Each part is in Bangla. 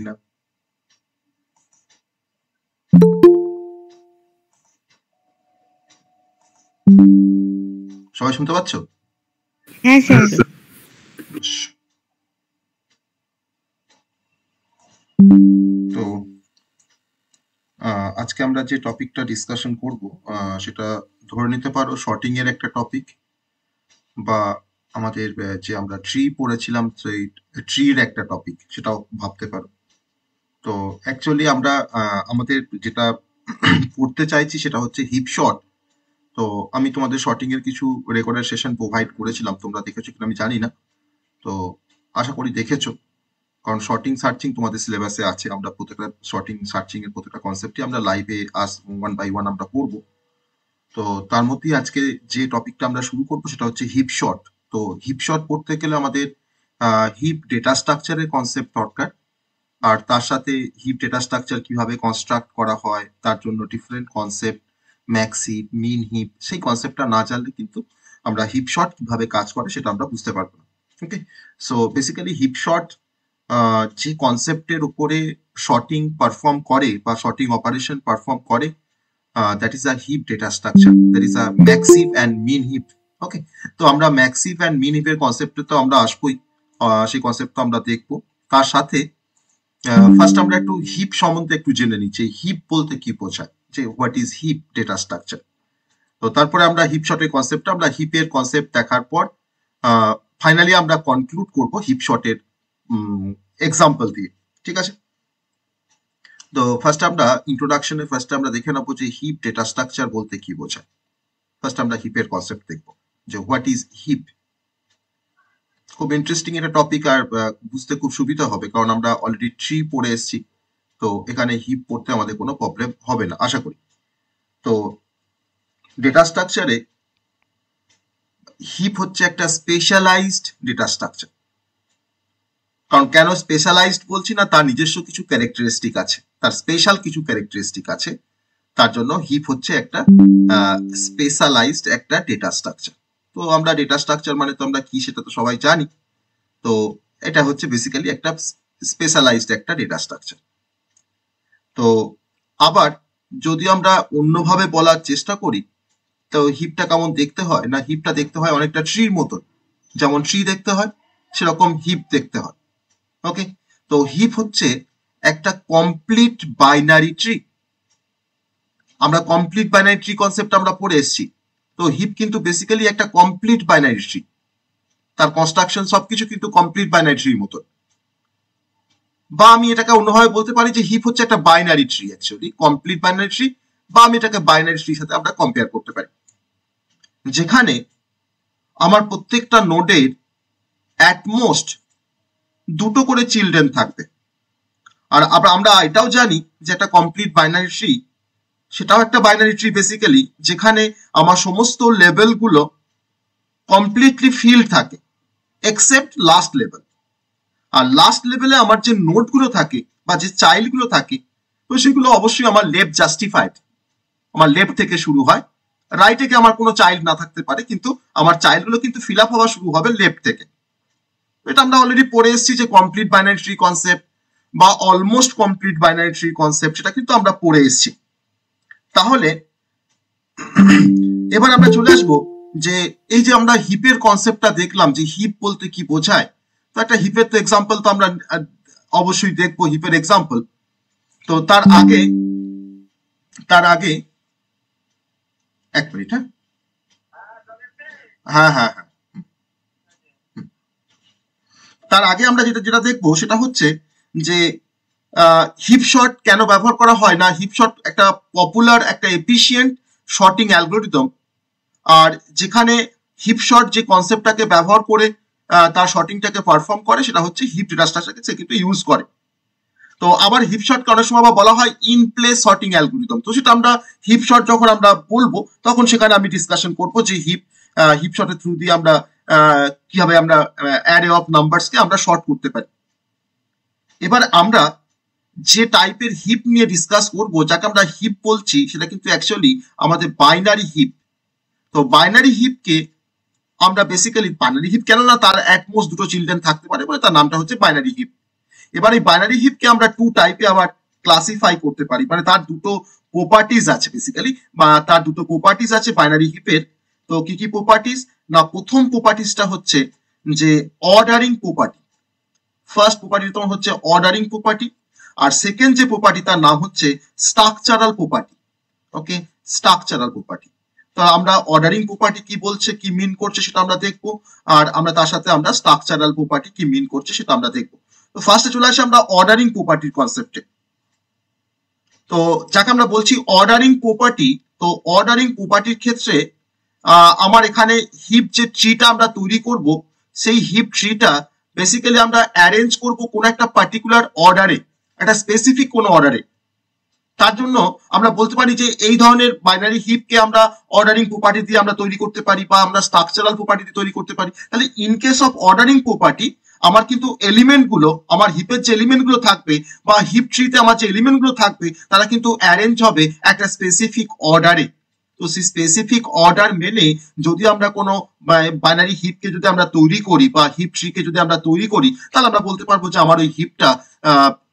কিনা। সবাই শুনতে পাচ্ছ? হ্যাঁ স্যার। তো আজকে আমরা যে টপিকটা ডিসকাশন করব সেটা ধরে নিতে পারো শর্টিং এর একটা টপিক, বা আমাদের যে আমরা ট্রি পড়েছিলাম সেই ট্রির একটা টপিক সেটাও ভাবতে পারো। তো অ্যাকচুয়ালি আমরা আমাদের যেটা পড়তে চাইছি সেটা হচ্ছে হিপ শর্ট। তো আমি তোমাদের শর্টিং এর কিছু রেকর্ডের সেশন প্রোভাইড করেছিলাম, তোমরা দেখেছো কিনা আমি জানি না। তো আশা করি দেখেছো, কারণ শর্টিং সার্চিং তোমাদের সিলেবাসে আছে। আমরা প্রত্যেকটা শর্টিং সার্চিং এর প্রত্যেকটা কনসেপ্টই আমরা লাইভে ওয়ান বাই ওয়ান আমরা পড়বো। তো তার মধ্যেই আজকে যে টপিকটা আমরা শুরু করবো সেটা হচ্ছে হিপ শর্ট। তো হিপ শর্ট পড়তে গেলে আমাদের হিপ ডেটা স্ট্রাকচারের কনসেপ্ট দরকার, আর তার সাথে হিপ ডেটা স্ট্রাকচার কিভাবে কনস্ট্রাক্ট করা হয় তার জন্য ডিফারেন্ট কনসেপ্ট, ম্যাক্স হিপ, মিন হিপ, সেই কনসেপ্টটা না জানলে কিন্তু আমরা হিপ শর্ট কিভাবে কাজ করে সেটা আমরা বুঝতে পারবো না। Okay, so basically heap sort যে কনসেপ্টের উপরে শর্টিং পারফর্ম করে বা শর্টিং অপারেশন পারফর্ম করে, that is a heap data structure, that is a max heap and min heap. Okay, তো আমরা ম্যাক্স হিপ অ্যান্ড মিন হিপের কনসেপ্টে তো আমরা আসবোই, সেই কনসেপ্ট তো আমরা দেখবো। তার সাথে ফার্স্ট আমরা একটু হিপ সম্বন্ধে একটু জেনে নিই যে হিপ বলতে কি বোঝায়, যে what is heap data structure. তো তারপরে আমরা হিপ শর্টের কনসেপ্ট, আমরা হিপের কনসেপ্ট দেখার পর ফাইনালি আমরা কনক্লুড করব হিপ শর্টের এক্সাম্পল দিয়ে। ঠিক আছে, তো ফার্স্ট আমরা ইন্ট্রোডাকশনে ফার্স্ট আমরা দেখে নেবো যে হিপ ডেটা স্ট্রাকচার বলতে কি বোঝায়। ফার্স্ট আমরা হিপের কনসেপ্ট দেখব যে হোয়াট ইজ হিপ। খুব ইন্টারেস্টিং একটা টপিক, আর বুঝতে খুব সুবিধা হবে কারণ আমরা অলরেডি ট্রি পড়ে এসেছি। তো এখানে হিপ পড়তে আমাদের কোনো প্রবলেম হবে না আশা করি। তো ডেটা স্ট্রাকচারে হিপ হচ্ছে একটা স্পেশালাইজড ডেটা স্ট্রাকচার। কারণ কেন স্পেশালাইজড বলছি না, তার নিজস্ব কিছু ক্যারেক্টারিস্টিক আছে, তার স্পেশাল কিছু ক্যারেক্টারিস্টিক আছে, তার জন্য হিপ হচ্ছে একটা স্পেশালাইজড একটা ডেটা স্ট্রাকচার। তো আমরা ডেটা স্ট্রাকচার মানে তো আমরা কি সেটা তো সবাই জানি। তো এটা হচ্ছে বেসিক্যালি একটা স্পেশালাইজড একটা ডেটা স্ট্রাকচার। তো আবার যদি আমরা অন্যভাবে বলার চেষ্টা করি, তো হিপটা কেমন দেখতে হয়, না হিপটা দেখতে হয় অনেকটা ট্রির মতন, যেমন ট্রি দেখতে হয় সেরকম হিপ দেখতে হয়। ওকে, তো হিপ হচ্ছে একটা কমপ্লিট বাইনারি ট্রি। আমরা কমপ্লিট বাইনারি ট্রি কনসেপ্ট আমরা পড়ে এসেছি। তো হিপ কিন্তু বেসিক্যালি একটা কমপ্লিট বাইনারি ট্রি, তার কনস্ট্রাকশন সবকিছু কিন্তু কমপ্লিট বাইনারি ট্রির মতন। বা আমি এটাকে অন্যভাবে বলতে পারি যে হিপ হচ্ছে একটা binary tree, actually complete binary tree, বা আমি এটাকে বাইনারি ট্রির সাথে আমরা কম্পেয়ার করতে পারি, যেখানে আমার প্রত্যেকটা নোডের অ্যাটমোস্ট দুটো করে চিলড্রেন থাকবে। আর আমরা এটাও জানি যে একটা কমপ্লিট বাইনারি ট্রি সেটাও একটা বাইনারি ট্রি বেসিক্যালি, যেখানে আমার সমস্ত লেভেলগুলো কমপ্লিটলি ফিল্ড থাকে এক্সেপ্ট লাস্ট লেভেল। আর লাস্ট লেভেলে আমার যে নোডগুলো থাকে বা যে চাইল্ডগুলো থাকে, তো সেগুলো অবশ্যই আমার লেফট জাস্টিফাইড, আমার লেফট থেকে শুরু হয়। রাইটে কে আমার কোনো চাইল্ড না থাকতে পারে, কিন্তু আমার চাইল্ডগুলো কিন্তু ফিল আপ হওয়া শুরু হবে লেফট থেকে। এটা আমরা অলরেডি পড়ে এসেছি যে কমপ্লিট বাইনারি ট্রি কনসেপ্ট বা almost complete binary tree concept, সেটা কিন্তু আমরা পড়ে এসেছি। তাহলে এবার আমরা চলে আসবো যে এই যে আমরা হিপের কনসেপ্টটা দেখলাম যে হিপ বলতে কি বোঝায়। তো একটা হিপের তো এক্সাম্পল তো আমরা অবশ্যই দেখবো, হিপের এক্সাম্পল। তো তার আগে এক মিনিট, হ্যাঁ হ্যাঁ হ্যাঁ, তার আগে আমরা যেটা দেখবো সেটা হচ্ছে যে হিপ শর্ট কেন ব্যবহার করা হয় না। হিপ শর্ট একটা পপুলার একটা এফিশিয়েন্ট শর্টিং অ্যালগোরিদম, আর যেখানে হিপ শর্ট যে কনসেপ্টটাকে ব্যবহার করে তার শর্টিংটাকে পারফর্ম করে সেটা হচ্ছে হিপ ডেটা স্ট্রাকচারকে সে কিন্তু ইউজ করে। তো আবার হিপ শর্টকে অনেক সময় বলা হয় ইন প্লেস শর্টিং অ্যালগোরিদম। তো সেটা আমরা হিপ শর্ট যখন আমরা বলবো তখন সেখানে আমি ডিসকাশন করবো যে হিপ শর্টের থ্রু দিয়ে আমরা কিভাবে আমরা অ্যারে অফ নাম্বারসকে আমরা শর্ট করতে পারি। এবার আমরা যে টাইপের হিপ নিয়ে ডিসকাস করবো, যাকে আমরা হিপ বলছি, সেটা কিন্তু অ্যাকচুয়ালি আমাদের বাইনারি হিপ। তো বাইনারি হিপকে আমরা বেসিক্যালি বাইনারি হিপ কেন না, তার অ্যাটমোস্ট দুটো চিলড্রেন থাকতে পারে বলে তার নামটা হচ্ছে বাইনারি হিপ। এবার এই বাইনারি হিপকে আমরা টু টাইপে আবার ক্লাসিফাই করতে পারি, মানে তার দুটো প্রপার্টিজ আছে বেসিক্যালি, বা তার দুটো প্রপার্টিজ আছে বাইনারি হিপের। তো কি কি প্রপার্টিজ না, প্রথম প্রপার্টিজটা হচ্ছে যে অর্ডারিং প্রপার্টি। ফার্স্ট প্রপার্টি তোমার হচ্ছে অর্ডারিং প্রপার্টি, আর সেকেন্ড যে প্রপার্টি তার নাম হচ্ছে স্ট্রাকচারাল প্রপার্টি। ওকে, স্ট্রাকচারাল প্রপার্টি। তো আমরা অর্ডারিং প্রপার্টি কি বলছে, কি মিন করছে সেটা আমরা দেখবো, আর আমরা তার সাথে আমরা স্ট্রাকচারাল প্রপার্টি কি মিন করছে সেটা আমরা দেখবো। তো ফার্স্টে চলে আসি আমরা অর্ডারিং প্রপার্টির কনসেপ্টে। তো যাকে আমরা বলছি অর্ডারিং প্রপার্টি, তো অর্ডারিং প্রপার্টির ক্ষেত্রে আমার এখানে হিপ যে ট্রিটা আমরা তৈরি করব, সেই হিপ ট্রিটা বেসিক্যালি আমরা অ্যারেঞ্জ করব কোন একটা পার্টিকুলার অর্ডারে, একটা স্পেসিফিক কোন অর্ডারে। তার জন্য আমরা বলতে পারি যে এই ধরনের বাইনারি হিপকে আমরা অর্ডারিং প্রপার্টি দিয়ে আমরা তৈরি করতে পারি, বা আমরা স্ট্রাকচারাল প্রপার্টি দিয়ে তৈরি করতে পারি। তাহলে in case of ordering property আমার কিন্তু এলিমেন্ট গুলো, আমার হিপের যে এলিমেন্ট গুলো থাকবে বা হিপ ট্রিতে আমার যে এলিমেন্ট গুলো থাকবে, তারা কিন্তু অ্যারেঞ্জ হবে একটা স্পেসিফিক অর্ডারে। তো সেই স্পেসিফিক অর্ডার মেনে যদি আমরা কোনো বাইনারি হিপকে যদি আমরা তৈরি করি বা হিপ ট্রিকে যদি আমরা তৈরি করি, তাহলে আমরা বলতে পারবো যে আমার ওই হিপটা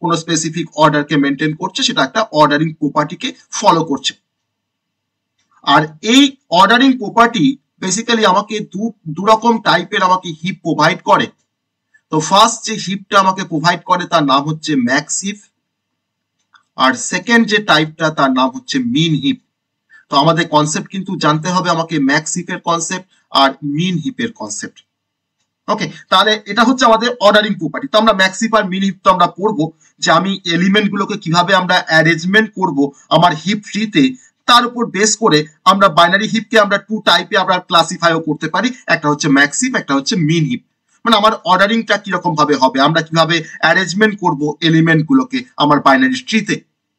কোনো স্পেসিফিক অর্ডারকে মেনটেন করছে, সেটা একটা অর্ডারিং প্রপার্টিকে ফলো করছে। আর এই অর্ডারিং প্রপার্টি বেসিক্যালি আমাকে দু রকম টাইপের আমাকে হিপ প্রোভাইড করে। তো ফার্স্ট যে হিপটা আমাকে প্রোভাইড করে তার নাম হচ্ছে ম্যাক্স হিপ, আর সেকেন্ড যে টাইপটা তার নাম হচ্ছে মিন হিপ। তো আমাদের কনসেপ্ট কিন্তু জানতে হবে আমাকে ম্যাক্স হিপের কনসেপ্ট আর মিন হিপের কনসেপ্ট। ওকে, তাহলে এটা হচ্ছে আমাদের অর্ডারিং প্রপার্টি। তো আমরা ম্যাক্স হিপ আর মিন হিপ তো আমরা পড়বো, যে আমি এলিমেন্ট গুলোকে কিভাবে আমরা অ্যারেঞ্জমেন্ট করব আমার হিপ ট্রিতে, তার উপর বেস করে আমরা বাইনারি হিপকে আমরা টু টাইপে আমরা ক্লাসিফাইও করতে পারি, একটা হচ্ছে ম্যাক্স হিপ, একটা হচ্ছে মিন হিপ। মানে আমার অর্ডারিংটা কিরকম ভাবে হবে, আমরা কিভাবে অ্যারেঞ্জমেন্ট করব এলিমেন্ট গুলোকে আমার বাইনারি ট্রিতে,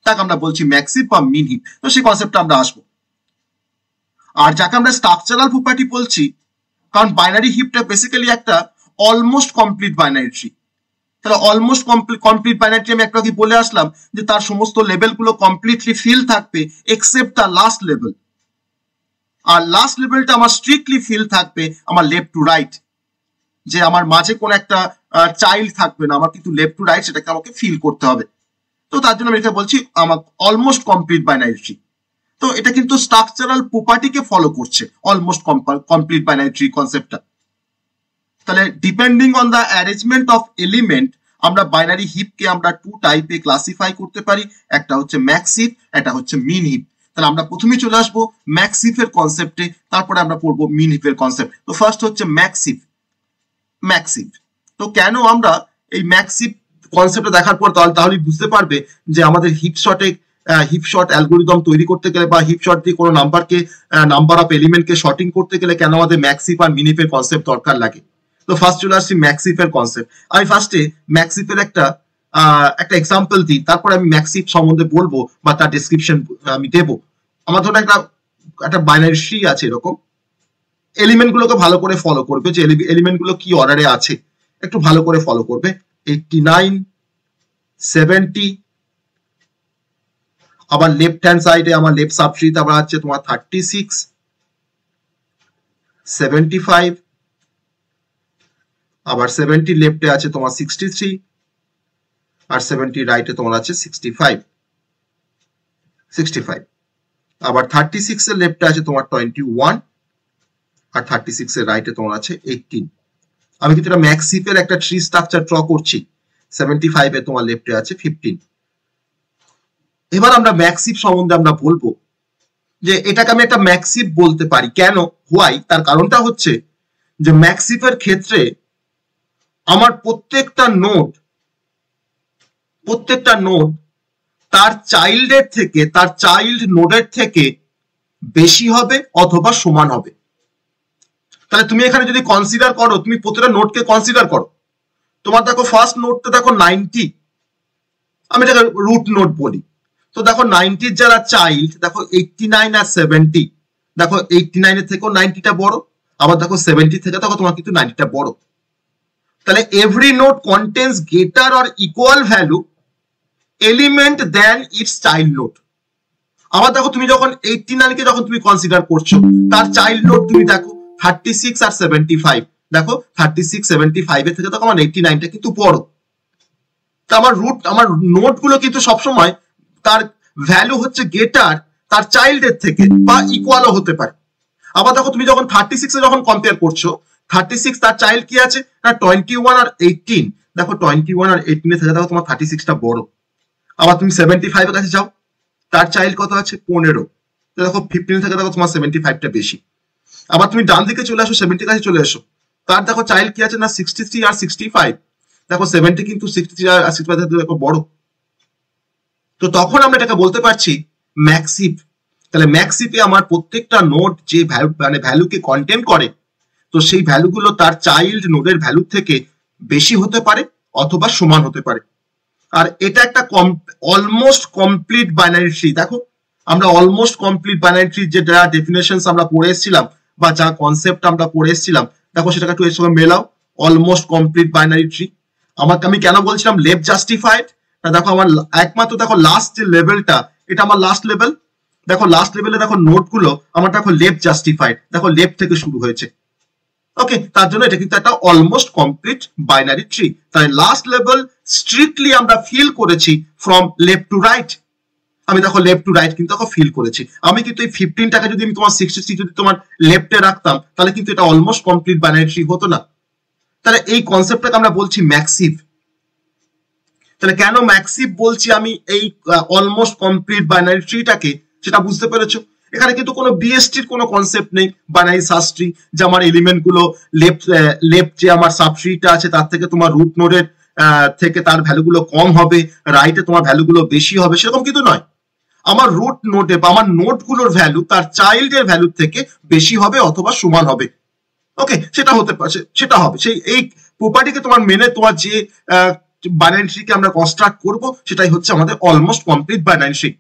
তাকে আমরা বলছি ম্যাক্স হিপ বা মিন হিপ। তো সেই কনসেপ্টটা আমরা আসবো। আর যাকে আমরা স্ট্রাকচারাল প্রপার্টি বলছি, কারণ বাইনারি হিপটা বেসিক্যালি একটা অলমোস্ট কমপ্লিট বাইনারি ট্রি। তাহলে অলমোস্ট কমপ্লিট বাইনারি ট্রি আমি একটা কি বলে আসলাম যে তার সমস্ত লেভেল গুলো কমপ্লিটলি ফিল থাকবে এক্সেপ্ট দ্য লাস্ট লেভেল। আর লাস্ট লেভেলটা আমার স্ট্রিক্টলি ফিল থাকবে আমার লেফট টু রাইট, যে আমার মাঝে কোন একটা চাইল্ড থাকবে না, আমার কিন্তু লেফট টু রাইট সেটাকে আমাকে ফিল করতে হবে। তো তার জন্য আমি এটা বলছি আমার অলমোস্ট কমপ্লিট বাইনারি ট্রি। তো এটা কিন্তু স্ট্রাকচারাল প্রপার্টিকে ফলো করছে, অলমোস্ট কমপ্লিট বাইনারি ট্রি কনসেপ্টটা। তাহলে depending on the arrangement of element আমরা বাইনারি হিপকে আমরা টু টাইপে ক্লাসিফাই করতে পারি, একটা হচ্ছে ম্যাক্স হিপ, একটা হচ্ছে মিন হিপ। তাহলে আমরা প্রথমেই চলে আসবো ম্যাক্স হিপের কনসেপ্টে, তারপরে আমরা পড়বো মিন হিপের কনসেপ্ট। তো ফার্স্ট হচ্ছে ম্যাক্স হিপ। ম্যাক্স হিপ, তো কেন আমরা এই ম্যাক্স হিপ কনসেপ্টটা দেখার পর তাহলে বুঝতে পারবে যে আমাদের হিপ শর্ট অ্যালগোরিদম তৈরি করতে গেলে বা হিপ শর্ট দিয়ে কোনো নাম্বার অফ এলিমেন্টকে শর্টিং করতে গেলে কেন আমাদের ম্যাক্স হিপ আর মিন হিপের কনসেপ্ট দরকার লাগে। তো ফার্স্ট চলে আসছি ম্যাক্স হিপের কনসেপ্ট। আমি ফার্স্টে ম্যাক্স হিপের একটা এক্সাম্পল দিই, তারপরে আমি ম্যাক্স হিপ সম্বন্ধে বলবো বা তার ডেসক্রিপশন আমি দেবো। আমার ধরুন একটা বাইনারি ট্রি আছে, এরকম এলিমেন্ট গুলোকে ভালো করে ফলো করবে, যে এলিমেন্ট গুলো কি অর্ডারে আছে একটু ভালো করে ফলো করবে। 89, 70, আবার লেফট হ্যান্ড সাইডে আমার লেফট সাবট্রিতে আবার আছে তোমার 36, 75, আবার 70 লেফটে আছে তোমার 63, আর 70 রাইটে তোমার আছে 65, আবার 36 এর লেফটে আছে তোমার 21, আর 36 এর রাইটে তোমার আছে 18। আমি কিন্তু এটা ম্যাক্স হিপের একটা ট্রি স্ট্রাকচার ড্র করছি। 75 এ তোমার লেফটে আছে 15। এবার আমরা ম্যাক্স হিপ সম্বন্ধে আমরা বলবো যে এটাকে আমি একটা ম্যাক্স হিপ বলতে পারি। কেন, হোয়াই, তার কারণটা হচ্ছে যে ম্যাক্স হিপের ক্ষেত্রে আমার প্রত্যেকটা নোড তার চাইল্ড নোডের থেকে বেশি হবে অথবা সমান হবে। তাহলে তুমি এখানে যদি কনসিডার করো, তুমি প্রতিটা নোডকে কনসিডার করো। তোমার দেখো ফার্স্ট নোডটা দেখো 90, আমি এটাকে রুট নোড বলি। তো দেখো 90 যারা চাইল্ড, দেখো 89 আর 70, দেখো 89 এর থেকেও 90টা বড়, আবার দেখো 70 থেকে দেখো তোমার কিন্তু 90টা বড়। তাহলে every node contains greater or equal value element than its child node. আবার দেখো তুমি যখন 89 কে যখন তুমি কনসিডার করছো, তার চাইল্ড নোড তুমি দেখো 36 আর 75, দেখো 36 75 এর থেকে দেখো আমার 89টা কিন্তু বড়। তা আমার নোট গুলো কিন্তু সবসময় তার ভ্যালু হচ্ছে গেটার তার চাইল্ডের থেকে বা ইকুয়ালও হতে পারে। আবার দেখো তুমি যখন 36 এ যখন কম্পেয়ার করছো, 36 তার চাইল্ড কি আছে না 21 আর 18। দেখো 21 আর 18 এর থেকে দেখো তোমার 36 টা বড়। আবার তুমি 75 এর কাছে যাও, তার চাইল্ড কত আছে 15। দেখো 15 থেকে দেখো তোমার 75 টা বেশি। আবার তুমি ডান দিকে চলে আসো, 70 কাছে চলে এসো, তার দেখো চাইল্ড কি আছে না 63 আর 65। দেখো 70 কিন্তু 63 আর 65 থেকে দেখো বড়। তো তখন আমরা এটাকে বলতে পারছি ম্যাক্সিভ। তাহলে ম্যাক্সিভে আমার প্রত্যেকটা নোড যে ভ্যালুকে কন্টেন করে, তো সেই ভ্যালুগুলো তার চাইল্ড নোডের ভ্যালু থেকে বেশি হতে পারে অথবা সমান হতে পারে। আর এটা একটা অলমোস্ট কমপ্লিট বাইনারি ট্রি। দেখো আমরা অলমোস্ট কমপ্লিট বাইনারি ট্রি যে ডেফিনেশনস আমরা পড়ে এসেছিলাম বা যা কনসেপ্ট আমরা পড়ে এসেছিলাম, দেখো সেটাকে একটু এর সঙ্গে মেলাও। অলমোস্ট কমপ্লিট বাইনারি ট্রি আমি কেন বলছিলাম লেফট জাস্টিফাইড না, দেখো আমার একমাত্র দেখো লাস্ট যে লেভেলটা, এটা আমার লাস্ট লেভেল। দেখো লাস্ট লেভেলে দেখো নোট গুলো আমার দেখো লেফট জাস্টিফাইড, দেখো লেফট থেকে শুরু হয়েছে। ওকে, তার জন্য এটা কিন্তু একটা অলমোস্ট কমপ্লিট বাইনারি ট্রি। তাই লাস্ট লেভেল স্ট্রিক্টলি আমরা ফিল করেছি ফ্রম লেফট টু রাইট। আমি দেখো লেফট টু রাইট কিন্তু দেখো ফিল করেছি। আমি কিন্তু এই 15টাকে যদি আমি তোমার 63 যদি তোমার লেফটে রাখতাম, তাহলে কিন্তু এটা অলমোস্ট কমপ্লিট বাইনারি ট্রি হতো না। তাহলে এই কনসেপ্টটাকে আমরা বলছি ম্যাক্সিভ। তাহলে কেন ম্যাক্সিভ বলছি আমি এই অলমোস্ট কমপ্লিট বাইনারি ট্রিটাকে, সেটা বুঝতে পেরেছো। এখানে কিন্তু কোনো বিএসটির কোনো কনসেপ্ট নেই, বাইনারি সার্চ ট্রি যে আমার এলিমেন্ট গুলো লেফট যে আমার সাবট্রিটা আছে তার থেকে তোমার রুট নোডের থেকে তার ভ্যালুগুলো কম হবে, রাইটে তোমার ভ্যালুগুলো বেশি হবে, সেরকম কিন্তু নয়। আমার রুট নোডে বা আমার নোডগুলোর ভ্যালু তার চাইল্ডের ভ্যালুর থেকে বেশি হবে অথবা সমান হবে। ওকে, সেটা হতে পারে, সেটা হবে সেই এই প্রপার্টিকে তোমার মেনে তোমার যে বাইনারি ট্রিকে আমরা কনস্ট্রাক্ট করব, সেটাই হচ্ছে আমাদের almost complete binary tree.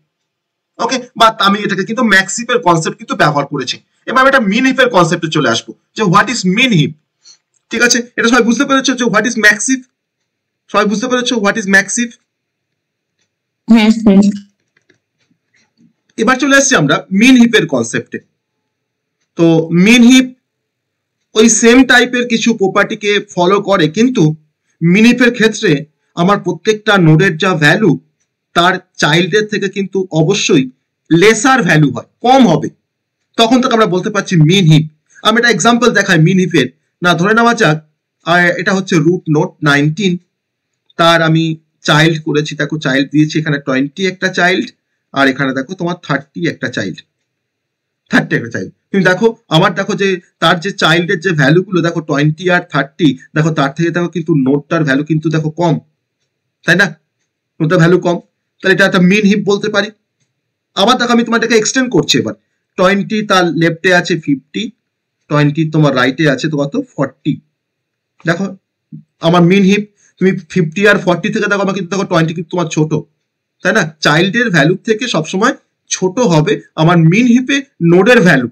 Okay, but আমি এটাকে কিন্তু ম্যাক্সিভের কনসেপ্ট কিন্তু ব্যবহার করেছি। এবার আমি একটা মিন হিপের কনসেপ্টে চলে আসবো যে হোয়াট ইজ মিন হিপ। ঠিক আছে, এটা সবাই বুঝতে পেরেছো যে হোয়াট ইজ ম্যাক্সিভ? সবাই বুঝতে পেরেছো হোয়াট ইজ ম্যাক্সিভ? হ্যাঁ স্যার। এবার চলে আসছি আমরা মিন হিপের কনসেপ্টে। তো মিন হিপ ওই সেম টাইপের কিছু প্রপার্টিকে ফলো করে, কিন্তু মিন হিপের ক্ষেত্রে আমার প্রত্যেকটা নোডের যা ভ্যালু তার চাইল্ডের থেকে কিন্তু অবশ্যই লেসার ভ্যালু হয়, কম হবে। তখন তাকে আমরা বলতে পারছি মিন হিপ। আমি একটা এক্সাম্পল দেখাই মিন হিপের। না ধরে নেওয়া যাক এটা হচ্ছে রুট নোড 19, তার আমি চাইল্ড করেছি, দেখো চাইল্ড দিয়েছি এখানে 20 একটা চাইল্ড, আর এখানে দেখো তোমার 30 একটা চাইল্ড। 30 একটা চাইল্ড তুমি দেখো আমার দেখো যে তার যে চাইল্ডের যে ভ্যালুগুলো দেখো 20 আর 30, দেখো তার থেকে দেখো কিন্তু নোটটার ভ্যালু কিন্তু দেখো কম, তাই না? নোটটার ভ্যালু কম, তাহলে এটা একটা মিন হিপ বলতে পারি। আবার দেখো আমি তোমার এটাকে এক্সটেন্ড করছি। এবার 20 তার লেফটে আছে 50, 20 তোমার রাইটে আছে তোমার তো 40। দেখো আমার মিন হিপ তুমি 50 আর 40 থেকে দেখো আমার কিন্তু দেখো 20 কিন্তু তোমার ছোট, তাই না? চাইল্ডের ভ্যালু থেকে সবসময় ছোট হবে আমার মিন হিপে নোডের ভ্যালু।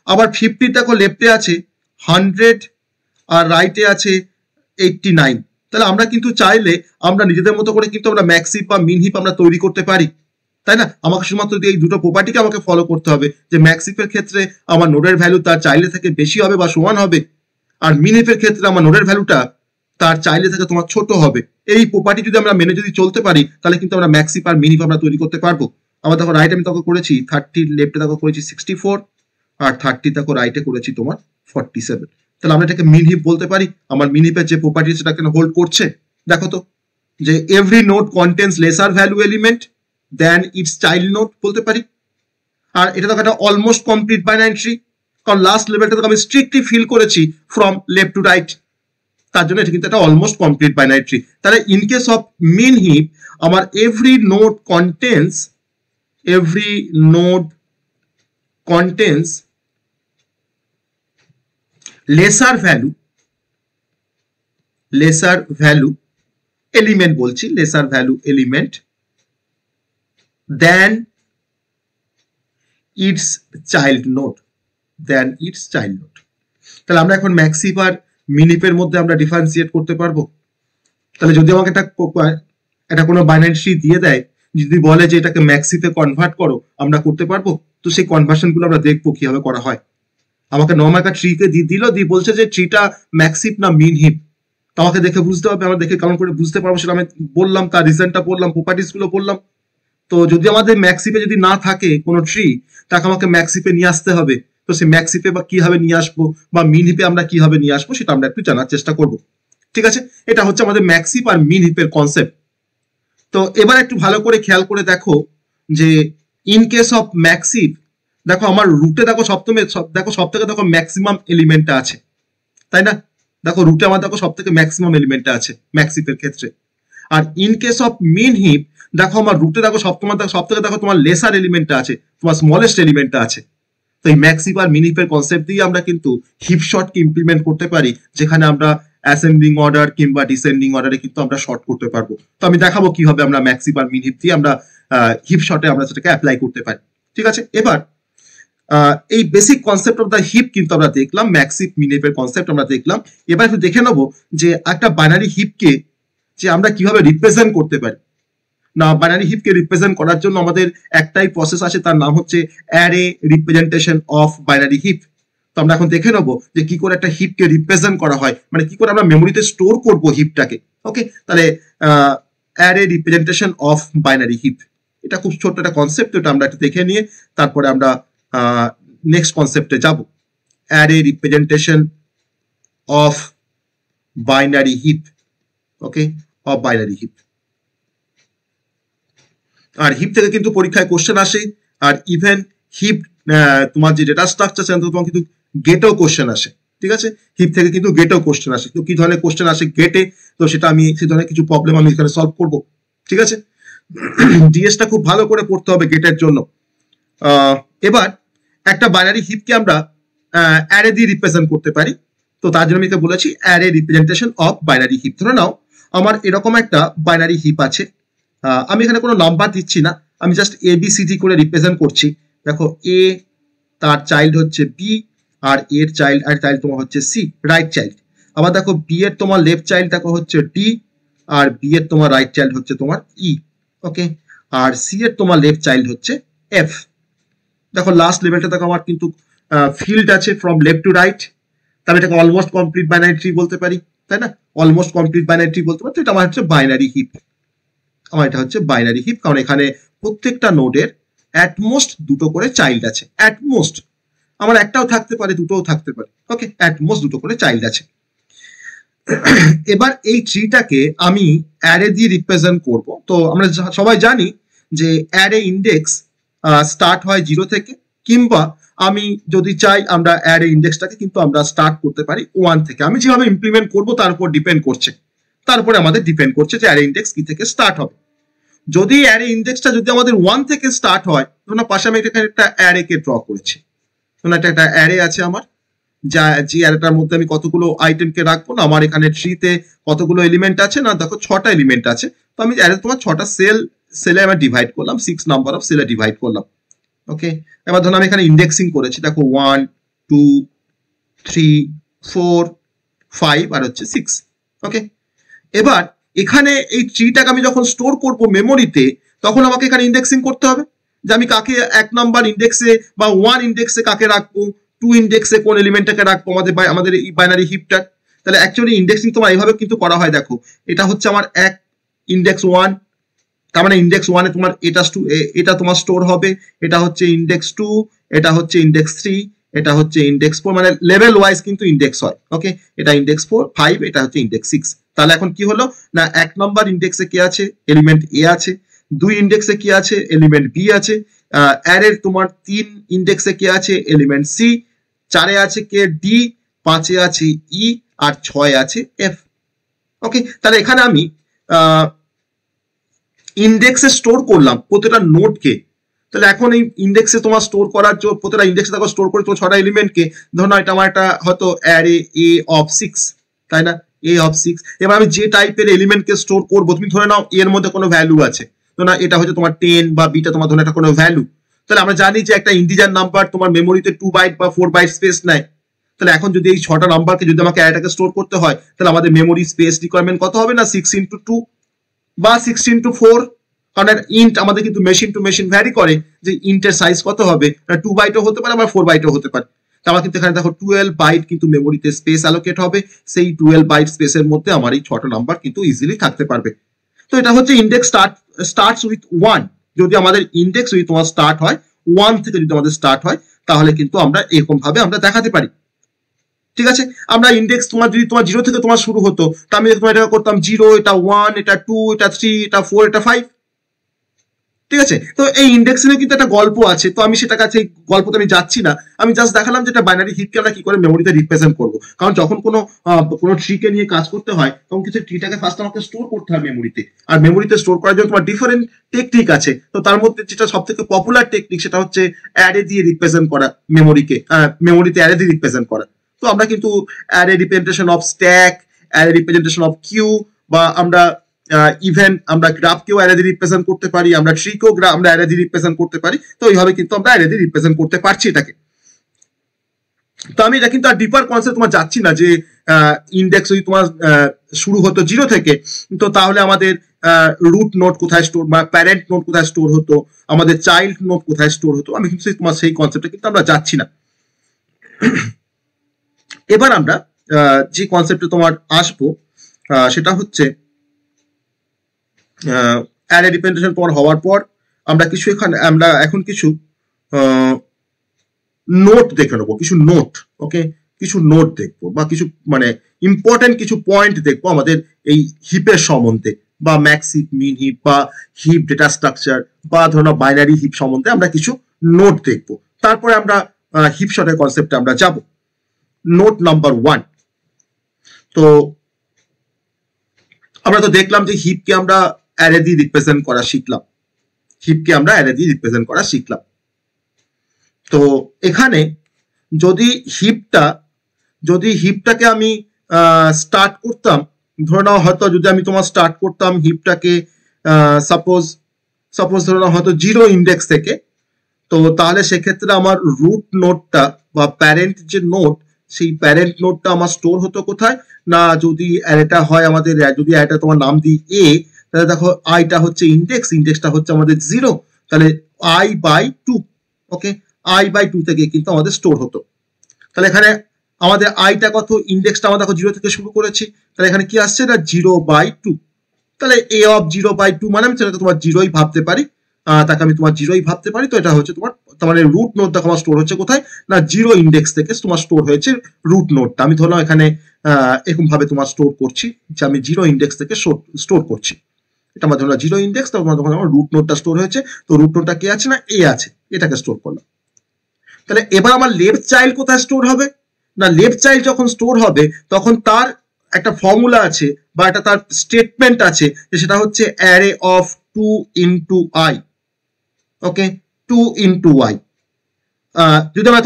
আবার 50 দেখো লেফটে আছে 100 আর রাইটে আছে 89। তাহলে আমরা কিন্তু চাইলে আমরা নিজেদের মতো করে কিন্তু আমরা ম্যাক্স হিপ বা মিন হিপ আমরা তৈরি করতে পারি, তাই না? আমাকে শুধুমাত্র এই দুটো প্রপার্টিকে আমাকে ফলো করতে হবে যে ম্যাক্স হিপের ক্ষেত্রে আমার নোডের ভ্যালু তার চাইল্ডের থেকে বেশি হবে বা সমান হবে, আর মিন হিপের ক্ষেত্রে আমার নোডের ভ্যালুটা তার চাইল্ডের থেকে তোমার ছোট হবে। এই প্রপার্টি যদি আমরা মেনে যদি চলতে পারি, তাহলে কিন্তু আমরা ম্যাক্স হিপ আর মিন হিপ আমরা তৈরি করতে পারবো। আবার দেখো রাইট আমি দেখো করেছি 30, লেফটে দেখো করেছি 64, আর 30 দেখো রাইটে করেছি তোমার 47। তাহলে আমরা এটাকে মিন হিপ বলতে পারি। আমার মিন হিপের যে প্রপার্টি সেটা কেন হোল্ড করছে দেখো তো, যে every node contains lesser value element than its child node বলতে পারি। আর এটা দেখো একটা অলমোস্ট কমপ্লিট বাইনারি ট্রি, কারণ লাস্ট লেভেলটা তো আমি স্ট্রিক্টলি ফিল করেছি ফ্রম লেফট টু রাইট, তার জন্য এটা কিন্তু একটা অলমোস্ট কমপ্লিট বাইনারি ট্রি। তাহলে in case of min heap আমার every node contains lesser value element বলছি, lesser value element than its child node, তাহলে আমরা এখন ম্যাক্স হিপ আর মিন হিপের মধ্যে আমরা ডিফারেন্সিয়েট করতে পারবো। তাহলে যদি আমাকে একটা কোনো বাইনারি ট্রি দিয়ে দেয়, যদি বলে যে এটাকে ম্যাক্স হিপে কনভার্ট করো, আমরা করতে পারবো। তো সেই কনভার্সন গুলো আমরা দেখবো কিভাবে করা হয়। আমাকে নর্মাল একটা ট্রিকে দিয়ে দিল, দিয়ে বলছে যে ট্রিটা ম্যাক্স হিপ না মিন হিপ, তো আমাকে দেখে বুঝতে হবে, আমরা দেখে কেমন করে বুঝতে পারবো সেটা আমি বললাম, তার রিজনটা বললাম, প্রপার্টিস গুলো বললাম। তো যদি আমাদের ম্যাক্সিপে যদি না থাকে কোনো ট্রি, তাকে আমাকে ম্যাক্সিপে নিয়ে আসতে হবে। তো সেই ম্যাক্সিপে বা কিভাবে নিয়ে আসবো বা মিন হিপে আমরা কিভাবে নিয়ে আসবো সেটা আমরা একটু জানার চেষ্টা করব। ঠিক আছে, এটা হচ্ছে আমাদের ম্যাক্সিপ আর মিন হিপের কনসেপ্ট। তো এবার একটু ভালো করে খেয়াল করে দেখো যে ইন কেস অফ ম্যাক্সিপ, দেখো আমার রুটে দেখো সব থেকে দেখো ম্যাক্সিমাম এলিমেন্টটা আছে, তাই না? দেখো রুটে আমার দেখো সব থেকে ম্যাক্সিমাম এলিমেন্টটা আছে ম্যাক্সিপের ক্ষেত্রে। আর in case of min heap, দেখো আমার রুটে দেখো সব থেকে দেখো তোমার লেসার এলিমেন্টটা আছে, তোমার স্মলেস্ট এলিমেন্টটা আছে। তো এই ম্যাক্সিপ আর মিন হিপের কনসেপ্ট দিয়ে আমরা কিন্তু হিপ শর্টকে ইমপ্লিমেন্ট করতে পারি, যেখানে আমরা অ্যাসেন্ডিং অর্ডার কিংবা ডিসেন্ডিং অর্ডারে কিন্তু আমরা শর্ট করতে পারবো। তো আমি দেখাবো কিভাবে আমরা ম্যাক্সিপ আর মিন হিপ দিয়ে আমরা হিপ শর্টে আমরা সেটাকে অ্যাপ্লাই করতে পারি। ঠিক আছে, এবার এই basic concept of the heap কিন্তু আমরা দেখলাম, ম্যাক্সিপ মিন হিপের কনসেপ্ট আমরা দেখলাম। এবার একটু দেখে নেবো যে একটা বাইনারি হিপকে যে আমরা কিভাবে রিপ্রেজেন্ট করতে পারি। না, বাইনারি হিপকে রিপ্রেজেন্ট করার জন্য আমাদের একটাই প্রসেস আছে, তার নাম হচ্ছে array representation of binary heap. তো আমরা এখন দেখে নেবো যে কি করে একটা হিপকে রিপ্রেজেন্ট করা হয়, মানে কি করে আমরা মেমোরিতে স্টোর করব হিপটাকে। ওকে, তাহলে array representation of binary heap, এটা খুব ছোট্ট একটা কনসেপ্ট, এটা আমরা একটু দেখে নিয়ে তারপরে আমরা নেক্সট কনসেপ্টে যাব। Array representation of binary heap, okay, of binary heap. আর হিপ থেকে কিন্তু পরীক্ষায় কোশ্চেন আসে, আর ইভেন হিপ তোমার যে ডেটা স্ট্রাকচার সেখান থেকে তোমার কিন্তু গেটেও কোশ্চেন আসে। ঠিক আছে, হিপ থেকে কিন্তু গেটেও কোশ্চেন আসে। তো কি ধরনের কোশ্চেন আসে গেটে, তো সেটা আমি সেই ধরনের কিছু প্রবলেম আমি এখানে সলভ করব। ঠিক আছে, ডিএসটা খুব ভালো করে পড়তে হবে গেটের জন্য। এবার একটা বাইনারি হিপকে আমরা অ্যারে দিয়ে রিপ্রেজেন্ট করতে পারি। তো তার জন্য আমি বলেছি array representation of binary heap. ধরে নাও আমার এরকম একটা বাইনারি হিপ আছে, আমি এখানে কোনো নাম্বার দিচ্ছি না, আমি just A B C D করে রিপ্রেজেন্ট করছি। দেখো এ, তার চাইল্ড হচ্ছে বি, আর এর চাইল্ড তোমার হচ্ছে সি, রাইট চাইল্ড। আবার দেখো বি এর তোমার লেফট চাইল্ড দেখো হচ্ছে ডি, আর বি এর তোমার রাইট চাইল্ড হচ্ছে তোমার ই। ওকে, আর সি এর তোমার লেফট চাইল্ড হচ্ছে এফ। দেখো লাস্ট লেভেলটা দেখো আমার কিন্তু ফিল্ড আছে ফ্রম লেফট টু রাইট, তাহলে এটাকে অলমোস্ট কমপ্লিট বাইনারি ট্রি বলতে পারি, তাই না? অলমোস্ট কমপ্লিট বাইনারি ট্রি বলতে পারি। তো এটা আমার হচ্ছে বাইনারি হিপ, আমার এটা হচ্ছে বাইনারি হিপ, কারণ এখানে প্রত্যেকটা নোডের অ্যাটমোস্ট দুটো করে চাইল্ড আছে। অ্যাটমোস্ট আমার একটাও থাকতে পারে, দুটোও থাকতে পারে। ওকে, অ্যাটমোস্ট দুটো করে চাইল্ড আছে। এবার এই ট্রিটাকে আমি অ্যারে দিয়ে রিপ্রেজেন্ট করব। তো আমরা সবাই জানি যে অ্যারে ইন্ডেক্স স্টার্ট হয় 0 থেকে, কিংবা আমি যদি চাই আমরা অ্যারে ইন্ডেক্সটাকে কিন্তু আমরা স্টার্ট করতে পারি 1 থেকে। আমি যেভাবে ইমপ্লিমেন্ট করব তার উপর ডিপেন্ড করছে, তারপরে আমাদের ডিপেন্ড করছে যে অ্যারে ইন্ডেক্স কি থেকে স্টার্ট হবে। যদি অ্যারে ইন্ডেক্সটা যদি আমাদের 1 থেকে স্টার্ট হয়, ধরুন পাশে আমি এখানে একটা অ্যারে কে ড্র করেছি, ধরুন একটা অ্যারে আছে আমার, যে অ্যারেটার মধ্যে আমি কতগুলো আইটেমকে রাখবো। না, আমার এখানে ট্রিতে কতগুলো এলিমেন্ট আছে, না দেখো 6টা এলিমেন্ট আছে। তো আমি অ্যারে তোমার 6টা সেলে আমি ডিভাইড করলাম, 6 নাম্বার অফ সেলে ডিভাইড করলাম। ওকে, এবার ধরুন আমি এখানে ইন্ডেক্সিং করেছি, দেখো 1 2 3 4 5 আর হচ্ছে 6। ওকে, এবার এখানে এই ট্রিটাকে আমি যখন স্টোর করব মেমোরিতে, তখন আমাকে এখানে ইন্ডেক্সিং করতে হবে যে আমি কাকে 1 নাম্বার ইন্ডেক্সে বা 1 ইন্ডেক্সে কাকে রাখবো, 2 ইন্ডেক্সে কোন এলিমেন্টটাকে রাখবো আমাদের এই বাইনারি হিপটা। তাহলে অ্যাকচুয়ালি ইন্ডেক্সিং তোমার এইভাবে কিন্তু করা হয়। দেখো এটা হচ্ছে আমার এক ইন্ডেক্স 1, তার মানে ইন্ডেক্স 1 এ তোমার এটা তোমার স্টোর হবে, এটা হচ্ছে ইন্ডেক্স 2, এটা হচ্ছে ইন্ডেক্স 3, এটা হচ্ছে ইন্ডেক্স 4, মানে লেভেল ওয়াইজ কিন্তু ইন্ডেক্স হয়। ওকে, এটা ইন্ডেক্স 4 5, এটা হচ্ছে ইন্ডেক্স 6। তাহলে এখন কি হলো না, 1 নাম্বার ইন্ডেক্সে কি আছে, এলিমেন্ট এ আছে। 2 ইন্ডেক্সে কি আছে, এলিমেন্ট বি আছে। অ্যারের তোমার 3 ইন্ডেক্সে কি আছে, এলিমেন্ট সি। 4 এ আছে কে, ডি। 5 এ আছে ই, আর 6 আছে এফ। ওকে, তাহলে এখানে আমি ইন্ডেক্সে স্টোর করলাম প্রতিটা নোডকে। তাহলে এখন এই ইন্ডেক্সে তোমার স্টোর করার জন্য প্রতিটা ইন্ডেক্সে দেখো স্টোর করে তোমার 6টা এলিমেন্টকে, ধরো এটা আমার একটা হয়তো অ্যারে এ অফ 6, তাই না? এ অফ 6। এবার আমি যে টাইপের এলিমেন্টকে স্টোর করবো, তুমি ধরে নাও এর মধ্যে কোনো ভ্যালু আছে, তো না এটা হচ্ছে তোমার 10 বা বিটা তোমার ধরে একটা কোনো ভ্যালু। তাহলে আমরা জানি যে একটা ইন্টিজার নাম্বার তোমার মেমোরিতে 2 বাইট বা 4 বাইট স্পেস নেয়। তাহলে এখন যদি এই 6টা নাম্বারকে যদি আমাকে অ্যারেটাকে স্টোর করতে হয়, তাহলে আমাদের মেমোরি স্পেস রিকোয়ারমেন্ট কত হবে না, 6x2 বা 16x4। কারণ ইন্ট আমাদের কিন্তু মেশিন টু মেশিন ভ্যারি করে যে ইন্টের সাইজ কত হবে, 2 বাইটও হতে পারে বা 4 বাইটও হতে পারে। আমার কিন্তু এখানে দেখো 12 বাইট কিন্তু মেমোরিতে স্পেস অ্যালোকেট হবে, সেই 12 বাইট স্পেসের মধ্যে আমার এই 6টা নাম্বার কিন্তু ইজিলি থাকতে পারবে। তো এটা হচ্ছে ইন্ডেক্স স্টার্টস উইথ 1। যদি আমাদের ইন্ডেক্স যদি তোমার স্টার্ট হয় 1 থেকে, যদি আমাদের স্টার্ট হয়, তাহলে কিন্তু আমরা এরকম ভাবে আমরা দেখাতে পারি। ঠিক আছে, আমরা ইন্ডেক্স তোমার যদি তোমার 0 থেকে তোমার শুরু হতো, তা আমি তোমার এটা করতাম 0, এটা 1, এটা 2, এটা 3, এটা 4, এটা 5। ঠিক আছে, তো এই ইন্ডেক্সিংয়ে কিন্তু একটা গল্প আছে, তো আমি সেটা কাছে গল্পতে আমি যাচ্ছি না, আমি জাস্ট দেখালাম যে এটা বাইনারি হিপকে আমরা কি করে মেমোরিতে রিপ্রেজেন্ট করব। কারণ যখন কোনো ট্রিকে নিয়ে কাজ করতে হয়, তখন কিছু ট্রিটাকে ফার্স্ট আমাকে স্টোর করতে হয় মেমোরিতে, আর মেমোরিতে স্টোর করার জন্য তোমার ডিফারেন্ট টেকনিক আছে। তো তার মধ্যে যেটা সব থেকে পপুলার টেকনিক সেটা হচ্ছে অ্যারে দিয়ে রিপ্রেজেন্ট করা মেমোরিতে অ্যারে দিয়ে রিপ্রেজেন্ট করা। তো আমরা কিন্তু array representation of stack, array representation of queue, বা আমরা ইভেন আমরা গ্রাফকেও অ্যারে দিয়ে রিপ্রেজেন্ট করতে পারি, আমরা ট্রিকেও আমরা অ্যারে দিয়ে রিপ্রেজেন্ট করতে পারি। তো এইভাবে কিন্তু আমরা অ্যারে দিয়ে রিপ্রেজেন্ট করতে পারছি এটাকে। তো আমি এটা কিন্তু আর ডিপার কনসেপ্ট তোমার যাচ্ছি না যে ইন্ডেক্স যদি তোমার শুরু হতো 0 থেকে, তো তাহলে আমাদের রুট নোড কোথায় স্টোর, বা প্যারেন্ট নোড কোথায় স্টোর হতো, আমাদের চাইল্ড নোড কোথায় স্টোর হতো, আমি কিন্তু তোমার সেই কনসেপ্টে কিন্তু আমরা যাচ্ছি না। এবার আমরা যে কনসেপ্টে তোমার আসবো সেটা হচ্ছে অ্যারে রিপ্রেজেন্টেশন তোমার হওয়ার পর আমরা এখন কিছু নোট দেখে নেবো, কিছু নোট, ওকে, কিছু নোট দেখবো, বা কিছু মানে ইম্পর্টেন্ট কিছু পয়েন্ট দেখবো আমাদের এই হিপের সম্বন্ধে, বা ম্যাক্স হিপ, মিন হিপ, বা হিপ ডেটা স্ট্রাকচার, বা ধরো বাইনারি হিপ সম্বন্ধে আমরা কিছু নোট দেখবো। তারপরে আমরা হিপ শর্টের কনসেপ্টে আমরা যাব। নোট নাম্বার 1, তো আমরা তো দেখলাম যে হিপকে আমরা অ্যারে দিয়ে রিপ্রেজেন্ট করা শিখলাম। তো এখানে যদি হিপটাকে আমি স্টার্ট করতাম, ধরে নাও হয়তো যদি আমি তোমার স্টার্ট করতাম হিপটাকে সাপোজ ধরে নাও হয়তো 0 ইন্ডেক্স থেকে, তো তাহলে সেক্ষেত্রে আমার রুট নোডটা বা প্যারেন্ট যে নোড, সেই প্যারেন্ট নোডটা আমার স্টোর হতো কোথায় না, যদি অ্যারেটা হয় আমাদের, যদি অ্যারেটা তোমার নাম দিই এ, তাহলে দেখো আইটা হচ্ছে ইন্ডেক্সটা হচ্ছে আমাদের 0, তাহলে i/2, ওকে, i/2 থেকে কিন্তু আমাদের স্টোর হতো। তাহলে এখানে আমাদের আইটা কত, ইন্ডেক্সটা আমরা দেখো 0 থেকে শুরু করেছি, তাহলে এখানে কি আসছে না 0/2, তাহলে a অফ 0/2 মানে আমি সেটাকে তোমার 0ই ভাবতে পারি, তাকে আমি তোমার 0ই ভাবতে পারি। তো এটা হচ্ছে তোমার মানে রুট নোড দেখো আমার স্টোর হচ্ছে কোথায় না 0 ইন্ডেক্স থেকে তোমার স্টোর হয়েছে রুট নোডটা। আমি ধরলাম এখানে এরকম ভাবে তোমার স্টোর করছি যে আমি 0 ইন্ডেক্স থেকে স্টোর করছি, এটা আমার ধরলাম 0 ইন্ডেক্স, তখন আমার রুট নোডটা স্টোর হয়েছে। তো রুট নোডটা কি আছে না এ আছে, এটাকে স্টোর করলাম। তাহলে এবার আমার লেফট চাইল্ড কোথায় স্টোর হবে না, লেফট চাইল্ড যখন স্টোর হবে তখন তার একটা ফর্মুলা আছে, বা একটা তার স্টেটমেন্ট আছে, সেটা হচ্ছে array of 2 into i, okay, 2 into i। যদি আমরা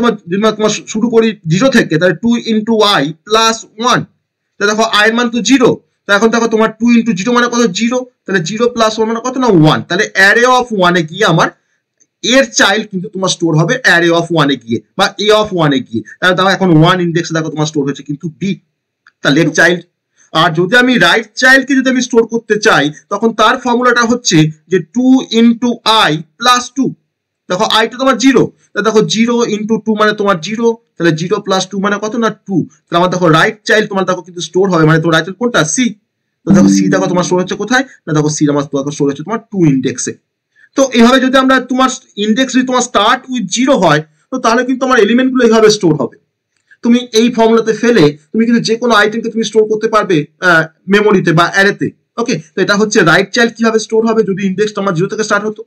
তোমার শুরু করি 0 থেকে, তাহলে 2 into i plus 1, তাহলে দেখো i এর মান তো 0, তো এখন দেখো তোমার 2 into 0 মানে কত 0, তাহলে 0 plus 1 মানে কত না 1, তাহলে অ্যারে অফ 1 এ গিয়ে আমার এর চাইল্ড কিন্তু তোমার স্টোর হবে অ্যারে অফ 1 এ গিয়ে, বা a অফ 1 এ গিয়ে। তাহলে দেখো এখন 1 ইন্ডেক্সে দেখো তোমার স্টোর হয়েছে কিন্তু b, তার লেফট চাইল্ড। আর যদি আমি রাইট চাইল্ডকে যদি আমি স্টোর করতে চাই, তখন তার ফর্মুলাটা হচ্ছে যে 2 into i plus 2, দেখো i টা তোমার 0, তাহলে দেখো 0 into 2 মানে তোমার 0, তাহলে 0 plus 2 মানে কত না 2, তাহলে আমার দেখো রাইট চাইল্ড তোমার দেখো কিন্তু স্টোর হবে, মানে তোমার রাইট চাইল্ড কোনটা c, তো দেখো c দেখো তোমার স্টোর হচ্ছে কোথায় না, দেখো c আমার স্টোর হচ্ছে তোমার 2 ইন্ডেক্সে। তো এইভাবে যদি আমরা তোমার ইন্ডেক্স যদি তোমার স্টার্ট উইথ 0 হয়, তো তাহলে কিন্তু আমার এলিমেন্টগুলো এইভাবে স্টোর হবে। তুমি এই ফর্মুলাতে ফেলে তুমি কিন্তু যে কোনো আইটেমকে তুমি স্টোর করতে পারবে মেমোরিতে বা অ্যারেতে, ওকে। তো এটা হচ্ছে রাইট চাইল্ড কিভাবে স্টোর হবে যদি ইন্ডেক্সটা আমার 0 থেকে স্টার্ট হতো,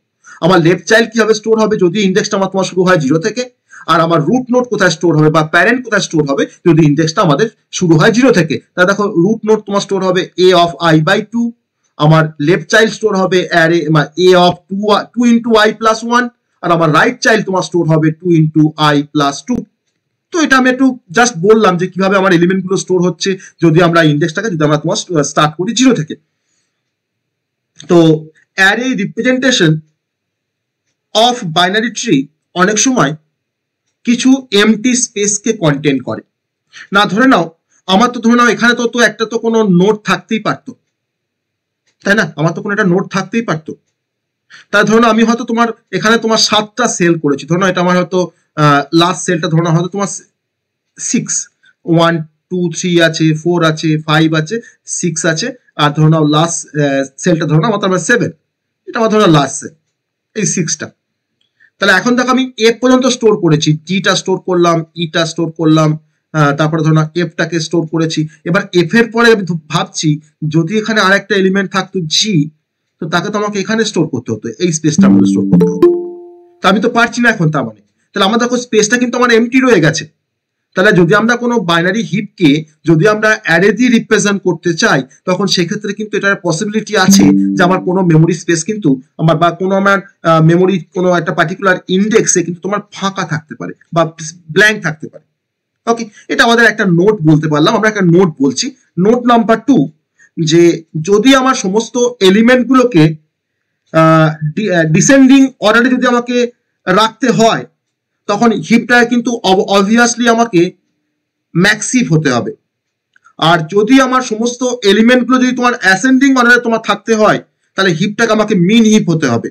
আমার লেফট চাইল্ড কিভাবে স্টোর হবে যদি ইন্ডেক্সটা আমার তোমার শুরু হয় 0 থেকে, আর আমার রুট নোড কোথায় স্টোর হবে বা প্যারেন্ট কোথায় স্টোর হবে যদি ইন্ডেক্সটা আমাদের শুরু হয় 0 থেকে। তাহলে দেখো রুট নোড তোমার স্টোর হবে a অফ i/2, আমার লেফট চাইল্ড স্টোর হবে array a of 2 into i plus 1, আর আমার রাইট চাইল্ড তোমার স্টোর হবে 2 into i plus 2। তো এটা আমি একটু জাস্ট বললাম যে কিভাবে আমার এলিমেন্ট গুলো স্টোর হচ্ছে যদি আমরা ইন্ডেক্সটাকে যদি আমরা তোমার স্টার্ট করি 0 থেকে। তো array representation of binary tree অনেক সময় কিছু এমটি স্পেসকে কন্টেন্ট করে। না ধরে নাও আমার তো ধরে নাও এখানে তো একটা তো কোনো নোড থাকতেই পারতো, তাই না, আমার তো কোনো একটা নোড থাকতেই পারতো। তাহলে ধরো আমি হয়তো তোমার এখানে তোমার 7টা সেল করেছি, ধরো এটা আমার হয়তো লাস্ট সেলটা ধরো হয়তো তোমার 6 1 2 3 আছে, 4 আছে, 5 আছে, 6 আছে, আর ধরো নাও লাস্ট সেলটা ধরো নাও আমার 7, এটা আমার ধরো লাস্ট সেল, এই 6টা। তাহলে এখন দেখো আমি এফ পর্যন্ত স্টোর করেছি, জিটা স্টোর করলাম, ইটা স্টোর করলাম, তারপরে ধরো না এফটাকে স্টোর করেছি। এবার এফ এর পরে আমি ভাবছি যদি এখানে আরেকটা এলিমেন্ট থাকতো জি, তো তাকে তো আমাকে এখানে স্টোর করতে হতো, এই স্পেসটা আমাদের স্টোর করতে হতো। তা আমি তো পারছি না এখন, তার মানে তাহলে আমার দেখো স্পেসটা কিন্তু আমার এমটি রয়ে গেছে। তাহলে যদি আমরা কোনো বাইনারি হিপকে যদি আমরা অ্যারে দিয়ে রিপ্রেজেন্ট করতে চাই, তখন সেক্ষেত্রে কিন্তু এটার পসিবিলিটি আছে যে আমার কোনো মেমোরি স্পেস কিন্তু আমার বা কোনো আমার মেমোরি কোনো একটা পার্টিকুলার ইন্ডেক্সে কিন্তু তোমার ফাঁকা থাকতে পারে বা ব্ল্যাঙ্ক থাকতে পারে। ওকে, এটা আমাদের একটা নোট বলতে পারলাম, আমরা একটা নোট বলছি। নোট নাম্বার 2, যে যদি আমার সমস্ত এলিমেন্টগুলোকে ডিসেন্ডিং অর্ডারে যদি আমাকে রাখতে হয়, তখন হিপটা কিন্তু অবভিয়াসলি আমাকে ম্যাক্সিভ হতে হবে। আর যদি আমার সমস্ত এলিমেন্টগুলো যদি তোমার অ্যাসেন্ডিং অর্ডারে তোমার থাকতে হয়, তাহলে হিপটাকে আমাকে মিন হিপ হতে হবে।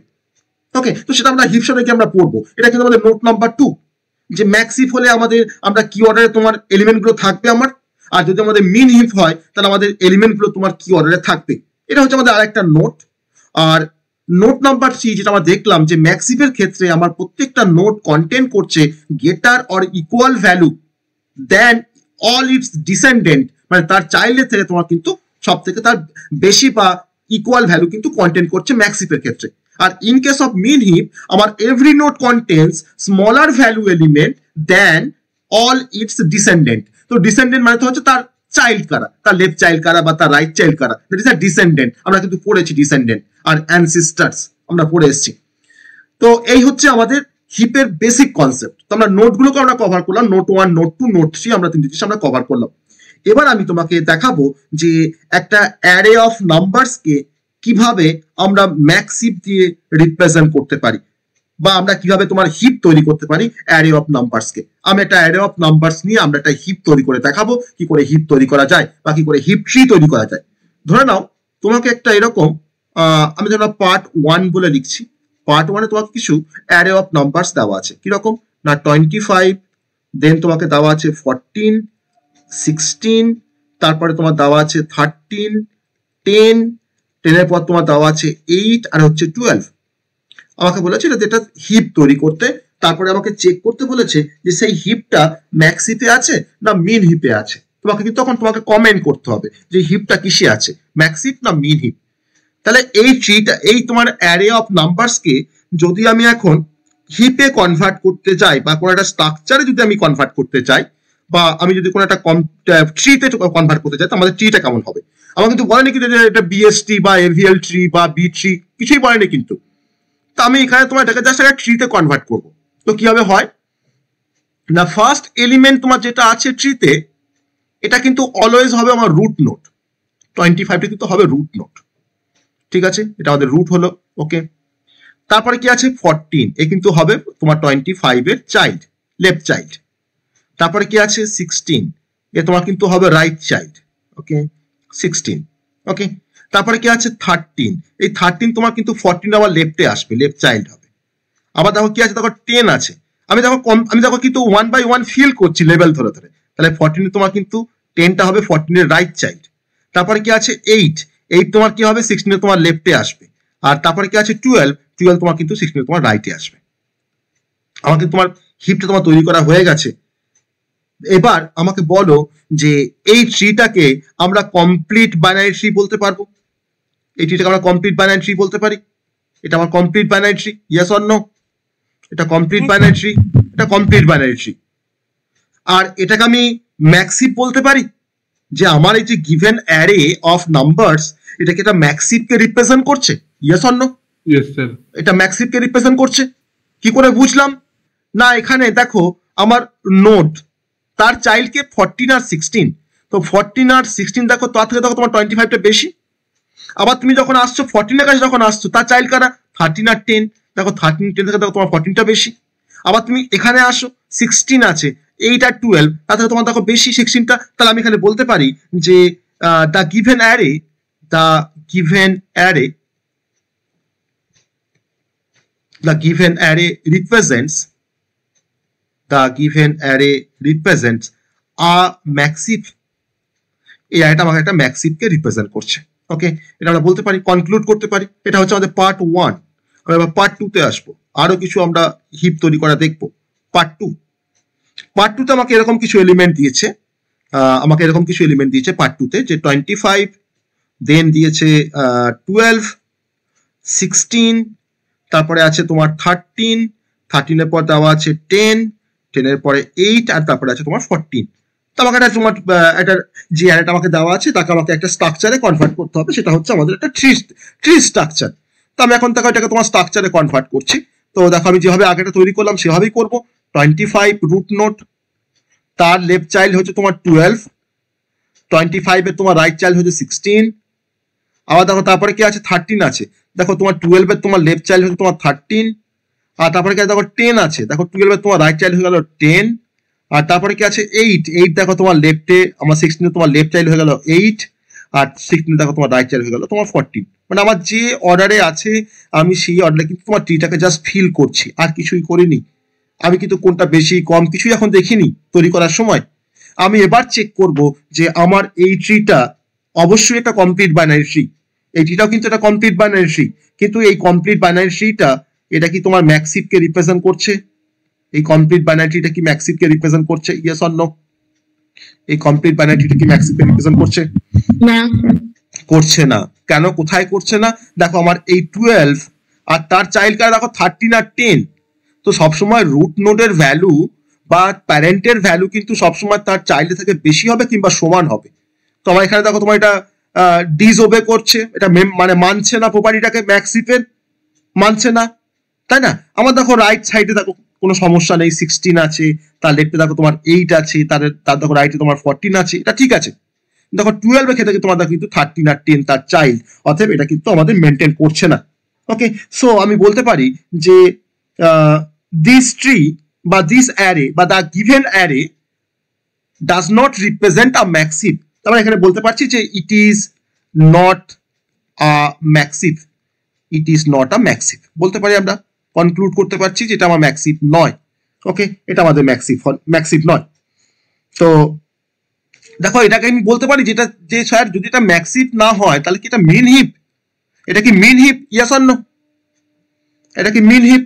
ওকে, তো সেটা আমরা হিপ সাথে আমরা পড়বো। এটা কিন্তু আমাদের নোট নাম্বার 2, যে ম্যাক্সিভ হলে আমাদের আমরা কি অর্ডারে তোমার এলিমেন্টগুলো থাকবে আমার, আর যদি আমাদের মিন হিপ হয় তাহলে আমাদের এলিমেন্টগুলো তোমার কি অর্ডারে থাকবে। এটা হচ্ছে আমাদের আরেকটা নোট। আর নোট নাম্বার 3 যেটা আমরা দেখলাম যে ম্যাক্সিভের ক্ষেত্রে আমার প্রত্যেকটা নোট কন্টেন্ট করছে greater or equal value than all its descendant, মানে তার চাইল্ডের থেকে তোমার কিন্তু সব থেকে তার বেশি বা ইকুয়াল ভ্যালু কিন্তু কন্টেন্ট করছে ম্যাক্সিভের ক্ষেত্রে। আর in case of min heap আমার every node contents smaller value element than all its descendant. তো ডিসেন্ডেন্ট মানে তো হচ্ছে তার চাইল্ড কারা, তার লেফট চাইল্ড কারা বা তার রাইট চাইল্ড কারা, দ্যাট ইজ আ ডিসেন্ডেন্ট। আমরা কিন্তু পড়েছি ডিসেন্ডেন্ট আর অ্যানসিস্টার্স আমরা পড়ে এসেছি। তো এই হচ্ছে আমাদের হিপের বেসিক কনসেপ্ট। তো আমরা নোটগুলোকে আমরা কভার করলাম, নোট 1, নোট 2, নোট 3, আমরা তিনটে জিনিস আমরা কভার করলাম। এবার আমি তোমাকে দেখাবো যে একটা অ্যারে অফ নাম্বারসকে কিভাবে আমরা ম্যাক্সিভ দিয়ে রিপ্রেজেন্ট করতে পারি, বা আমরা কিভাবে তোমার হিপ তৈরি করতে পারি অ্যারে অফ নাম্বারসকে। আমি একটা অ্যারে অফ নাম্বারস নিয়ে আমরা একটা হিপ তৈরি করে দেখাবো, কি করে হিপ তৈরি করা যায় বা কি করে হিপ ট্রি তৈরি করা যায়। ধরে নাও তোমাকে একটা এরকম আমি ধরো পার্ট 1 বলে লিখছি। পার্ট 1 এ তোমাকে কিছু অ্যারে অফ নাম্বারস দেওয়া আছে, কিরকম না 25, দেন তোমাকে দেওয়া আছে 14, 16, তারপরে তোমার দেওয়া আছে 13, 10, 10 এর পর তোমার দেওয়া আছে 8 আর হচ্ছে 12। আমাকে বলেছে এটা হিপ তৈরি করতে, তারপরে আমাকে চেক করতে বলেছে যে সেই হিপটা ম্যাক্সিপে আছে না মিন হিপে আছে। তোমাকে কিন্তু তখন তোমাকে কমেন্ট করতে হবে যে হিপটা কিসে আছে, ম্যাক্সিপ না মিন হিপ। তাহলে এই ট্রিটা, এই তোমার অ্যারে অফ নাম্বারসকে যদি আমি এখন হিপে কনভার্ট করতে চাই বা কোনো একটা স্ট্রাকচারে যদি আমি কনভার্ট করতে চাই, বা আমি যদি কোনো একটা ট্রিতে কনভার্ট করতে চাই, তো আমাদের ট্রিটা কেমন হবে। আমার কিন্তু বলেনি কিন্তু এটা বিএসটি বা এভিএল ট্রি বা বি ট্রি, কিছুই বলেনি কিন্তু। তো আমি এখানে তোমার এটাকে জাস্ট একটা ট্রিতে কনভার্ট করবো। তো কিভাবে হয় না, ফার্স্ট এলিমেন্ট তোমার যেটা আছে ট্রিতে, এটা কিন্তু অলওয়েজ হবে আমার রুট নোট। 25টা কিন্তু হবে রুট নোট, ঠিক আছে, এটা আমাদের রুট হলো। ওকে, তারপরে কি আছে 14, এ কিন্তু হবে তোমার 25 এর চাইল্ড, লেফট চাইল্ড। তারপরে কি আছে 16, এ তোমার কিন্তু হবে রাইট চাইল্ড। ওকে 16। ওকে, তারপরে কি আছে 13, এই 13 তোমার কিন্তু 14 আবার লেফটে আসবে, লেফট চাইল্ড হবে। আবার দেখো কি আছে, দেখো 10 আছে। আমি দেখো কিন্তু 1 by 1 ফিল করছি লেভেল ধরে ধরে, তাহলে 14 তোমার কিন্তু 10টা হবে 14 এর রাইট চাইল্ড। তারপরে কি আছে 8 তোমার কি হবে 16 তোমার লেফটে আসবে। আর তারপরে কি আছে 12 তোমার কিন্তু 16 তোমার রাইটে আসবে। আমাকে তোমার হিপটা তোমার তৈরি করা হয়ে গেছে। এবার আমাকে বলো যে এই ট্রিটাকে আমরা কমপ্লিট বাইনারি ট্রি বলতে পারবো, এই ট্রিটাকে আমরা কমপ্লিট বাইনারি ট্রি বলতে পারি। এটা আমার complete binary tree, yes or no? এটা কমপ্লিট বাইনারি ট্রি, এটা কমপ্লিট বাইনারি ট্রি। আর এটাকে আমি ম্যাক্সিভ বলতে পারি, যে আমার এই যে গিভেন অ্যারে অফ নাম্বারস, এটাকে এটা ম্যাক্সিভকে রিপ্রেজেন্ট করছে, yes or no? Yes sir. এটা ম্যাক্সিভকে রিপ্রেজেন্ট করছে। কি করে বুঝলাম না, এখানে দেখো আমার নোড, তার চাইল্ডকে 14 আর 16, তো 14 আর 16 দেখো তার থেকে দেখো তোমার 25টা বেশি। আবার তুমি যখন আসছো 14 এর কাছে যখন আসছো, তার চাইল্ড কারা 13 আর 10, দেখো 13 10 থেকে দেখো তোমার 14টা বেশি। আবার তুমি এখানে আসো 16 আছে, 8 আর 12, তার থেকে তোমার দেখো বেশি 16টা। তাহলে আমি এখানে বলতে পারি যে দ্য গিভেন অ্যারে represents আ ম্যাক্সিভ, এই অ্যারেটা আমাকে একটা ম্যাক্সিভকে রিপ্রেজেন্ট করছে। ওকে, এটা আমরা বলতে পারি, কনক্লুড করতে পারি। এটা হচ্ছে আমাদের পার্ট 1। আমরা এবার পার্ট 2 তে আসবো, আরো কিছু আমরা হিপ তৈরি করা দেখবো। পার্ট 2, পার্ট 2 তে আমাকে এরকম কিছু এলিমেন্ট দিয়েছে, পার্ট 2 তে, যে 25, দেন দিয়েছে 12, 16, তারপরে আছে তোমার 13, 13 এর পর দেওয়া আছে 10, 10 এর পরে 8, আর তারপরে আছে তোমার 14। তো আমাকে একটা তোমার একটা যে অ্যারেটা আমাকে দেওয়া আছে তাকে আমাকে একটা স্ট্রাকচারে কনভার্ট করতে হবে, সেটা হচ্ছে আমাদের একটা ট্রি স্ট্রাকচার। তো আমি এখন তাকে এটাকে তোমার স্ট্রাকচারে কনভার্ট করছি। তো দেখো আমি যেভাবে আগেটা তৈরি করলাম সেভাবেই করবো। 25 রুট নোড, তার লেফট চাইল্ড হচ্ছে তোমার 12, 25 এর তোমার রাইট চাইল্ড হচ্ছে 16, আবার দেখো তারপরে কি আছে 13 আছে। দেখো তোমার 12 এর তোমার লেফট চাইল্ড হচ্ছে তোমার 13, আর তারপরে কি আছে দেখো 10 আছে। দেখো 12 এর তোমার রাইট চাইল্ড হয়ে গেল 10, আর তারপরে কি আছে 8 দেখো তোমার লেফটে, আমার 16 তোমার লেফট চাইল্ড হয়ে গেল 8, আর 16 দেখো তোমার রাইট চাইল্ড হয়ে গেল তোমার 14। মানে আমার যে অর্ডারে আছে আমি সেই অর্ডারে কিন্তু তোমার ট্রিটাকে জাস্ট ফিল করছি, আর কিছুই করিনি। আমি কিন্তু কোনটা বেশি কম কিছুই এখন দেখিনি তৈরি করার সময়। আমি এবার চেক করব যে আমার এই ট্রিটা অবশ্যই একটা কমপ্লিট বাইনারি ট্রি, এই ট্রিটাও কিন্তু একটা কমপ্লিট বাইনারি ট্রি, কিন্তু এই কমপ্লিট বাইনারি ট্রিটা এটা কি তোমার ম্যাক্সিভকে রিপ্রেজেন্ট করছে? এই কমপ্লিট বাইনারি ট্রিটা কি ম্যাক্সিভকে রিপ্রেজেন্ট করছে? Yes or no? এই কমপ্লিট বাইনারি ট্রিটা কি ম্যাক্সিভকে রিপ্রেজেন্ট করছে? না করছে না। কেন, কোথায় করছে না? দেখো আমার এই 12 আর তার চাইল্ড কার দেখো 13 আর 10, তো সবসময় রুট নোডের ভ্যালু বা প্যারেন্টের ভ্যালু কিন্তু সবসময় তার চাইল্ডের থেকে বেশি হবে কিংবা সমান হবে। তো আমার এখানে দেখো তোমার এটা ডিসওবে করছে, এটা মানে মানছে না প্রপার্টিটাকে, ম্যাক্সিফের মানছে না, তাই না? আমার দেখো রাইট সাইডে দেখো কোনো সমস্যা নেই, 16 আছে, তার লেফটে দেখো তোমার 8 আছে, তার দেখো রাইটে তোমার 14 আছে, এটা ঠিক আছে। দেখো 12 এর ক্ষেত্রে তোমার দেখো কিন্তু 13 আর 10 তার চাইল্ড, অতএব এটা কিন্তু আমাদের মেনটেন করছে না। ওকে, সো আমি বলতে পারি যে this tree বা this array বা the given array does not represent a massive। আমরা এখানে বলতে পারছি যে it is not a massive, it is not a massive বলতে পারি, আমরা কনক্লুড করতে পারছি যে এটা আমার ম্যাক্সিভ নয়। ওকে, এটা আমাদের ম্যাক্সিভ নয়। তো দেখো এটাকে আমি বলতে পারি যেটা, যে স্যার যদি এটা ম্যাক্সিভ না হয় তাহলে কি এটা মিন হিপ? এটা কি min heap? Yes or no? এটা কি মিন হিপ?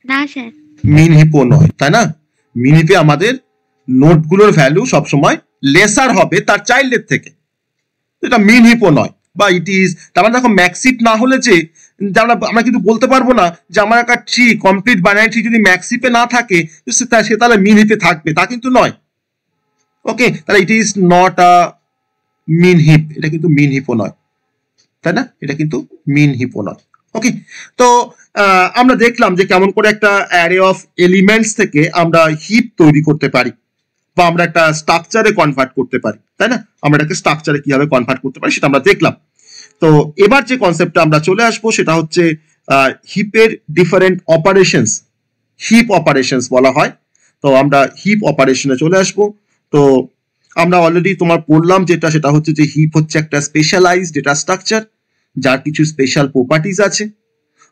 না স্যার, মিন হিপও নয়, তাই না? মিন হিপে আমাদের নোটগুলোর ভ্যালু সবসময় লেসার হবে তার চাইল্ডের থেকে, এটা মিন হিপও নয়। বা ইট ইজ, তার মানে দেখো ম্যাক্সিভ না হলে যে আমরা কিন্তু বলতে পারবো না যে আমার একটা ট্রি, কমপ্লিট বাইনারি ট্রি যদি ম্যাক্সিভে না থাকে সে তাহলে মিন হিপে থাকবে, তা কিন্তু নয়। ওকে, তাহলে it is not a min heap, এটা কিন্তু মিন হিপও নয়, তাই না? এটা কিন্তু মিন হিপও নয়। ওকে, তো আমরা দেখলাম যে কেমন করে একটা অ্যারে অফ এলিমেন্টস থেকে আমরা হিপ তৈরি করতে পারি বা আমরা একটা স্ট্রাকচারে কনভার্ট করতে পারি, তাই না? আমরা এটাকে স্ট্রাকচারে কিভাবে কনভার্ট করতে পারি সেটা আমরা দেখলাম। তো এবার যে কনসেপ্টটা আমরা চলে আসবো সেটা হচ্ছে হিপের ডিফারেন্ট অপারেশনস, হিপ অপারেশনস বলা হয়। তো আমরা হিপ অপারেশনে চলে আসবো। তো আমরা অলরেডি তোমার পড়লাম যেটা, সেটা হচ্ছে যে হিপ হচ্ছে একটা স্পেশালাইজড ডেটা স্ট্রাকচার যার কিছু স্পেশাল প্রপার্টিজ আছে,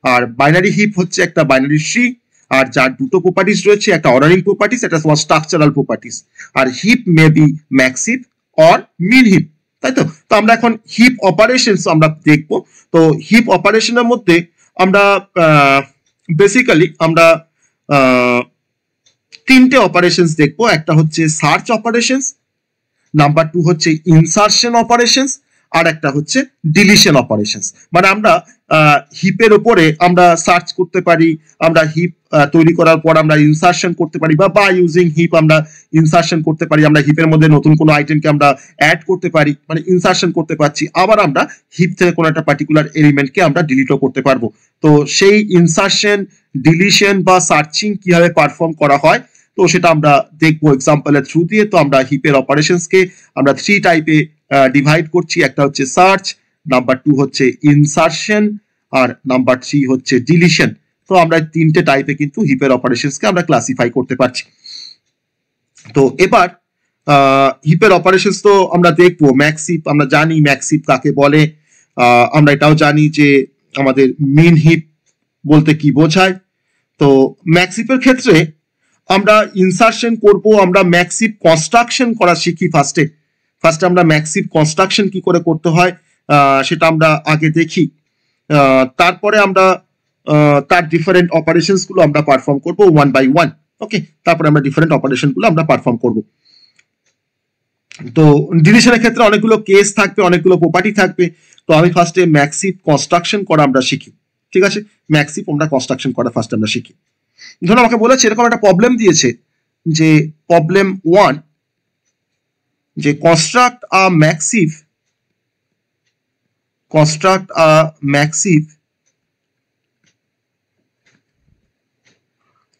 আর বাইনারি হিপ হচ্ছে একটা বাইনারি ট্রি আর যার দুটো প্রপার্টিজ রয়েছে, একটা অর্ডারিং প্রপার্টিজ, একটা তোমার স্ট্রাকচারাল প্রপার্টিজ। আর heap may be max heap or min heap, তাই তো? তো আমরা এখন হিপ অপারেশনস আমরা দেখবো। তো হিপ অপারেশনের মধ্যে আমরা বেসিক্যালি আমরা তিনটে অপারেশনস দেখবো। একটা হচ্ছে সার্চ অপারেশনস, নাম্বার 2 হচ্ছে ইনসার্শন অপারেশনস, আর একটা হচ্ছে ডিলিশন অপারেশনস। মানে আমরা হিপের উপরে আমরা সার্চ করতে পারি, আমরা হিপ তৈরি করার পর আমরা ইনসার্শন করতে পারি, বা ইউজিং হিপ আমরা ইনসার্শন করতে পারি, আমরা হিপের মধ্যে নতুন কোনো আইটেমকে আমরা অ্যাড করতে পারি, মানে ইনসার্শন করতে পারছি। আবার আমরা হিপ থেকে কোনো একটা পার্টিকুলার এলিমেন্টকে আমরা ডিলিটও করতে পারবো। তো সেই ইনসার্শন, ডিলিশন বা সার্চিং কিভাবে পারফর্ম করা হয় তো সেটা আমরা দেখবো এক্সাম্পলের থ্রু দিয়ে। তো আমরা হিপের অপারেশনসকে আমরা 3 টাইপে ডিভাইড করছি। একটা হচ্ছে সার্চ, নাম্বার 2 হচ্ছে ইনসার্শন, আর নাম্বার 3 হচ্ছে ডিলিশন। তো আমরা তিনটে টাইপে কিন্তু হিপের অপারেশনসকে আমরা ক্লাসিফাই করতে পারছি। তো এবার হিপের অপারেশনস তো আমরা দেখবো। ম্যাক্সিভ, আমরা জানি ম্যাক্সিভ কাকে বলে, আমরা এটাও জানি যে আমাদের মিন হিপ বলতে কি বোঝায়। তো ম্যাক্সিফের ক্ষেত্রে আমরা ইনসারশন করব, আমরা ম্যাক্সিভ কনস্ট্রাকশন করা শিখি ফার্স্টে আমরা ম্যাক্সিভ কনস্ট্রাকশন কি করে করতে হয় সেটা আমরা আগে দেখি, তারপরে আমরা তার ডিফারেন্ট অপারেশনস গুলো আমরা পারফর্ম করব ওয়ান বাই ওয়ান। ওকে, তারপরে আমরা ডিফারেন্ট অপারেশন গুলো আমরা পারফর্ম করব। তো ডিভিশনের ক্ষেত্রে অনেকগুলো কেস থাকবে, অনেকগুলো প্রপার্টি থাকবে। তো আমি ফার্স্টে ম্যাক্সিভ কনস্ট্রাকশন করা আমরা শিখি, ঠিক আছে? ম্যাক্সিভ আমরা কনস্ট্রাকশন করা ফার্স্ট আমরা শিখি। ধরুন আমাকে বলেছে এরকম একটা প্রবলেম দিয়েছে যে প্রবলেম 1 যে construct a max heap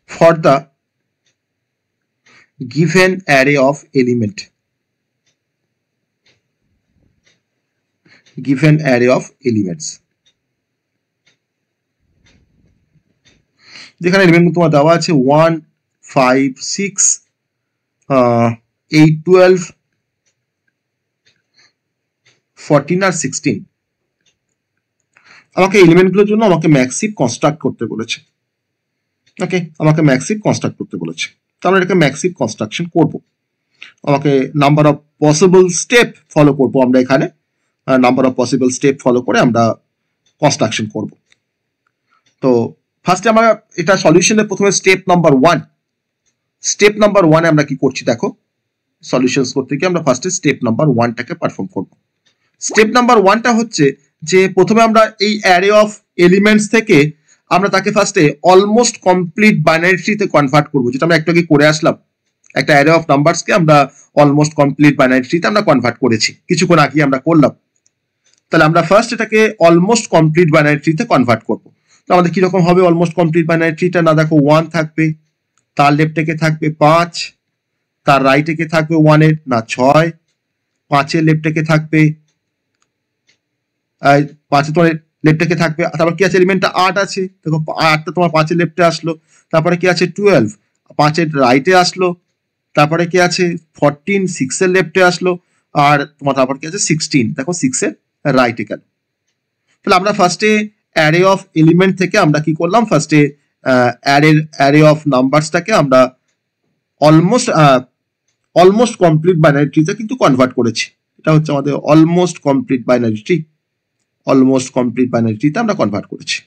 for the given array of elements যেখানে এলিমেন্ট তোমার দেওয়া আছে 1 5 6 8 12 14 আর 16। আমাকে এলিমেন্টগুলোর জন্য আমাকে ম্যাক্সিভ কনস্ট্রাক্ট করতে বলেছে। ওকে, আমাকে ম্যাক্সিভ কনস্ট্রাক্ট করতে বলেছে, তো আমরা এটাকে ম্যাক্সিভ কনস্ট্রাকশন করব। আমাকে number of possible step follow করব, আমরা এখানে number of possible step follow করে আমরা কনস্ট্রাকশন করব। তো ফার্স্টে আমরা এটা সলিউশনের প্রথমে স্টেপ নাম্বার 1 আমরা কি করছি দেখো, সলিউশনস করতে গিয়ে আমরা ফার্স্টে স্টেপ নাম্বার 1টাকে পারফর্ম করব। স্টেপ নাম্বার 1টা হচ্ছে যে প্রথমে আমরা এই অ্যারে অফ এলিমেন্টস থেকে আমরা তাকে ফার্স্টে অলমোস্ট কমপ্লিট বাইনারি ট্রিতে কনভার্ট করব, যেটা আমরা একটু আগে করে আসলাম। একটা অ্যারে অফ নাম্বারসকে আমরা অলমোস্ট কমপ্লিট বাইনারি ট্রিতে আমরা কনভার্ট করেছি, কিছুক্ষণ আগে আমরা করলাম। তাহলে আমরা ফার্স্ট এটাকে অলমোস্ট কমপ্লিট বাইনারি ট্রিতে কনভার্ট করব। তো আমাদের কিরকম হবে অলমোস্ট কমপ্লিট বাইনারি ট্রিটা? না দেখো 1 থাকবে, তার লেফটে কে থাকবে 5, তার রাইটে কে থাকবে 1 এর না 6, 5 এর লেফটে কে থাকবে 5 তোমার লেফটে কে থাকবে, তারপর কি আছে এলিমেন্টটা 8 আছে, দেখো 8টা তোমার 5 এর লেফটে আসলো, তারপরে কি আছে 12 5 এর রাইটে আসলো, তারপরে কি আছে 14 6 এর লেফটে আসলো, আর তোমার তারপর কি আছে 16 দেখো 6 এর রাইটে গেল। তাহলে আমরা ফার্স্টে অ্যারে অফ এলিমেন্ট থেকে আমরা কি করলাম, ফার্স্টে অ্যারে অফ নাম্বারসটাকে আমরা অলমোস্ট কমপ্লিট বাইনারি ট্রিতে কিন্তু কনভার্ট করেছি। এটা হচ্ছে আমাদের almost complete binary tree, almost complete binary ট্রিতে আমরা কনভার্ট করেছি,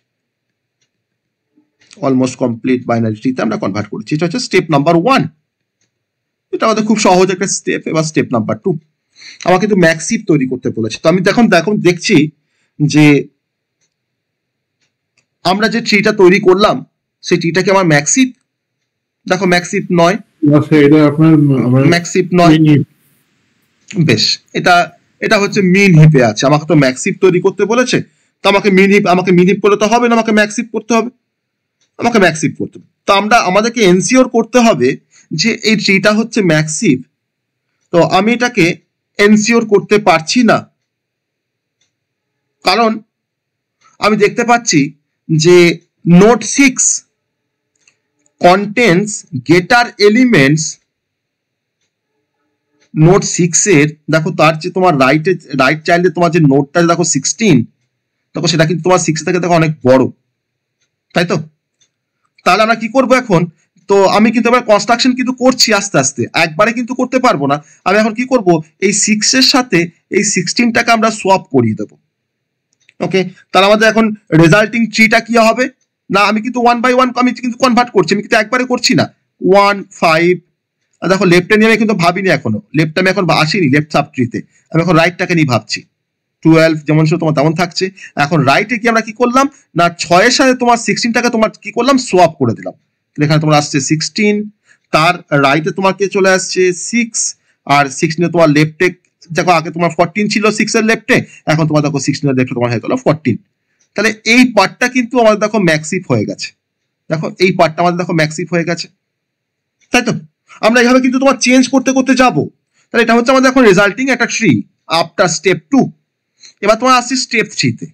অলমোস্ট কমপ্লিট বাইনারি ট্রিতে আমরা কনভার্ট করেছি। এটা হচ্ছে স্টেপ নাম্বার 1। এটা আমাদের খুব সহজ একটা স্টেপ। এবার স্টেপ নাম্বার 2 আমাকে কিন্তু ম্যাক্সিভ তৈরি করতে বলেছে। তো আমি এখন দেখছি যে আমরা যে ট্রিটা তৈরি করলাম সেই ট্রিটাকে আমার ম্যাক্সিভ, দেখো ম্যাক্সিভ নয়, এটা আপনার ম্যাক্সিভ নয়। বেশ, এটা হচ্ছে মিন হিপে আছে। আমাকে তো ম্যাক্সিভ তৈরি করতে বলেছে, তো আমাকে মিন হিপ করতে হবে না, আমাকে ম্যাক্সিভ করতে হবে, আমাকে ম্যাক্সিভ করতে হবে। তো আমাদেরকে এনসিওর করতে হবে যে এই ট্রিটা হচ্ছে ম্যাক্সিভ। তো আমি এটাকে এনসিওর করতে পারছি না, কারণ আমি দেখতে পাচ্ছি যে node 6 contains getter elements। Node 6 এর দেখো তার যে তোমার রাইট চাইল্ডে তোমার যে নোডটা দেখো 16, দেখো সেটা কিন্তু তোমার 6 থেকে দেখো অনেক বড়, তাই তো? তাহলে আমরা কি করব এখন? তো আমি কিন্তু এবার কনস্ট্রাকশন কিন্তু করছি আস্তে আস্তে, একবারে কিন্তু করতে পারবো না। আমি এখন কি করব, এই 6 এর সাথে এই 16টাকে আমরা সোয়াপ করিয়ে দেবো। ওকে, তাহলে আমাদের এখন রেজাল্টিং ট্রিটা কি হবে? না আমি কিন্তু 1 বাই 1 আমি কিন্তু কনভার্ট করছি, আমি কিন্তু একবারে করছি না। 1 5 দেখো লেফটে নিয়ে আমি কিন্তু ভাবিনি, এখনো লেফট আমি এখন আসিনি লেফট সাব ট্রিতে, আমি এখন রাইটটাকে নিয়ে ভাবছি। 12 যেমন ছিল তোমার তেমন থাকছে। এখন রাইটে কি আমরা কি করলাম না 6 এর সাথে তোমার 16টাকে তোমার কি করলাম, সোয়াপ করে দিলাম। এখানে তোমার আসছে 16, তার রাইটে তোমার কে চলে আসছে 6, আর 16 তোমার লেফটে দেখো আগে তোমার 14 ছিল 6 এর লেফটে, এখন তোমার দেখো 16 এর লেফটে তোমার হয়ে গেল 14। তাহলে এই পার্টটা কিন্তু আমাদের দেখো ম্যাক্সিভ হয়ে গেছে, দেখো এই পার্টটা আমাদের দেখো ম্যাক্সিভ হয়ে গেছে, তাই তো? আমরা এইভাবে কিন্তু তোমার চেঞ্জ করতে করতে যাবো। তাহলে এটা হচ্ছে আমাদের এখন রেজাল্টিং একটা ট্রি আফটার স্টেপ 2। এবার তোমার আসছি স্টেপ 3তে,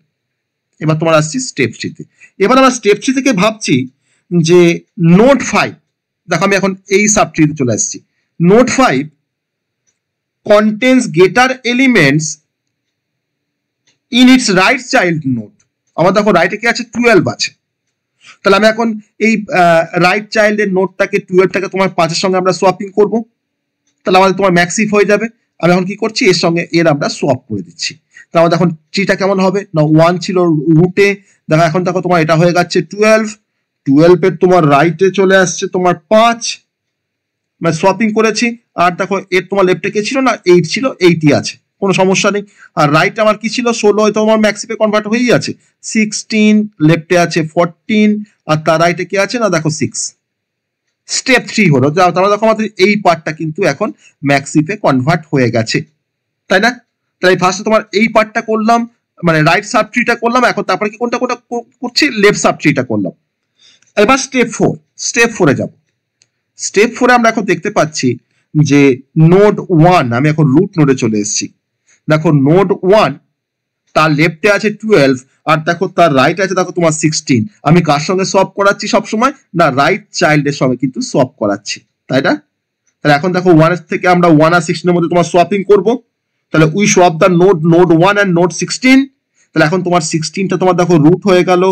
এবার আমরা স্টেপ 3 থেকে ভাবছি যে নোড 5, দেখো আমি এখন এই সাব ট্রিতে চলে আসছি। Node 5 contains getter elements in its right child node। আমার দেখো রাইটে কি আছে 12 আছে, তাহলে আমি এখন এই রাইট চাইল্ডের নোটটাকে 12টাকে তোমার 5 এর সঙ্গে আমরা সোয়াপিং করব, তাহলে আমাদের তোমার ম্যাক্সিফ হয়ে যাবে। আমি এখন কি করছি, এর সঙ্গে এর আমরা সোয়াপ করে দিচ্ছি। তাহলে আমাদের এখন ট্রিটা কেমন হবে না, 1 ছিল রুটে, দেখো এখন দেখো তোমার এটা হয়ে যাচ্ছে 12 এর তোমার রাইটে চলে আসছে তোমার 5, মানে সোয়াপিং করেছি। আর দেখো এর তোমার লেফটে কে ছিল না, 8 ছিল, 8ই আছে, কোনো সমস্যা নেই। আর রাইট আমার কি ছিল 16, তোমার ম্যাক্সিফে কনভার্ট হয়েই আছে। 16 লেফটে আছে 14, আর তার রাইটে কি আছে না দেখো 6। স্টেপ 3 হলো, তাহলে দেখো আমাদের এই পার্টটা কিন্তু এখন ম্যাক্সিফে কনভার্ট হয়ে গেছে, তাই না? তাই ফার্স্টে তোমার এই পার্টটা করলাম, মানে রাইট সাব ট্রিটা করলাম, এখন তারপরে কি কোনটা কোনটা করছি, লেফট সাব ট্রিটা করলাম। এবার স্টেপ 4 যাব। স্টেপ 4 আমরা এখন দেখতে পাচ্ছি যে নোড 1, আমি এখন রুট নোডে চলে এসেছি। দেখো নোড 1 তার লেফটে আছে 12, আর দেখো তার রাইট আছে দেখো তোমার 16। আমি কার সঙ্গে সোয়াপ করাচ্ছি সব সময় না, রাইট চাইল্ডের সঙ্গে কিন্তু সোয়াপ করাচ্ছি, তাই না? তাহলে এখন দেখো 1 থেকে আমরা 1 আর 16 এর মধ্যে তোমার সোয়াপিং করব। তাহলে we swap the node 1 and node 16। তাহলে এখন তোমার 16টা তোমার দেখো রুট হয়ে গেল,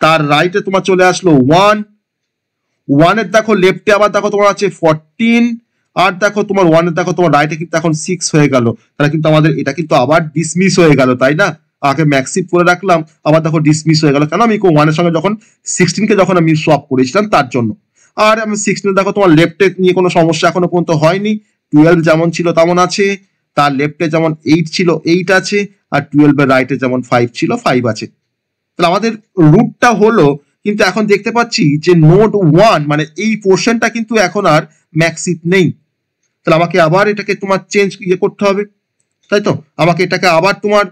তার রাইটে তোমার চলে আসলো 1 এর দেখো লেফটে আবার দেখো তোমার আছে 14, আর দেখো তোমার 1 এর দেখো তোমার রাইটে কিন্তু এখন 6 হয়ে গেল। তাহলে কিন্তু আমাদের এটা কিন্তু আবার ডিসমিস হয়ে গেল, তাই না? আগে ম্যাক্সিভ করে রাখলাম, আবার দেখো ডিসমিস হয়ে গেল, কেন? আমি 1 এর সঙ্গে যখন 16কে যখন আমি সোয়াপ করেছিলাম তার জন্য। আর আমি 16 দেখো তোমার লেফটে নিয়ে কোনো সমস্যা এখনো পর্যন্ত হয়নি, 12 যেমন ছিল তেমন আছে, তার লেফটে যেমন 8 ছিল 8 আছে, আর 12 এর রাইটে যেমন 5 ছিল 5 আছে। তাহলে আমাদের রুটটা হলো, কিন্তু এখন দেখতে পাচ্ছি যে নোড 1 মানে এই পোর্শনটা কিন্তু এখন আর ম্যাক্সিভ নেই। তাহলে আমাকে আবার এটাকে তোমার চেঞ্জ করতে হবে, তাই তো? আমাকে এটাকে আবার তোমার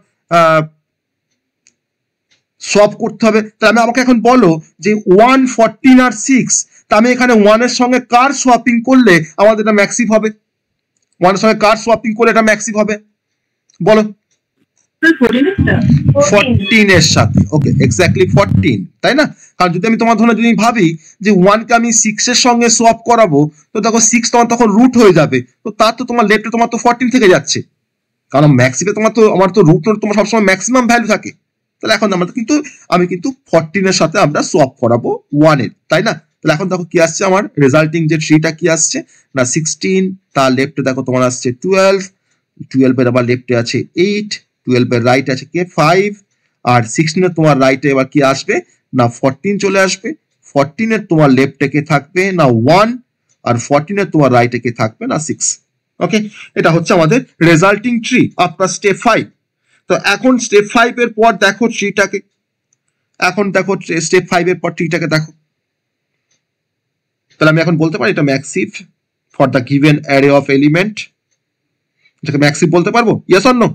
সোয়াপ করতে হবে। তাহলে আমাকে এখন বলো যে 1, 14 আর 6, তা আমি এখানে 1 এর সঙ্গে কার সোয়াপিং করলে আমাদের এটা ম্যাক্সিভ হবে? 1 এর সঙ্গে কার সোয়াপিং করলে এটা ম্যাক্সিভ হবে বলো? 14 এর সাথে। ওকে, এক্স্যাক্টলি 14, তাই না? কারণ যদি আমি তোমার ধরনের যদি ভাবি যে 1 কে আমি 6 এর সঙ্গে সোয়াপ করাবো, তো দেখো 6 তোমার তখন রুট হয়ে যাবে, তো তার তো তোমার লেফটে তোমার তো 14 থেকে যাচ্ছে, কারণ ম্যাক্সিমে তোমার তো আমার তো রুট নোড তোমার সবসময় ম্যাক্সিমাম ভ্যালু থাকে। তাহলে এখন আমরা কিন্তু আমি কিন্তু 14 এর সাথে আমরা সোয়াপ করাবো 1 এর, তাই না? তাহলে এখন দেখো কি আসছে আমার রেজাল্টিং যে ট্রিটা কি আসছে না 16, তার লেফটে দেখো তোমার আসছে 12 এর আবার লেফটে আছে 8, 12 এর রাইট আছে কে 5, আর 16 এর তোমার রাইটে এবার কি আসবে না 14 চলে আসবে। 14 এর তোমার লেফটে কে থাকবে না 1, আর 14 এর তোমার রাইটে কে থাকবে না 6। ওকে, এটা হচ্ছে আমাদের রেজাল্টিং ট্রি আফটার স্টেপ 5। তো এখন স্টেপ 5 এর পর দেখো ট্রিটাকে, এখন দেখো স্টেপ 5 এর পর ট্রিটাকে দেখো। তাহলে আমি এখন বলতে পারি এটা max heap for the given array of element. এটাকে ম্যাক্সিভ বলতে পারবো? Yes or no?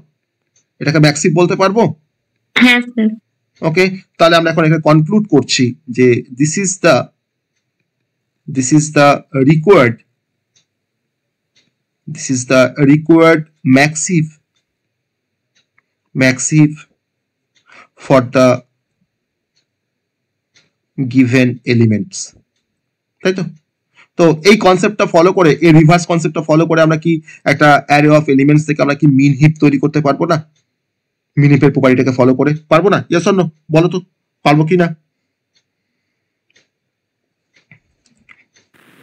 এটাকে ম্যাক্সিভ বলতে পারবো? হ্যাঁ স্যার। ওকে, তাহলে আমরা এখন এখানে কনক্লুড করছি যে this is the required massive for the given elements, তাই তো? তো এই কনসেপ্টটা ফলো করে, এই রিভার্স কনসেপ্টটা ফলো করে আমরা কি একটা অ্যারে অফ এলিমেন্টস থেকে আমরা কি মিন হিপ তৈরি করতে পারবো না? মিন হিপের প্রপার্টিটাকে ফলো করে পারবো না? ইয়েস অর নো বলো তো, পারবো কি না?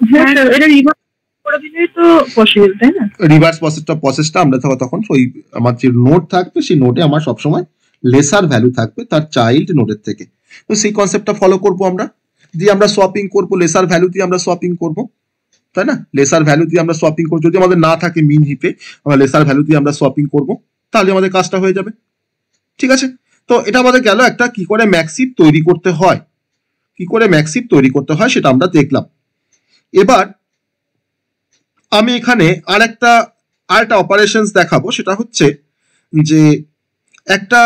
হ্যাঁ স্যার, এটা রিভার্স করে দিলেই তো পসিবল, তাই না? রিভার্স প্রসেসটা আমরা তখন ওই আমার যে নোড থাকবে সেই নোডে আমার সবসময় লেসার ভ্যালু থাকবে তার চাইল্ড নোডের থেকে। তো সেই কনসেপ্টটা ফলো করবো আমরা, দিয়ে আমরা সোয়াপিং করবো, লেসার ভ্যালু দিয়ে আমরা সোয়াপিং করবো, তাই না? লেসার ভ্যালু দিয়ে আমরা সোয়াপিং করবো, যদি আমাদের না থাকে মিন হিপে আমরা লেসার ভ্যালু দিয়ে আমরা সোয়াপিং করবো, তাহলে আমাদের কাজটা হয়ে যাবে। ঠিক আছে, তো এটা আমাদের গেল একটা কি করে ম্যাক্সিভ তৈরি করতে হয়, সেটা আমরা দেখলাম। এবার আমি এখানে আরেকটা অপারেশনস দেখাবো, সেটা হচ্ছে যে একটা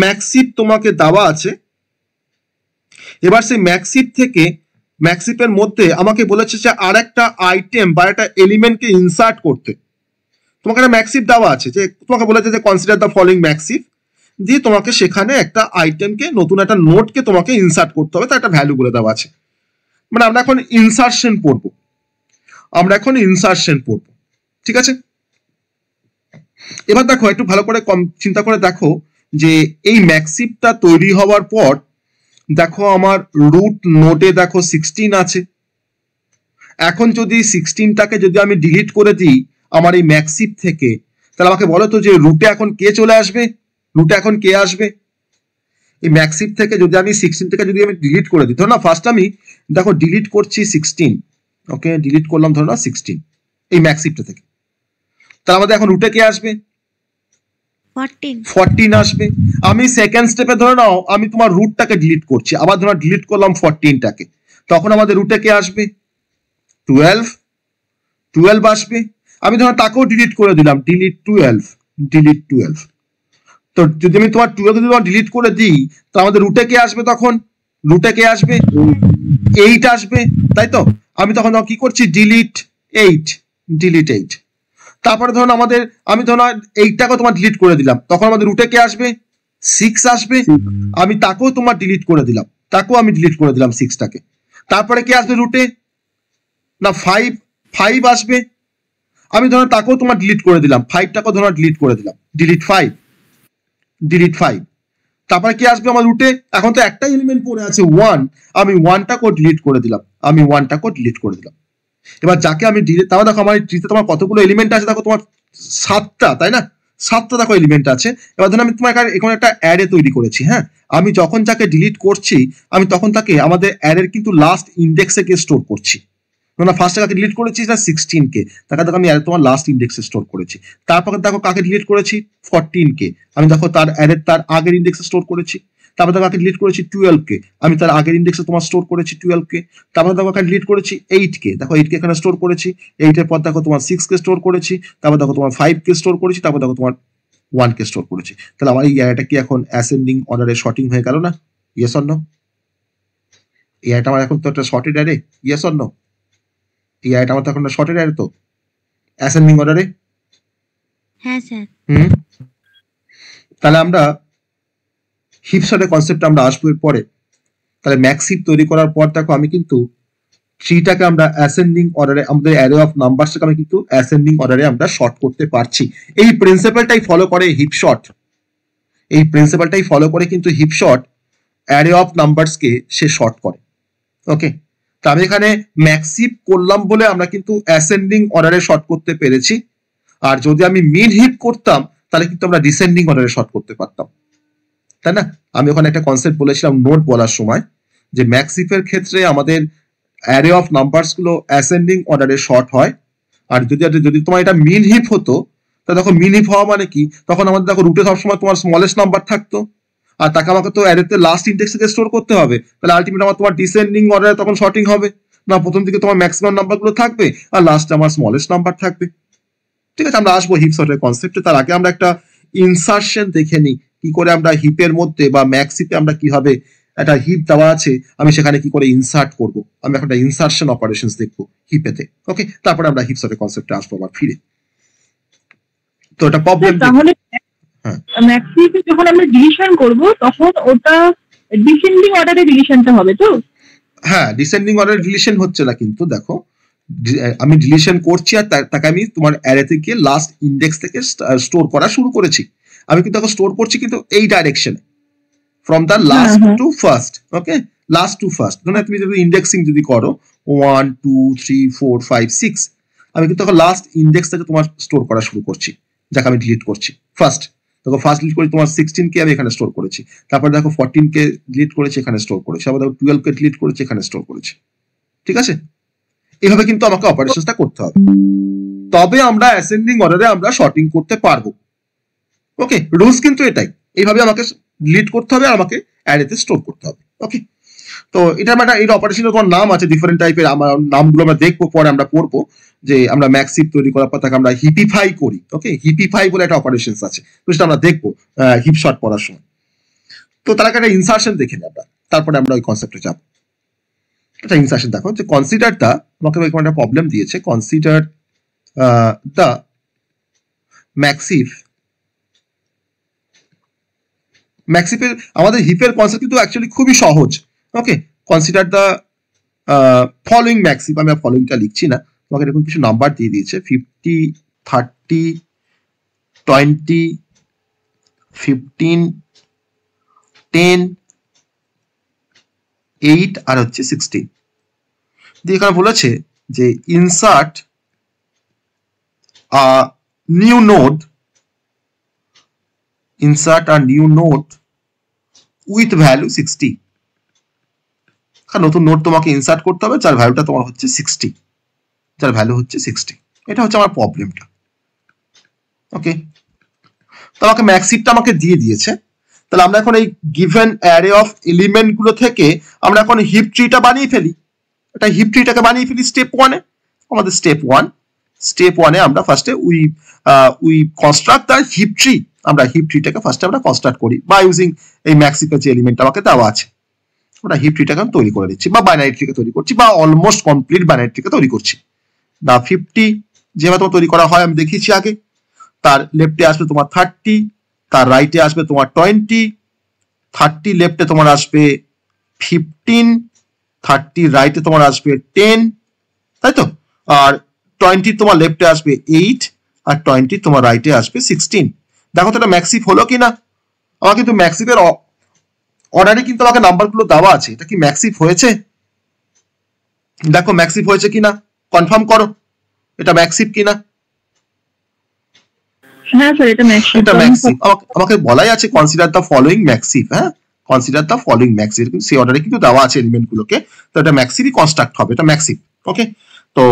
ম্যাক্সিভ তোমাকে দেওয়া আছে, এবার সেই ম্যাক্সিভের মধ্যে আমাকে বলেছে যে আরেকটা আইটেম বা একটা এলিমেন্টকে ইনসার্ট করতে। তোমাকে একটা ম্যাক্সিভ দেওয়া আছে, যে তোমাকে বলেছে যে কনসিডার দ্য ফলোইং ম্যাক্সিভ, দিয়ে তোমাকে সেখানে একটা আইটেমকে, নতুন একটা নোটকে তোমাকে ইনসার্ট করতে হবে, তার একটা ভ্যালু বলে দেওয়া আছে। মানে আমরা এখন ইনসার্শন পড়বো, ঠিক আছে? এবার দেখো একটু ভালো করে চিন্তা করে দেখো যে এই ম্যাক্সিভটা তৈরি হওয়ার পর দেখো আমার রুট নোটে দেখো 16 আছে। এখন যদি 16টাকে যদি আমি ডিলিট করে দিই আমার এই ম্যাক্সিপ থেকে, তাহলে আমাকে বলো তো যে রুটে এখন কে চলে আসবে? রুটে এখন কে আসবে? এই ম্যাক্সিপ থেকে যদি আমি 16টাকে যদি আমি ডিলিট করে দিই, ধরো না ফার্স্ট আমি দেখো ডিলিট করছি 16, ওকে ডিলিট করলাম ধরো না 16 এই ম্যাক্সিপটা থেকে, তাহলে আমাদের এখন রুটে কে আসবে? 14 আসবে। আমি সেকেন্ড স্টেপে ধরে নাও আমি তোমার রুটটাকে ডিলিট করছি, আবার ধরো ডিলিট করলাম 14টাকে, তখন আমাদের রুটে কে আসবে? 12 আসবে। আমি ধরো তাকেও ডিলিট করে দিলাম, ডিলিট 12। তো যদি আমি তোমার 12 যদি তোমার ডিলিট করে দিই তো আমাদের রুটে কে আসবে? তখন রুটে কে আসবে? 8 আসবে, তাই তো? আমি তখন কি করছি? ডিলিট 8। তারপরে ধরুন আমাদের আমি ধরুন 8টাকে তোমার ডিলিট করে দিলাম, তখন আমাদের রুটে কে আসবে? 6 আসবে। আমি তাকেও তোমার ডিলিট করে দিলাম, তাকেও আমি ডিলিট করে দিলাম 6টাকে। তারপরে কে আসবে রুটে? না 5 আসবে। আমি ধরুন তাকেও তোমার ডিলিট করে দিলাম, 5টাকেও ধরুন ডিলিট করে দিলাম, ডিলিট 5। তারপরে কি আসবে আমার রুটে? এখন তো একটা এলিমেন্ট পড়ে আছে 1, আমি 1টাকেও ডিলিট করে দিলাম, এবার যাকে আমি ডিলিট, তাহলে দেখো আমার ট্রিতে তোমার কতগুলো এলিমেন্ট আছে? দেখো তোমার 7টা, তাই না? 7টা দেখো এলিমেন্ট আছে। এবার ধরো আমি তোমার এখানে একটা অ্যারে তৈরি করেছি, হ্যাঁ? আমি যখন যাকে ডিলিট করছি আমি তখন তাকে আমাদের অ্যারের কিন্তু লাস্ট ইন্ডেক্সে গিয়ে স্টোর করছি। না ফার্স্ট কাকে ডিলিট করেছি? না 16কে, তাকে দেখো আমি অ্যারে তোমার লাস্ট ইন্ডেক্সে স্টোর করেছি। তারপরে দেখো কাকে ডিলিট করেছি? 14কে, আমি দেখো তার অ্যারের তার আগের ইন্ডেক্সে স্টোর করেছি। তারপরে দেখো কাকে ডিলিট করেছি? 12কে, আমি তার আগের ইন্ডেক্সে তোমার স্টোর করেছি 12কে। তারপরে দেখো কাকে ডিলিট করেছি? 8কে, দেখো 8কে এখানে স্টোর করেছি। 8এর পর দেখো তোমার 6কে স্টোর করেছি, তারপর দেখো তোমার 5কে স্টোর করেছি, তারপর দেখো তোমার 1কে স্টোর করেছি। তাহলে আমার এই অ্যারেটা কি এখন অ্যাসেন্ডিং অর্ডারে শর্টিং হয়ে গেল না? Yes or no? এই অ্যারেটা আমার এখন তো একটা sorted array, yes or no? এই অ্যারেটা আমার তো এখন শর্টেড অ্যারে, তো অ্যাসেন্ডিং অর্ডারে। হ্যাঁ স্যার। তাহলে আমরা হিপ সর্টের কনসেপ্ট আমরা আসবো এর পরে। তাহলে ম্যাক্স হিপ তৈরি করার পর দেখো আমি কিন্তু ট্রিটাকে আমরা অ্যাসেন্ডিং অর্ডারে, আমাদের অ্যারে অফ নাম্বারসটাকে আমি কিন্তু অ্যাসেন্ডিং অর্ডারে আমরা শর্ট করতে পারছি। এই প্রিন্সিপালটাই ফলো করে হিপ শর্ট, এই প্রিন্সিপালটাই ফলো করে কিন্তু হিপ শর্ট অ্যারে অফ নাম্বারসকে সে শর্ট করে। ওকে, তো আমি এখানে ম্যাক্সিপ করলাম বলে আমরা কিন্তু অ্যাসেন্ডিং অর্ডারে শর্ট করতে পেরেছি। আর যদি আমি মিন হিপ করতাম তাহলে কিন্তু আমরা ডিসেন্ডিং অর্ডারে শর্ট করতে পারতাম, তাই না? আমি ওখানে একটা কনসেপ্ট বলেছিলাম নোট বলার সময়, যে ম্যাক্সিপের ক্ষেত্রে আমাদের অ্যারে অফ নাম্বারস গুলো অ্যাসেন্ডিং অর্ডারে শর্ট হয়। আর যদি তোমার এটা মিন হিপ হতো, তাহলে দেখো মিন হিপ হওয়া মানে কি, তখন আমাদের দেখো রুটে সবসময় তোমার স্মলেস্ট নাম্বার থাকতো, আর তাকে আমাকে তো অ্যারেতে লাস্ট ইন্ডেক্স থেকে স্টোর করতে হবে। তাহলে আলটিমেট আমার তোমার ডিসেন্ডিং অর্ডারে তখন শর্টিং হবে না, প্রথম দিকে তোমার ম্যাক্সিমাম নাম্বারগুলো থাকবে আর লাস্টে আমার স্মলেস্ট নাম্বার থাকবে। ঠিক আছে, আমরা আসবো হিপ সর্টের কনসেপ্টে। তার আগে আমরা একটা ইনসার্শন দেখে নিই, কি করে আমরা হিপের মধ্যে বা ম্যাক্স হিপে আমরা কিভাবে একটা হিপ দেওয়া আছে আমি সেখানে কি করে ইনসার্ট করব। আমি এখন একটা ইনসার্শন অপারেশনস দেখবো হিপেতে। ওকে, তারপরে আমরা হিপ সর্টের কনসেপ্টে আসবো আবার ফিরে। তো এটা প্রবলেম। তাহলে ম্যাক্সিতে যখন আমরা ডিলিশন করব তখন ওটা ডিসেন্ডিং অর্ডারে ডিলিশনটা হবে তো? হ্যাঁ, ডিসেন্ডিং অর্ডারে ডিলিশন হচ্ছে না, কিন্তু দেখো আমি ডিলিশন করছি আর তাকে আমি তোমার অ্যারে থেকে লাস্ট ইন্ডেক্স থেকে স্টোর করা শুরু করেছি। আমি কিন্তু এখন স্টোর করছি কিন্তু এই ডাইরেকশনে, from the last to first. Okay, last to first. ধরো তুমি যদি ইন্ডেক্সিং যদি করো 1 2 3 4 5 6, আমি কিন্তু এখন লাস্ট ইন্ডেক্স থেকে তোমার স্টোর করা শুরু করছি, যাকে আমি ডিলিট করছি ফার্স্ট। দেখো ফার্স্ট ডিলিট করি তোমার 16কে আমি এখানে স্টোর করেছি, তারপর দেখো 14কে ডিলিট করেছি, এখানে স্টোর করেছি, আবার দেখো 12কে ডিলিট করেছি, এখানে স্টোর করেছি। ঠিক আছে, এভাবে কিন্তু আমাকে অপারেশনটা করতে হবে, তবে আমরা অ্যাসেন্ডিং অর্ডারে আমরা শর্টিং করতে পারবো। ওকে, রুলস কিন্তু এটাই, এইভাবে আমাকে ডিলিট করতে হবে আর আমাকে অ্যারেতে স্টোর করতে হবে। ওকে, তো এটা একটা এই অপারেশনের কোনো নাম আছে, ডিফারেন্ট টাইপের, আমার নামগুলো আমরা দেখবো পরে, আমরা পড়বো যে আমরা ম্যাক্স হিপ তৈরি করার পর তাকে আমরা হিপিফাই করি। ওকে, হিপিফাই বলে একটা অপারেশন আছে, তো সেটা আমরা দেখবো হিপ শর্ট পড়ার সময়। তো তার একটা ইনসার্শন দেখে নিই আমরা, তারপরে আমরা ওই কনসেপ্টে যাবো। একটা ইনসার্শন দেখো, যে কনসিডারটা আমাকে একটা প্রবলেম দিয়েছে, কনসিডার দ্য ম্যাক্সিফ। ম্যাক্সিফের আমাদের হিপের কনসেপ্ট কিন্তু অ্যাকচুয়ালি খুবই সহজ। ওকে, কনসিডার দ্য ফলোইং ম্যাক্সিফ, আমি ফলোইংটা লিখছি না, তোমাকে এরকম কিছু নাম্বার দিয়ে দিয়েছে 50 30 20 15 10 8 আর হচ্ছে 16 দিয়ে এখানে বলেছে যে insert new node with value 60 নতুন নোড তোমাকে ইনসার্ট করতে হবে যার ভ্যালুটা তোমার হচ্ছে 60 যার ভ্যালু হচ্ছে 60 এটা হচ্ছে আমার প্রবলেমটা ওকে তো আমাকে ম্যাক্সিফটা আমাকে দিয়ে দিয়েছে তাহলে আমরা এখন এই গিভেন অ্যারে অফ এলিমেন্ট গুলো থেকে আমরা এখন হিপ ট্রিটা বানিয়ে ফেলি এটা হিপ ট্রিটাকে বানিয়ে ফেলি স্টেপ 1 এ আমাদের স্টেপ 1 এ আমরা ফার্স্টে we construct the hip tree আমরা হিপ ট্রিটাকে ফার্স্টে আমরা কনস্ট্রাক্ট করি বাই ইউজিং এই ম্যাক্সিফের যে এলিমেন্ট আমাকে দেওয়া আছে আমরা হিপ ট্রিটাকে তৈরি করে দিচ্ছি বা বাইনারি ট্রিকে তৈরি করছি বা অলমোস্ট কমপ্লিট বাইনারি ট্রিকে তৈরি করছি দা 50 যেভাবে তৈরি করা হয় আমি দেখিয়েছি আগে তার লেফটে আসবে তোমার 30 তার রাইটে আসবে তোমার 20 30 লেফটে তোমার আসবে 15 30 রাইটে তোমার আসবে 10 তাই তো আর 20 তোমার লেফটে আসবে 8 আর 20 তোমার রাইটে আসবে 16 দেখো তো এটা ম্যাক্সিফ হলো কিনা আমার কিন্তু ম্যাক্সিফের অর্ডারে কিন্তু আমাকে নাম্বারগুলো দেওয়া আছে এটা কি ম্যাক্সিফ হয়েছে দেখো ম্যাক্সিফ হয়েছে কিনা কনফার্ম করো এটা ম্যাক্সিফ কিনা হ্যাঁ স্যার এটা ম্যাক্সিফ আমাকে বলাই আছে কনসিডার দ্য ফলোইং ম্যাক্সিফ হ্যাঁ কনসিডার দ্য ফলোইং ম্যাক্সিফ সেই অর্ডারে কিন্তু দেওয়া আছে এলিমেন্ট গুলোকে তো এটা ম্যাক্সিফই কনস্ট্রাক্ট হবে এটা ম্যাক্সিফ ওকে তো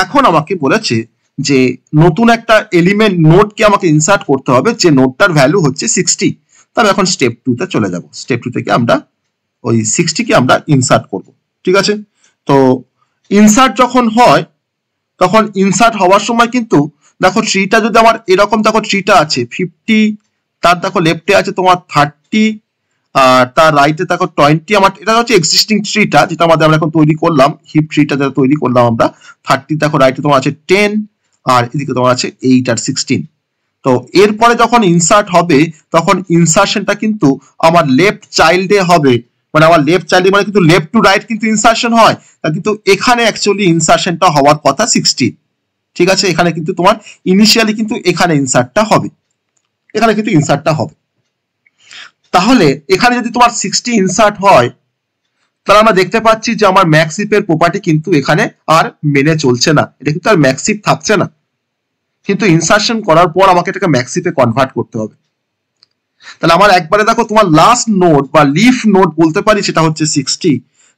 এখন আমাকে বলেছে যে নতুন একটা এলিমেন্ট নোডকে আমাকে ইনসার্ট করতে হবে যে নোডটার ভ্যালু হচ্ছে 60 তবে এখন স্টেপ 2 তে চলে যাব স্টেপ 2 থেকে আমরা ওই 60 কে আমরা ইনসার্ট করব ঠিক আছে তো ইনসার্ট যখন হয় তখন ইনসার্ট হওয়ার সময় কিন্তু দেখো ট্রিটা যদি আমার এরকম দেখো ট্রিটা আছে 50 তার দেখো লেফটে আছে তোমার 30 আর তার রাইটে দেখো 20 আমার এটা হচ্ছে এক্সিস্টিং ট্রিটা যেটা আমাদের আমরা এখন তৈরি করলাম হিপ ট্রিটা যেটা তৈরি করলাম আমরা 30 দেখো রাইটে তোমার আছে 10 আর এদিকে তোমার আছে 8 আর 16 তো এরপরে যখন ইনসার্ট হবে তখন ইনসার্শনটা কিন্তু আমার লেফট চাইল্ডে হবে মানে আমার লেফট চাইল্ডে মানে কিন্তু লেফট টু রাইট কিন্তু ইনসার্শন হয় কিন্তু এখানে অ্যাকচুয়ালি ইনসার্শনটা হওয়ার কথা 60 ঠিক আছে এখানে কিন্তু তোমার ইনিশিয়ালি কিন্তু এখানে ইনসার্টটা হবে এখানে কিন্তু ইনসার্টটা হবে তাহলে এখানে যদি তোমার 60 ইনসার্ট হয় তাহলে আমরা দেখতে পাচ্ছি যে আমার ম্যাক্সিফের প্রপার্টি কিন্তু এখানে আর মেনে চলছে না এটা কিন্তু আর ম্যাক্সিফ থাকছে না কিন্তু ইনসার্শন করার পর আমাকে এটাকে ম্যাক্সিফে কনভার্ট করতে হবে তাহলে আমার একবারে দেখো তোমার লাস্ট নোড বা লিফ নোড বলতে পারি সেটা হচ্ছে 60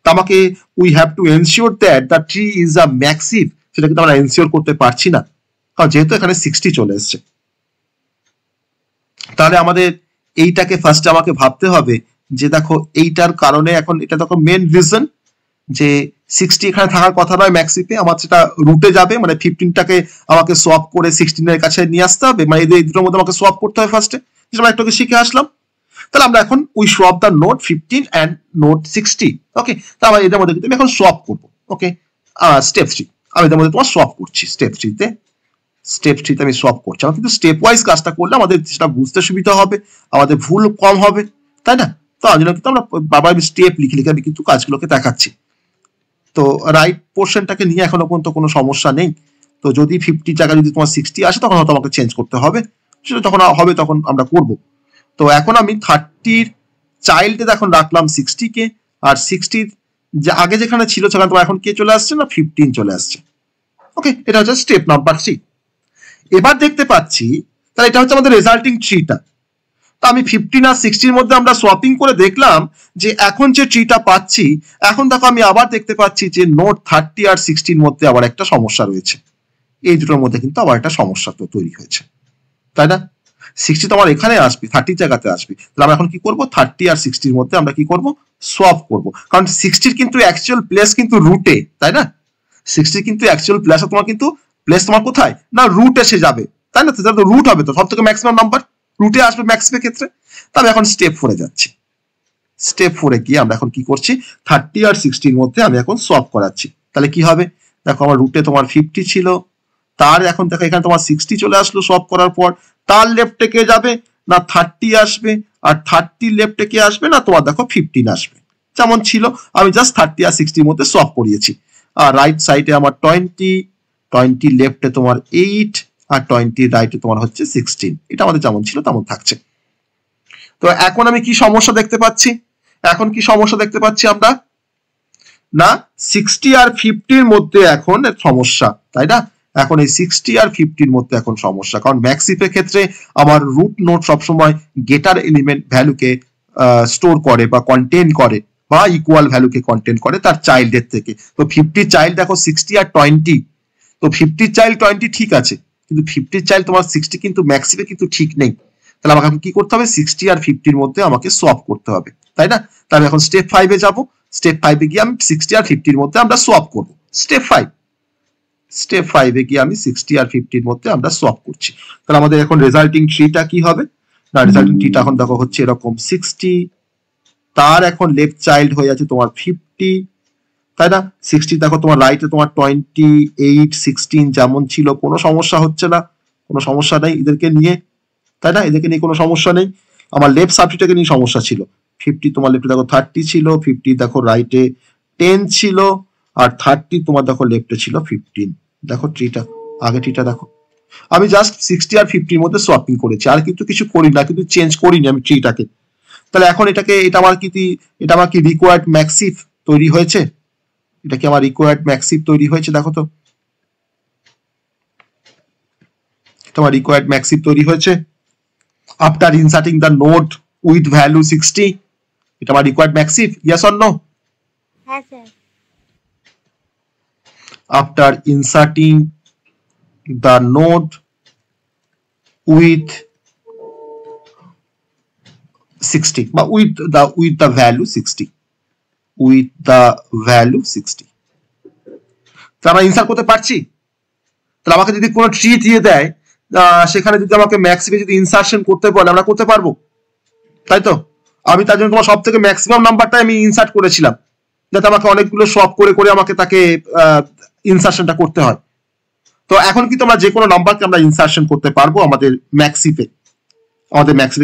তো আমাকে we have to ensure that the tree is a max heap সেটা কিন্তু আমরা এনশিওর করতে পারছি না কারণ যেহেতু এখানে 60 চলে এসছে তাহলে আমাদের এইটাকে ফার্স্টে আমাকে ভাবতে হবে যে দেখো এইটার কারণে এখন এটা দেখো মেন রিজন যে 60 এখানে থাকার কথা নয় ম্যাক্সিফে আমার সেটা রুটে যাবে মানে 15টাকে আমাকে সোয়াপ করে 16 এর কাছে নিয়ে আসতে হবে মানে এই দুটোর মধ্যে আমাকে সোয়াপ করতে হবে ফার্স্টে যেটা আমরা একটু শিখে আসলাম তাহলে আমরা এখন we swap the node 15 and node 60 okay তাহলে আমরা এটার মধ্যে কিন্তু আমি এখন সোয়াপ করব ওকে স্টেপ 3 আমি এটার মধ্যে তোমার সোয়াপ করছি স্টেপ 3 তে আমি সোয়াপ করছি আমরা কিন্তু স্টেপ ওয়াইজ কাজটা করলে আমাদের সেটা বুঝতে সুবিধা হবে আমাদের ভুল কম হবে তাই না তো আমি কিন্তু আমরা বারবার স্টেপ লিখে লিখে আমি কিন্তু কাজগুলোকে দেখাচ্ছি তো রাইট পোর্শনটাকে নিয়ে এখনো পর্যন্ত কোনো সমস্যা নেই তো যদি 50 জায়গা যদি তোমার 60 আসে তখন হয়তো আমাকে চেঞ্জ করতে হবে সেটা যখন হবে তখন আমরা করব তো এখন আমি 30 চাইল্ডে এখন রাখলাম 60 কে আর 60 যে আগে যেখানে ছিল সেখানে তোমার এখন কে চলে আসছে না 15 চলে আসছে ওকে এটা হচ্ছে স্টেপ নাম্বার 3 এবার দেখতে পাচ্ছি তাহলে এটা হচ্ছে আমাদের রেজাল্টিং ট্রিটা তো আমি 15 আর 60 এর মধ্যে আমরা সোয়াপিং করে দেখলাম যে এখন যে ট্রিটা পাচ্ছি এখন দেখো আমি আবার দেখতে পাচ্ছি যে নোট 30 আর 60 এর মধ্যে আবার একটা সমস্যা রয়েছে এই দুটোর মধ্যে কিন্তু আবার একটা সমস্যা তো তৈরি হয়েছে তাই না 60 তো আমার এখানে আসবে 30 জায়গাতে আসবে তাহলে আমরা এখন কি করব 30 আর 60 এর মধ্যে আমরা কি করব সোয়াপ করব কারণ 60 এর কিন্তু অ্যাকচুয়াল প্লেস কিন্তু রুটে তাই না 60 কিন্তু অ্যাকচুয়াল প্লেস তোমার কিন্তু প্লেস তোমার কোথায় না রুট এসে যাবে তাই না তো রুট হবে তো সবথেকে ম্যাক্সিমাম নাম্বার রুটে আসবে ম্যাক্সিমের ক্ষেত্রে তবে এখন স্টেপ 4 এ যাচ্ছি স্টেপ 4 এ গিয়ে আমরা এখন কি করছি 30 আর 60 এর মধ্যে আমি এখন সোয়াপ করাচ্ছি তাহলে কি হবে দেখো আমার রুটে তোমার 50 ছিল তার এখন দেখো এখানে তোমার 60 চলে আসলো সোয়াপ করার পর তার লেফটে কে যাবে না 30 আসবে আর 30 লেফটে কে আসবে না তোমার দেখো 15 আসবে যেমন ছিল আমি জাস্ট 30 আর 60 এর মধ্যে সোয়াপ করিয়েছি আর রাইট সাইডে আমার 20 লেফটে তোমার 8 আর 20 রাইটে তোমার হচ্ছে 16 এটা আমাদের যেমন ছিল তেমন থাকছে তো এখন আমি কি সমস্যা দেখতে পাচ্ছি আমরা না 60 আর 50 মধ্যে এখন সমস্যা, তাই না? এখন এই 60 আর 50 মধ্যে এখন সমস্যা, কারণ ম্যাক্সিফের ক্ষেত্রে আমার রুট নোড সবসময় গেটার এলিমেন্ট ভ্যালুকে স্টোর করে বা কন্টেন করে বা ইকুয়াল ভ্যালুকে কন্টেন করে তার চাইল্ডের থেকে। তো 50 চাইল্ড দেখো 60 আর 20, তো 50 চাইল্ড 20 ঠিক আছে, কিন্তু 50 চাইল্ড তোমার 60 কিন্তু ম্যাক্সিফে কিন্তু ঠিক নেই। তাহলে আমাকে কি করতে হবে, 60 আর 50 মধ্যে আমাকে সোয়াপ করতে হবে, তাই না? তাহলে এখন স্টেপ 5-এ যাব। স্টেপ 5-এ গিয়ে আমি 60 আর 50-র মধ্যে আমরা সোয়াপ করব। স্টেপ 5-এ গিয়ে আমি 60 আর 50-র মধ্যে আমরা সোয়াপ করছি। তাহলে আমাদের এখন রেজাল্টিং ট্রিটা কি হবে? না রেজাল্টিং ট্রিটা এখন দেখো হচ্ছে এরকম 60, তার এখন লেফট চাইল্ড হয়ে যাচ্ছে তোমার 50, তাই না? 60 দেখো তোমার রাইটে তোমার 28, 16 যেমন ছিল, কোনো সমস্যা হচ্ছে না, কোনো সমস্যা নেই এদেরকে নিয়ে, তাই না? এদেরকে নিয়ে কোনো সমস্যা নেই। আমার লেফট সাবট্রিটাকে নিয়ে সমস্যা ছিল। 50 তোমার লেফটে দেখো 30 ছিল, 50 দেখো রাইটে 10 ছিল, আর 30 তোমার দেখো লেফটে ছিল 15। দেখো ট্রিটা, আগে ট্রিটা দেখো, আমি জাস্ট 60 আর 50-র মধ্যে সোয়াপিং করেছি, আর কিন্তু কিছু করি না, কিন্তু চেঞ্জ করিনি আমি ট্রিটাকে। তাহলে এখন এটা আমার কি রিকোয়ার্ড ম্যাক্সিফ তৈরি হয়েছে? এটা কি আমার রিকোয়ার্ড ম্যাক্সিফ তৈরি হয়েছে? দেখো তো, তোমার রিকোয়ার্ড ম্যাক্সিফ তৈরি হয়েছে after inserting the node with value 60। এটা আমার required max heap, yes or no? হ্যাঁ sir. After inserting the node with 60 বা with the value 60, with the value 60, তাহলে আমরা ইনসার্ট করতে পারছি। তাহলে আমাকে যদি কোনো ট্রি দিয়ে দেয়, সেখানে যদি আমাকে ম্যাক্সিমে যদি ইনসার্শন করতে বলে, আমরা করতে পারবো, তাই তো? আমি তার জন্য তোমার সব থেকে ম্যাক্সিমাম নাম্বারটা আমি ইনসার্ট করেছিলাম, যাতে আমাকে অনেকগুলো সব করে করে আমাকে তাকে ইনসার্শনটা করতে হয়। তো এখন কিন্তু আমরা যে কোনো নাম্বারকে আমরা ইনসার্শন করতে পারবো আমাদের ম্যাক্সিফে,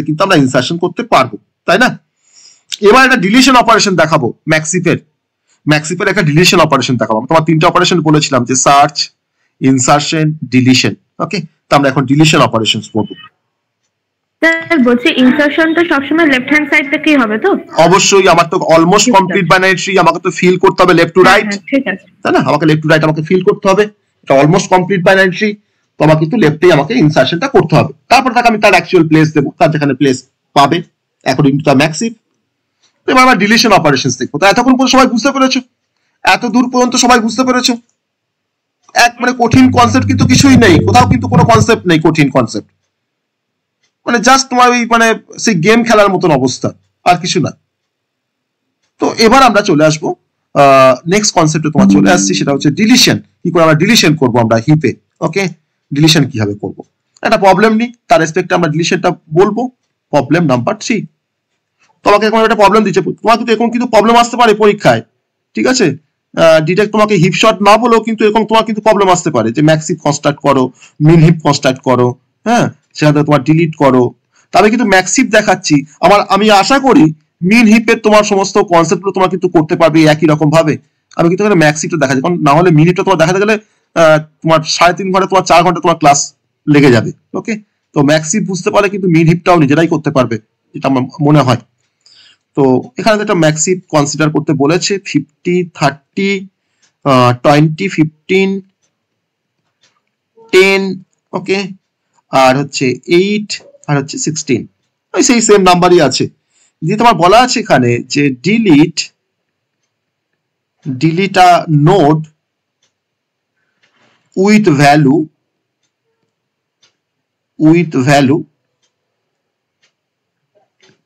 কিন্তু আমরা ইনসার্শন করতে পারবো, তাই না? এবার একটা ডিলিশন অপারেশন দেখাবো ম্যাক্সিফের একটা ডিলিশন অপারেশন দেখাবো। তোমার 3টা অপারেশন বলেছিলাম, যে সার্চ, ইনসার্শন, ডিলিশন। ওকে, তো আমরা এখন ডিলিশন অপারেশনস করব। স্যার বলছি ইনসার্শন তো সবসময় লেফট হ্যান্ড সাইড থেকেই হবে তো? অবশ্যই, আমার তো অলমোস্ট কমপ্লিট বাইনারি ট্রি, আমাকে তো ফিল করতে হবে লেফট টু রাইট, ঠিক আছে, তাই না? আমাকে লেফট টু রাইট আমাকে ফিল করতে হবে, এটা অলমোস্ট কমপ্লিট বাইনারি ট্রি, তো আমাকে কিন্তু লেফটেই আমাকে ইনসার্শনটা করতে হবে। তারপর তাকে আমি তার অ্যাকচুয়াল প্লেস দেবো, তার যেখানে প্লেস পাবে অ্যাকর্ডিং টু দ্য ম্যাক্সিফ। এবার আমরা ডিলিশন অপারেশনস দেখবো। তো এতক্ষণ পর্যন্ত সবাই বুঝতে পেরেছো? এত দূর পর্যন্ত সবাই বুঝতে পেরেছো? মানে কঠিন কনসেপ্ট কিন্তু কিছুই নেই, কোথাও কিন্তু কোনো কনসেপ্ট নেই কঠিন কনসেপ্ট, মানে জাস্ট তোমার ওই মানে সেই গেম খেলার মতন অবস্থা, আর কিছু না। তো এবার আমরা চলে আসবো নেক্সট কনসেপ্টে, তোমার চলে আসছি, সেটা হচ্ছে ডিলিশন। কি করে আমরা ডিলিশন করবো আমরা হিপে? ওকে, ডিলিশন কিভাবে করবো? একটা প্রবলেম নিই, তার রেসপেক্টে আমরা ডিলিশনটা বলবো। Problem number 3। তোমাকে এখন একটা প্রবলেম দিচ্ছে, তোমার কিন্তু এখন কিন্তু প্রবলেম আসতে পারে পরীক্ষায়, ঠিক আছে? ডিরেক্ট তোমাকে হিপ শট না বলেও কিন্তু এরকম তোমার কিন্তু প্রবলেম আসতে পারে, যে ম্যাক্সিফ কনস্ট্রাক্ট করো, মিন হিপ কনস্ট্রাক্ট করো, হ্যাঁ, সেখান থেকে তোমার ডিলিট করো। তবে কিন্তু ম্যাক্সিফ দেখাচ্ছি, আমি আশা করি মিন হিপের তোমার সমস্ত কনসেপ্টগুলো তোমার কিন্তু করতে পারবে একই রকম ভাবে। আমি কিন্তু এখানে ম্যাক্সিফটা দেখাচ্ছি, কারণ না হলে মিন হিপটা তোমার দেখাতে গেলে তোমার 3.5 ঘন্টা, তোমার 4 ঘন্টা তোমার ক্লাস লেগে যাবে। ওকে, তো ম্যাক্সিফ বুঝতে পারলে কিন্তু মিন হিপটাও নিজেরাই করতে পারবে, যেটা আমার মনে হয়। তো এখানে একটা ম্যাক্সিফ কনসিডার করতে বলেছে 50, 30, 20, 15, 10, ওকে, আর হচ্ছে 8, আর হচ্ছে 16, সেই সেম নাম্বারই আছে। দিয়ে তোমার বলা আছে এখানে যে delete a node with value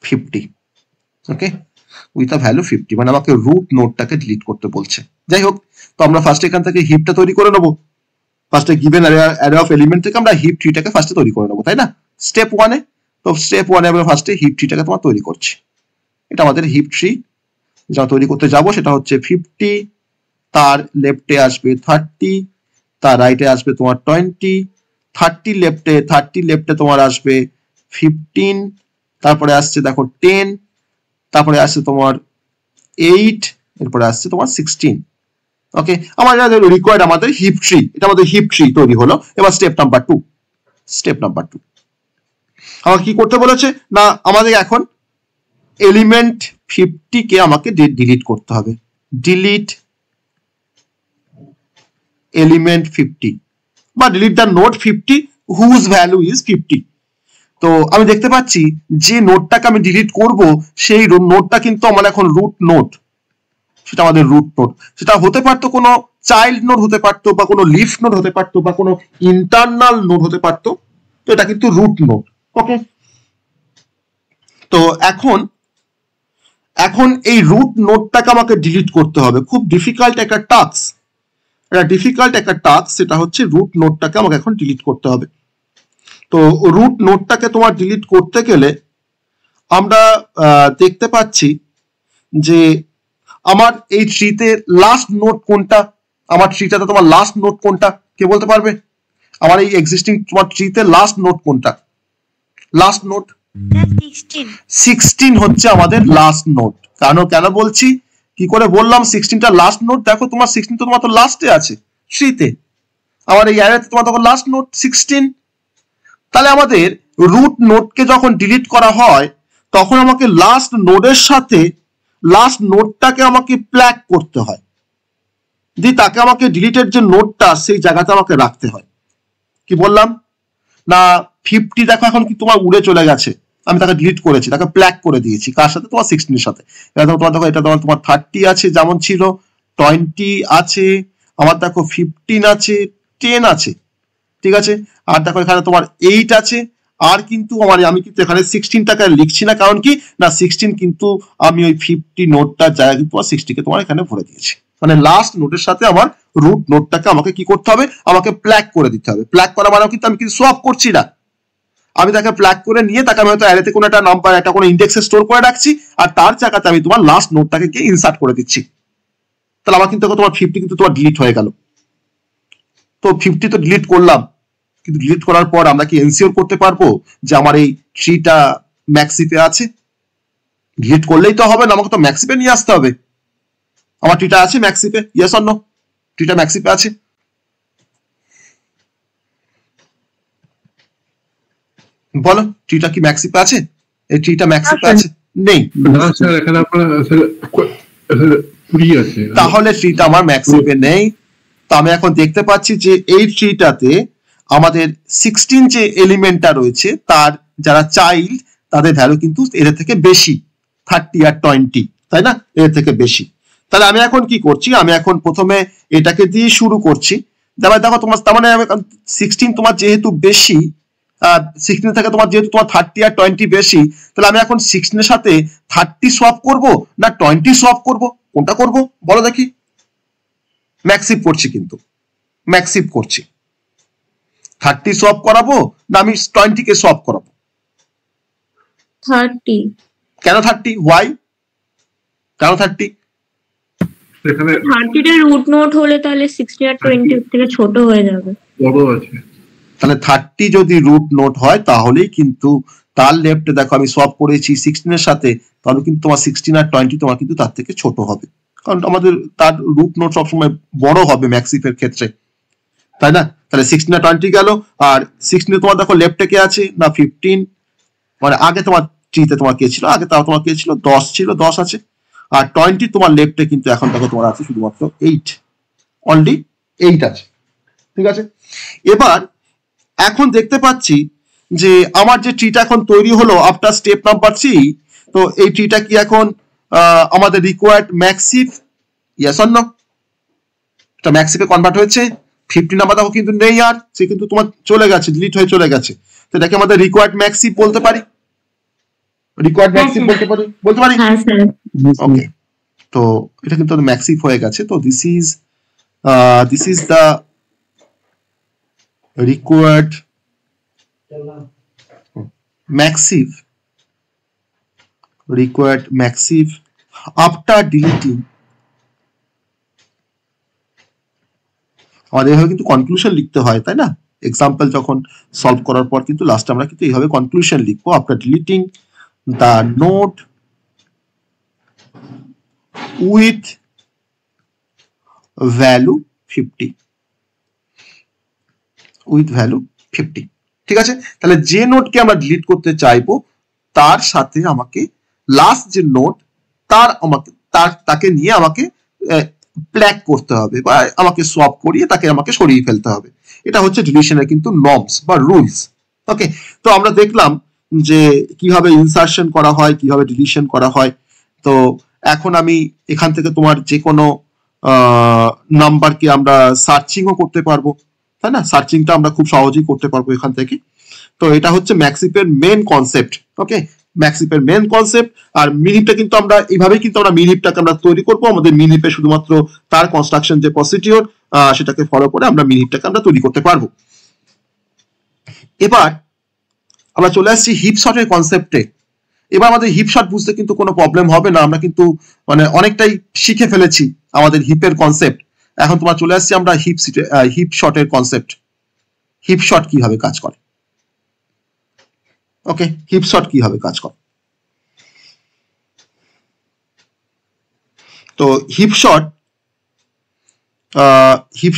50, okay, with a value 50, মানে আমাকে রুট নোডটাকে ডিলিট করতে বলছে। যাই হোক, তো আমরা ফার্স্ট এখান থেকে হিপটা তৈরি করে নেবো। ফার্স্টে গিভেন অ্যারে অফ এলিমেন্ট থেকে আমরা হিপ ট্রিটাকে ফার্স্টে তৈরি করে নেবো, তাই না? স্টেপ 1-এ, তো স্টেপ 1-এ আমরা ফার্স্টে হিপ ট্রিটাকে তোমার তৈরি করছি। এটা আমাদের হিপ ট্রি যা তৈরি করতে যাব, সেটা হচ্ছে 50, তার লেফটে আসবে 30, তার রাইটে আসবে তোমার 20, 30 লেফটে তোমার আসবে 15, তারপরে আসছে দেখো 10, তারপরে আসছে তোমার 8, এরপরে আসছে তোমার 16। ওকে, আমাদের রিকোয়ার্ড আমাদের হিপ ট্রি, এটা আমাদের হিপ ট্রি তৈরি হলো। এবার স্টেপ নাম্বার 2, আমাকে কি করতে বলেছে? না, আমাদের এখন এলিমেন্ট 50 কে আমাকে ডিলিট করতে হবে। ডিলিট এলিমেন্ট 50 বা delete the node 50 whose value is 50। তো আমি দেখতে পাচ্ছি যে নোডটাকে আমি ডিলিট করব সেই নোডটা কিন্তু আমার এখন রুট নোড, সেটা আমাদের রুট নোড। সেটা হতে পারতো কোনো চাইল্ড নোড হতে পারতো, বা কোনো লিফ নোড হতে পারতো, বা কোনো ইন্টারনাল নোড হতে পারতো। তো এটা কিন্তু রুট নোড। ওকে, তো এখন এই রুট নোডটাকে আমাকে ডিলিট করতে হবে। খুব ডিফিকাল্ট একটা টাস্ক, সেটা হচ্ছে রুট নোডটাকে আমাকে এখন ডিলিট করতে হবে। তো রুট নোডটাকে তোমার ডিলিট করতে গেলে আমরা দেখতে পাচ্ছি যে আমার এই ট্রিতে লাস্ট নোড কোনটা, আমার ট্রিটাতে তোমার লাস্ট নোড কোনটা, কে বলতে পারবে? আমার এই এক্সিস্টিং তোমার ট্রিতে লাস্ট নোড কোনটা? লাস্ট নোড 16 হচ্ছে আমাদের লাস্ট নোড। কেন বলছি, কি করে বললাম 16টা লাস্ট নোড? দেখো তোমার 16 তো তোমার তো লাস্টে আছে ট্রিতে, আমার এই অ্যারেতে তোমার তখন লাস্ট নোড 16। তাহলে আমাদের রুট নোডকে যখন ডিলিট করা হয় তখন আমাকে লাস্ট নোডের সাথে লাস্ট নোডটাকে আমাকে প্ল্যাগ করতে হয়, দিয়ে তাকে আমাকে ডিলিটের যে নোডটা সেই জায়গাতে আমাকে রাখতে হয়। কি বললাম না, 50 দেখো এখন কি তোমার উড়ে চলে গেছে, আমি তাকে ডিলিট করেছি, তাকে প্ল্যাগ করে দিয়েছি। কার সাথে? তোমার 16 এর সাথে। তোমার দেখো এটা তোমার 30 আছে যেমন ছিল, 20 আছে, আমার দেখো 15 আছে, 10 আছে, ঠিক আছে। আর দেখো এখানে তোমার 8 আছে, আর কিন্তু আমি কিন্তু এখানে 16টাকে লিখছি না, কারণ কি না 16 কিন্তু আমি ওই 50 নোটটার জায়গায় কিন্তু 60 কে তোমার এখানে ভরে দিয়েছি। মানে লাস্ট নোটের সাথে আমার রুট নোটটাকে আমাকে কি করতে হবে? আমাকে প্ল্যাগ করে দিতে হবে। প্ল্যাগ করা মানে কিন্তু আমি কিন্তু সোয়াপ করছি না, আমি তাকে প্ল্যাগ করে নিয়ে তাকে আমি হয়তো অ্যারেতে কোনো একটা নাম্বার, একটা কোনো ইন্ডেক্সে স্টোর করে রাখছি, আর তার জায়গাতে আমি তোমার লাস্ট নোটটাকে গিয়ে ইনসার্ট করে দিচ্ছি। তাহলে আমার কিন্তু তোমার 50 কিন্তু তোমার ডিলিট হয়ে গেল। তো 50 তো ডিলিট করলাম, কিন্তু ডিলিট করার পর আমরা কি এনসিওর করতে পারবো যে আমার এই ট্রিটা ম্যাক্সিপে আছে? ডিলিট করলেই তো হবে না, আমাকে তো ম্যাক্সিপে নিয়ে আসতে হবে। আমার ট্রিটা আছে ম্যাক্সিপে? Yes or no? ট্রিটা ম্যাক্সিপে আছে? বলো, ট্রিটা কি ম্যাক্সিপে আছে? এই ট্রিটা ম্যাক্সিপে আছে? নেই। না স্যার, এখানে আপনার আছে, তাহলে ট্রিটা আমার ম্যাক্সিপে নেই। তো আমি এখন দেখতে পাচ্ছি যে এই ট্রিটাতে আমাদের 16 যে এলিমেন্টটা রয়েছে তার যারা চাইল্ড তাদের ভ্যালু কিন্তু এদের থেকে বেশি, 30 আর 20, তাই না? এদের থেকে বেশি। তাহলে আমি এখন কি করছি, আমি এখন প্রথমে এটাকে দিয়ে শুরু করছি। দেখো তোমার তার মানে 16 তোমার যেহেতু বেশি, 16 থেকে তোমার যেহেতু তোমার 30 আর 20 বেশি, তাহলে আমি এখন 16 এর সাথে 30 সোয়াপ করব না 20 সোয়াপ করব? কোনটা করব বলো দেখি? ম্যাক্সিপ করছি, কিন্তু ম্যাক্সিপ করছি। 30 সোয়াপ করাবো না আমি 20 কে সোয়াপ করাবো? 30। কেন 30? হোয়াই? কেন 30? এখানে 30 টা রুট নোট হলে তাহলে 60 আর 20 থেকে ছোট হয়ে যাবে। বড় আছে। তাহলে 30 যদি রুট নোট হয় তাহলেই কিন্তু তার লেফটে দেখো আমি সোয়াপ করেছি 16 এর সাথে, তাহলে কিন্তু তোমার 16 আর 20 তোমার কিন্তু তার থেকে ছোট হবে, কারণ আমাদের তার রুট নোট সবসময় বড় হবে ম্যাক্সিফের ক্ষেত্রে, তাই না? তাহলে 16 আর 20 গেল, আর 16 তোমার দেখো লেফটে কে আছে না 15, মানে আগে তোমার ট্রিতে তোমার কে ছিল, আগে তাও তোমার কে ছিল 10 ছিল, 10 আছে। আর 20 তোমার লেফটে কিন্তু এখন দেখো তোমার আছে শুধুমাত্র 8, অনলি 8 আছে, ঠিক আছে। এবার এখন দেখতে পাচ্ছি যে আমার যে ট্রিটা এখন তৈরি হলো আফটার স্টেপ নাম্বার 3, তো এই ট্রিটা কি এখন আমাদের required max heap? Yes or no? এটা ম্যাক্সিফে কনভার্ট হয়েছে। 50 নাম্বার দেখো কিন্তু নেই, আর সে কিন্তু তোমার চলে গেছে, ডিলিট হয়ে চলে গেছে। তো এটাকে আমাদের রিকোয়ার্ড ম্যাক্সিফ বলতে পারি? রিকোয়ার্ড ম্যাক্সিফ বলতে পারি? হ্যাঁ স্যার। ওকে, তো এটা কিন্তু ম্যাক্সিফ হয়ে গেছে। তো this is the required maxiv after deleting। আমাদের এভাবে কিন্তু কনক্লুশন লিখতে হয়, তাই না? এক্সাম্পল যখন সলভ করার পর কিন্তু লাস্টে আমরা কিন্তু এইভাবে কনক্লুশন লিখবো, after deleting the node with value 50, with value 50, ঠিক আছে। তাহলে যে নোটকে আমরা ডিলিট করতে চাইবো তার সাথে আমাকে লাস্ট যে নোট তাকে নিয়ে আমাকে প্ল্যাগ করতে হবে বা আমাকে সোয়াপ করিয়ে তাকে আমাকে সরিয়ে ফেলতে হবে। এটা হচ্ছে ডিলিশনের কিন্তু নর্মস বা রুলস। ওকে, তো আমরা দেখলাম যে কিভাবে ইনসারশন করা হয়, কিভাবে ডিলিশন করা হয়। তো এখন আমি এখান থেকে তোমার যে কোনো নাম্বারকে আমরা সার্চিংও করতে পারবো, তাই না? সার্চিংটা আমরা খুব সহজেই করতে পারবো এখান থেকে। তো এটা হচ্ছে ম্যাক্সিপের মেন কনসেপ্ট। ওকে, ম্যাক্সিপের মেন কনসেপ্ট। আর মিনহিপটা কিন্তু আমরা এইভাবেই কিন্তু আমরা মিনহিপটাকে আমরা তৈরি করবো। আমাদের মিনহিপে শুধুমাত্র তার কনস্ট্রাকশন যে প্রসিডিওর সেটাকে ফলো করে আমরা মিনহিপটাকে আমরা তৈরি করতে পারবো। এবার আমরা চলে আসছি হিপ শটের কনসেপ্টে। এবার আমাদের হিপ শট বুঝতে কিন্তু কোনো প্রবলেম হবে না, আমরা কিন্তু মানে অনেকটাই শিখে ফেলেছি আমাদের হিপের কনসেপ্ট। এখন তোমার চলে আসছি আমরা হিপ শটের কনসেপ্ট। হিপ শট কিভাবে কাজ করে। ওকে, হিপ শট কিভাবে কাজ করে। তো হিপ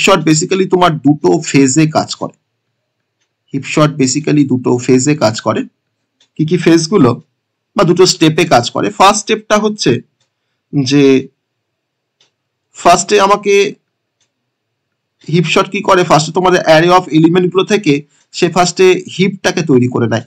শট বেসিক্যালি তোমার দুটো ফেজে কাজ করে। হিপ শট বেসিক্যালি দুটো ফেজে কাজ করে। কি কি ফেজগুলো বা দুটো স্টেপে কাজ করে। ফার্স্ট স্টেপটা হচ্ছে যে ফার্স্টে আমাকে হিপ শট কি করে, ফার্স্টে তোমাদের অ্যারে অফ এলিমেন্ট গুলো থেকে সে ফার্স্টে হিপটাকে তৈরি করে নেয়।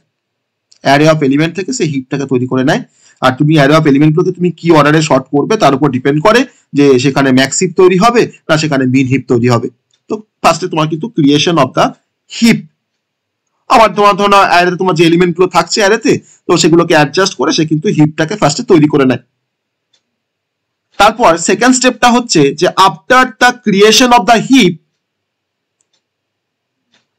অ্যারে অফ এলিমেন্ট থেকে সে হিপটাকে তৈরি করে নেয়। আর তুমি অ্যারে অফ এলিমেন্ট গুলোকে তুমি কি অর্ডারে শর্ট করবে তার উপর ডিপেন্ড করে যে সেখানে ম্যাক্স হিপ তৈরি হবে না সেখানে মিন হিপ তৈরি হবে। তো ফার্স্টে তোমার কিন্তু ক্রিয়েশন অফ দ্য হিপ। আবার তোমার ধরো অ্যারেতে তোমার যে এলিমেন্ট গুলো থাকছে অ্যারেতে, তো সেগুলোকে অ্যাডজাস্ট করে সে কিন্তু হিপটাকে ফার্স্টে তৈরি করে নেয়। তারপর সেকেন্ড স্টেপটা হচ্ছে যে after the creation of the heap,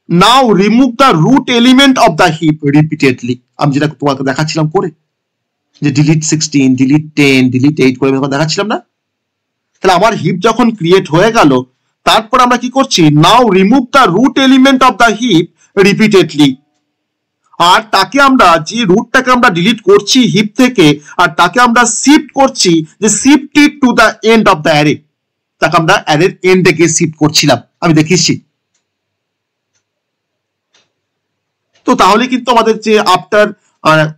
now remove the root element of the heap repeatedly. আমি যেটা তোমাকে দেখাচ্ছিলাম করে, যে ডিলিট 16, ডিলিট 10, ডিলিট 8 করে দেখাচ্ছিলাম না। তাহলে আমার হিপ যখন ক্রিয়েট হয়ে গেল, তারপর আমরা কি করছি, now remove the root element of the heap repeatedly. আর তাকে আমরা যে রুটটাকে আমরা ডিলিট করছি হিপ থেকে, আর তাকে আমরা শিফট করছি যে shift it to the end of the array. তাকে আমরা অ্যারের এন্ডে গিয়ে শিফট করছিলাম, আমি দেখিয়েছি। তো তাহলে কিন্তু আমাদের যে আফটার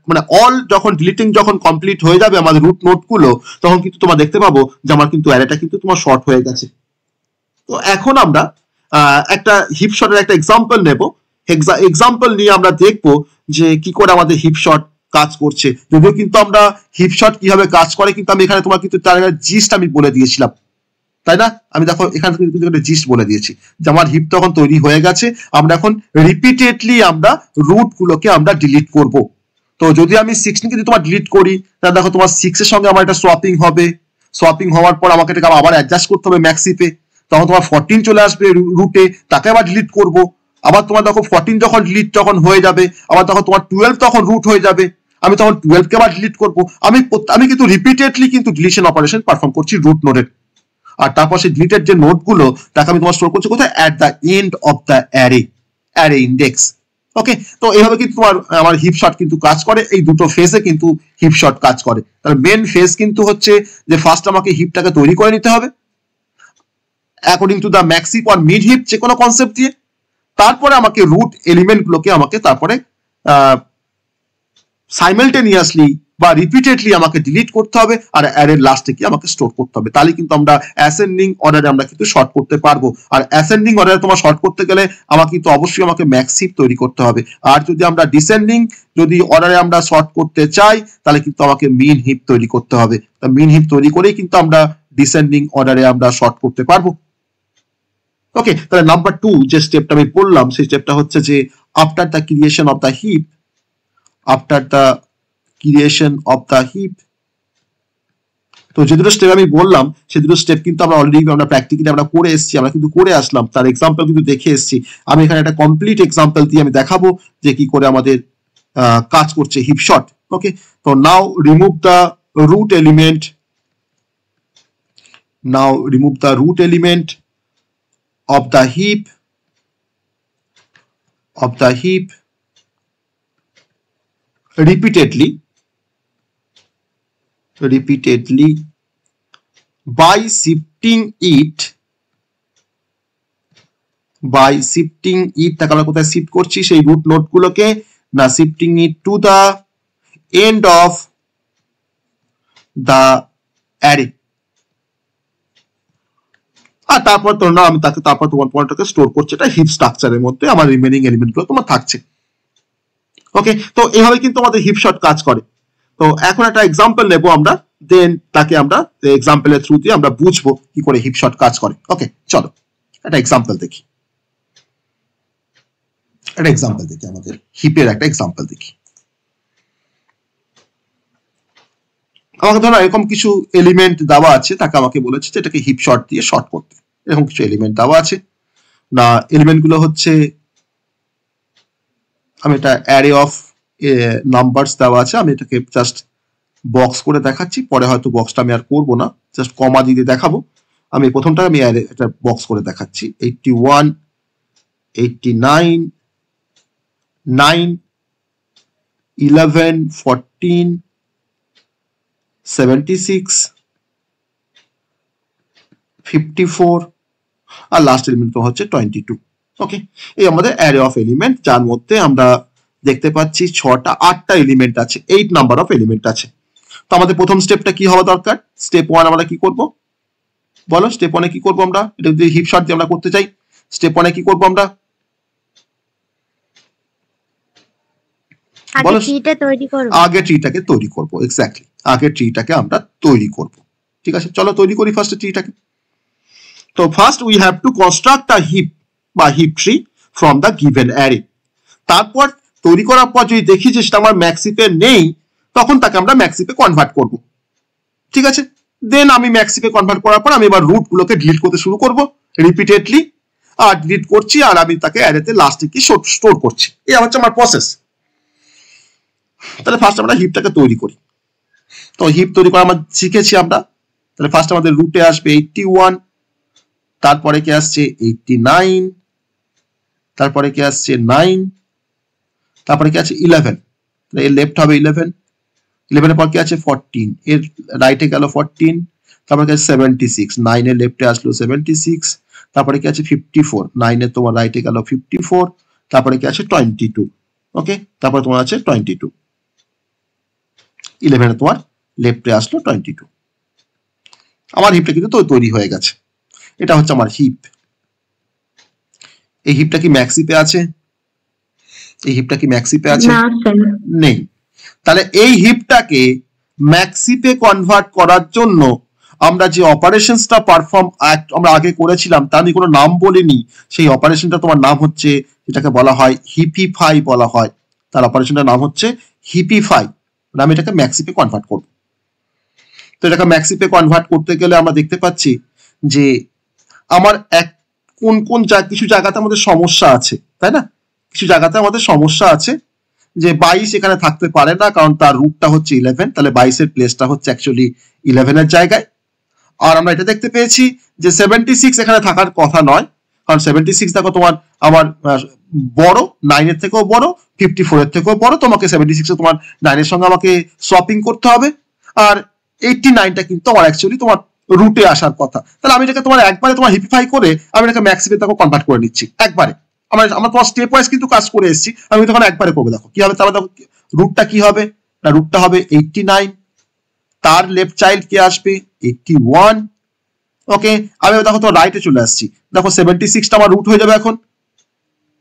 মানে অল যখন ডিলিটিং যখন কমপ্লিট হয়ে যাবে আমাদের রুট নোট গুলো, তখন কিন্তু তোমরা দেখতে পাবো যে আমার কিন্তু অ্যারেটা কিন্তু তোমার শর্ট হয়ে গেছে। তো এখন আমরা একটা হিপ শটের একটা এক্সাম্পল নেব। এক্সাম্পল নিয়ে আমরা দেখবো যে কি করে আমাদের হিপ শট কাজ করছে। যদিও কিন্তু আমরা হিপ শট কিভাবে কাজ করে কিন্তু আমি এখানে তোমার কিন্তু তার জিস্ট আমি বলে দিয়েছিলাম, তাই না? আমি দেখো এখান থেকে কিন্তু একটা জিস্ট বলে দিয়েছি যে আমার হিপ তখন তৈরি হয়ে গেছে। আমরা এখন রিপিটেডলি আমরা রুট গুলোকে আমরা ডিলিট করব। তো যদি আমি 16 কে যদি তোমার ডিলিট করি, তাহলে দেখো তোমার 6 এর সঙ্গে আমার একটা সোয়াপিং হবে। সোয়াপিং হওয়ার পর আমাকে এটাকে আবার অ্যাডজাস্ট করতে হবে ম্যাক্সিপে। তখন তোমার 14 চলে আসবে রুটে, তাকে আবার ডিলিট করব। আবার তোমার দেখো 14 যখন ডিলিট যখন হয়ে যাবে, আবার তখন তোমার 12 তখন রুট হয়ে যাবে। আমি তখন 12 কে আবার ডিলিট করব। আমি কিন্তু রিপিটেডলি কিন্তু ডিলিশন অপারেশন পারফর্ম করছি রুট নোডের। আর তারপর সেই ডিলিটেড যে নোট গুলো তাকে আমি তোমার স্টোর করছি কোথায়, at the end of the array index. Okay, তো এইভাবে কিন্তু তোমার আমার হিপ শট কিন্তু কাজ করে। এই দুটো ফেজে কিন্তু হিপ শট কাজ করে। তাহলে মেন ফেজ কিন্তু হচ্ছে যে ফার্স্ট আমাকে হিপটাকে তৈরি করে নিতে হবে according to the max heap or min heap যে কোনো কনসেপ্ট দিয়ে। তারপরে আমাকে রুট এলিমেন্ট গুলোকে আমাকে তারপরে সাইমালটেনিয়াসলি বা রিপিটেডলি আমাকে ডিলিট করতে হবে আর অ্যারের লাস্টে কি আমাকে স্টোর করতে হবে। তাহলে কিন্তু আমরা অ্যাসেন্ডিং অর্ডারে আমরা কিন্তু শর্ট করতে পারবো। আর অ্যাসেন্ডিং অর্ডারে তোমার শর্ট করতে গেলে আমাকে কিন্তু অবশ্যই আমাকে ম্যাক্স হিপ তৈরি করতে হবে। আর যদি আমরা ডিসেন্ডিং যদি অর্ডারে আমরা শর্ট করতে চাই তাহলে কিন্তু আমাকে মিন হিপ তৈরি করতে হবে। মিন হিপ তৈরি করেই কিন্তু আমরা ডিসেন্ডিং অর্ডারে আমরা শর্ট করতে পারবো। ওকে, তাহলে নাম্বার 2 যে স্টেপটা আমি বললাম সেই স্টেপটা হচ্ছে যে after the creation of the heap, after the creation of the heap. তো যে দুটো স্টেপ আমি বললাম সেই দুটো স্টেপ কিন্তু আমরা অলরেডি আমরা প্র্যাকটিক্যালি আমরা করে এসেছি, আমরা কিন্তু করে আসলাম, তার এক্সাম্পল কিন্তু দেখে এসেছি। আমি এখানে একটা কমপ্লিট এক্সাম্পল দিয়ে আমি দেখাবো যে কি করে আমাদের কাজ করছে হিপ শট। ওকে, তো now remove the root element, now remove the root element of the heap repeatedly by shifting it তাকে আমরা কোথায় শিফট করছি সেই রুট নোড গুলোকে, না shifting it to the end of the array. আর তারপর তোর না আমি তাকে তারপর তোমার পয়েন্টটাকে স্টোর করছি এটা হিপ স্ট্রাকচারের মধ্যে, আমার রিমেনিং এলিমেন্ট গুলো তোমার থাকছে। ওকে, তো এইভাবে কিন্তু আমাদের হিপ শর্ট কাজ করে। তো এখন একটা এক্সাম্পল নেবো আমরা, দেন তাকে আমরা এক্সাম্পলের থ্রু দিয়ে আমরা বুঝবো কি করে হিপ শর্ট কাজ করে। ওকে, চলো একটা এক্সাম্পল দেখি, আমাদের হিপের একটা এক্সাম্পল দেখি। আমাকে ধরো এরকম কিছু এলিমেন্ট দেওয়া আছে, তাকে আমাকে বলেছে যে এটাকে হিপ শর্ট দিয়ে শর্ট করতে। এরকম কিছু এলিমেন্ট দেওয়া আছে না, এলিমেন্ট গুলো হচ্ছে, আমি এটা অ্যারে অফ নাম্বারস দেওয়া আছে, আমি এটাকে জাস্ট বক্স করে দেখাচ্ছি, পরে হয়তো বক্সটা আমি আর করবো না, জাস্ট কমা দিয়ে দেখাবো। আমি প্রথমটা আমি এটা বক্স করে দেখাচ্ছি, 81, 89, 9, 11, 14, 76, 54 আর লাস্ট এলিমেন্ট তো হচ্ছে 22। ওকে, এই আমাদের অ্যারে অফ এলিমেন্ট, যার মধ্যে আমরা দেখতে পাচ্ছি 8টা এলিমেন্ট আছে, 8 নাম্বার অফ এলিমেন্ট আছে। তো আমাদের প্রথম স্টেপটা কি হওয়া দরকার? স্টেপ 1 আমরা কি করব বলো? স্টেপ 1 এ কি করব আমরা? এটা যদি হিপ শর্ট দিয়ে আমরা করতে চাই, স্টেপ 1 এ কি করব আমরা বলো? আগে ট্রিটাকে তৈরি করব। এক্স্যাক্টলি, আগে ট্রিটাকে আমরা তৈরি করব। ঠিক আছে, চলো তৈরি করি ফার্স্ট ট্রিটাকে। তো first we have to construct a heap বা heap tree from the given array. তারপর তৈরি করার পর যদি দেখি যে সেটা আমার ম্যাক্সিপে নেই, তখন তাকে আমরা ম্যাক্সিপে কনভার্ট করব। ঠিক আছে, দেন আমি ম্যাক্সিপে কনভার্ট করার পর আমি এবার রুট গুলোকে ডিলিট করতে শুরু করব রিপিটেডলি, আর ডিলিট করছি, আর আমি তাকে অ্যারেতে লাস্টে কি স্টোর করছি। এই হচ্ছে আমার প্রসেস। তাহলে ফার্স্ট আমরা হিপটাকে তৈরি করি। তো হিপ তৈরি করা আমরা শিখেছি আমরা। তাহলে ফার্স্ট আমাদের রুটে আসবে 81, তারপরে কি আসছে 89, তারপরে কি আসছে 9, তারপরে কি আছে 11, এর লেফট হবে 11, 11 এর পর কি আছে 14, এর রাইটে গেল 14, তারপরে কি আছে 76, 9 এর লেফটে আসলো 76, তারপরে কি আছে 54, 9 এর তোমার রাইটে গেল 54, তারপরে কি আছে 22। ওকে, তারপরে তোমার আছে 22, 11 এ তোমার লেফটে আসলো 22। আমার হিপটা কিন্তু তৈরি হয়ে গেছে। এটা হচ্ছে আমার হিপ। এই হিপটা কি ম্যাক্সিপে আছে? এই হিপটা কি ম্যাক্সিপে আছে? নেই। তাহলে এই হিপটাকে ম্যাক্সিপে কনভার্ট করার জন্য আমরা যে অপারেশনসটা আমরা আগে করেছিলাম, তার আমি কোনো নাম বলিনি। সেই অপারেশনটা তোমার নাম হচ্ছে, যেটাকে বলা হয় হিপিফাই বলা হয়। তার অপারেশনটার নাম হচ্ছে হিপিফাই। আমি এটাকে ম্যাক্সিপে কনভার্ট করব। তো এটাকে ম্যাক্সিপে কনভার্ট করতে গেলে আমরা দেখতে পাচ্ছি যে আমার কিছু জায়গাতে আমাদের সমস্যা আছে, তাই না? কিছু জায়গাতে আমাদের সমস্যা আছে যে 22 এখানে থাকতে পারে না, কারণ তার রুটটা হচ্ছে 11, তাহলে 22 এর প্লেসটা হচ্ছে অ্যাকচুয়ালি 11 এর জায়গায়। আর আমরা এটা দেখতে পেয়েছি যে 76 এখানে থাকার কথা নয়, কারণ 76 দেখো তোমার আমার বড়, 9 এর থেকেও বড়, 54 এর থেকেও বড়। তোমাকে 76 এ তোমার 9 এর সঙ্গে আমাকে সোয়াপিং করতে হবে। আর 89টা কিন্তু আমার অ্যাকচুয়ালি তোমার রুটে আসার কথা। তাহলে আমি এটাকে তোমার একবারে তোমার হিপিফাই করে আমি এটাকে ম্যাক্সিপে দেখো কনভার্ট করে নিচ্ছি একবারে। আমরা তোমার স্টেপ ওয়াইজ কিন্তু কাজ করে এসেছি, আমি তখন একবারে করবো। দেখো কি হবে, তাহলে দেখো রুটটা কি হবে না, রুটটা হবে 89, তার লেফট চাইল্ড কি আসবে 81। ওকে, আমি দেখো তো রাইটে চলে আসছি, দেখো 76টা আমার রুট হয়ে যাবে। এখন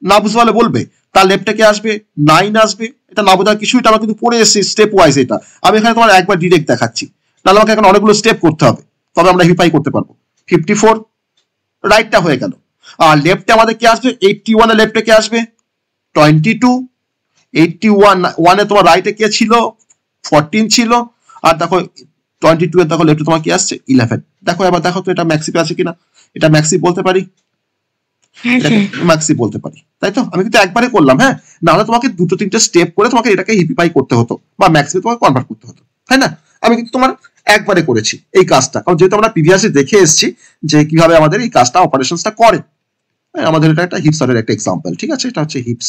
না বুঝতে পারলে বলবে। তার লেফটে কি আসবে 9 আসবে। এটা না বোঝার কিছুই, আমরা কিন্তু পড়ে এসেছি স্টেপ ওয়াইজ। এটা আমি এখানে তোমার একবার ডিরেক্ট দেখাচ্ছি, তাহলে আমাকে এখন অনেকগুলো স্টেপ করতে হবে, তবে আমরা হিপিফাই করতে পারবো। 54 রাইটটা হয়ে গেল। আর লেফটে আমাদের কি আসবে 81 এর লেফটে কি আসবে 22, 81 এ তোমার রাইটে কে ছিল 14 ছিল, আর দেখো 22 এর দেখো লেফটে তোমার কি আসছে 11। দেখো এবার দেখো তো এটা ম্যাক্সিপে আছে কিনা। এটা ম্যাক্সিপ বলতে পারি, ম্যাক্সিপ বলতে পারি, তাই তো? আমি কিন্তু একবারে করলাম, হ্যাঁ, নাহলে তোমাকে 2-3টে স্টেপ করে তোমাকে এটাকে হিপিফাই করতে হতো বা ম্যাক্সিপে তোমাকে কনভার্ট করতে হতো, তাই না? আমি কিন্তু তোমার একবারে করেছি এই কাজটা, কারণ যেহেতু আমরা প্রিভিয়াসলি দেখে এসেছি যে কিভাবে আমাদের এই কাজটা অপারেশনসটা করে। আমাদের এটা একটা হিপ শর্টের একটা এক্সাম্পল। ঠিক আছে, এটা হচ্ছে হিপ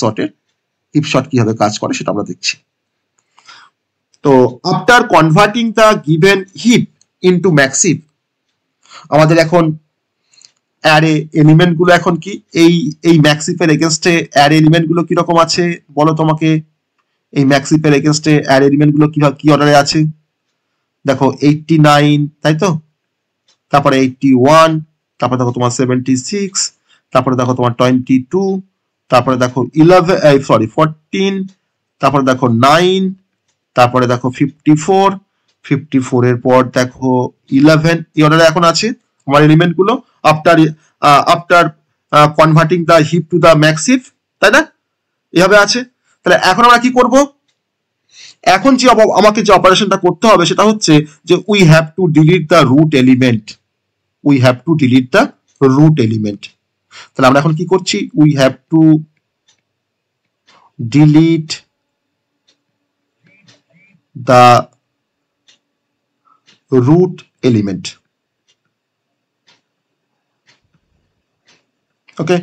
শর্ট কিভাবে কাজ করে সেটা আমরা দেখছি। তো after converting the given heap into max heap, আমাদের এখন অ্যারে এলিমেন্ট গুলো এখন কি এই ম্যাক্সিপের এগেনস্টে অ্যারে এলিমেন্ট গুলো কি রকম আছে বলো তোমাকে? এই ম্যাক্সিপের এগেনস্টে অ্যারে এলিমেন্ট গুলো কি অর্ডারে আছে? দেখো 89, তাই তো? তারপরে 81, তারপরে দেখো তোমার 76, তারপরে দেখো তোমার 22, তারপরে দেখো 14, তারপরে দেখো 9, তারপরে দেখো 54 এর পর দেখো 11। এই অর্ডারে এখন আছে আমার এলিমেন্ট গুলো after converting the heap to the max heap, তাই না? এভাবে আছে। তাহলে এখন আমরা কি করব? এখন যে আমাকে যে অপারেশনটা করতে হবে সেটা হচ্ছে যে we have to delete the root element. তাহলে আমরা এখন কি করছি? We have to delete the root element. Okay,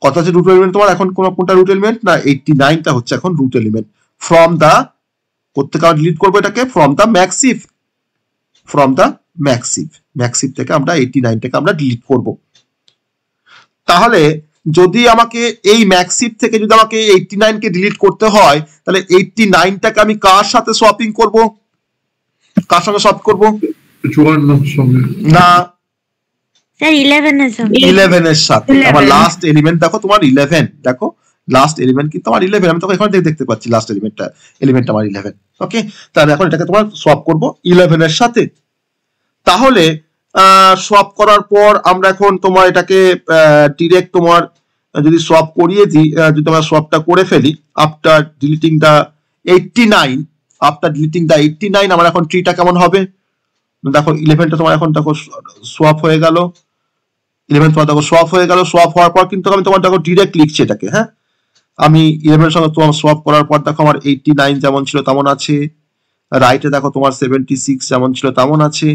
কত আছে রুট এলিমেন্ট তোমার এখন? কোনটা রুট এলিমেন্ট না 89টা হচ্ছে এখন রুট এলিমেন্ট। ফ্রম দ্য কোথেকে আমরা ডিলিট করবো এটাকে? ফ্রম দ্য ম্যাক্সিভ থেকে আমরা 89টাকে আমরা ডিলিট করব। তাহলে যদি আমাকে এই ম্যাক্সিভ থেকে যদি আমাকে 89 কে ডিলিট করতে হয়, তাহলে 89টাকে আমি কার সাথে সোয়াপিং করব? কার সঙ্গে সোয়াপ করব? 54 সঙ্গে না, স্যার 11 এর সঙ্গে। 11 এর সাথে। আমার লাস্ট এলিমেন্ট দেখো তোমার 11, দেখো লাস্ট এলিমেন্ট কিন্তু আমার 11, আমি তো এখান থেকে দেখতে পাচ্ছি লাস্ট এলিমেন্ট আমার 11। ওকে, তাহলে এখন এটাকে তোমার সোয়াপ করব 11 এর সাথে। তাহলে সোয়াপ করার পর আমরা এখন তোমার এটাকে ডিরেক্ট তোমার যদি সোয়াপ করিয়ে দিই, যদি আমরা সোয়াপটা করে ফেলি আফটার ডিলিটিং দ্য 89, আমার এখন ট্রিটা কেমন হবে? দেখো 11টা তোমার এখন দেখো সোয়াপ হয়ে গেল, 11 তোমার দেখো সোয়াপ হয়ে গেল। সোয়াপ হওয়ার পর কিন্তু আমি তোমার দেখো ডিরেক্ট লিখছি এটাকে। হ্যাঁ, আমি 11 সঙ্গে তোমার সোয়াপ করার পর দেখো আমার 89 যেমন ছিল তেমন আছে, রাইটে দেখো তোমার 76 যেমন ছিল তেমন আছে,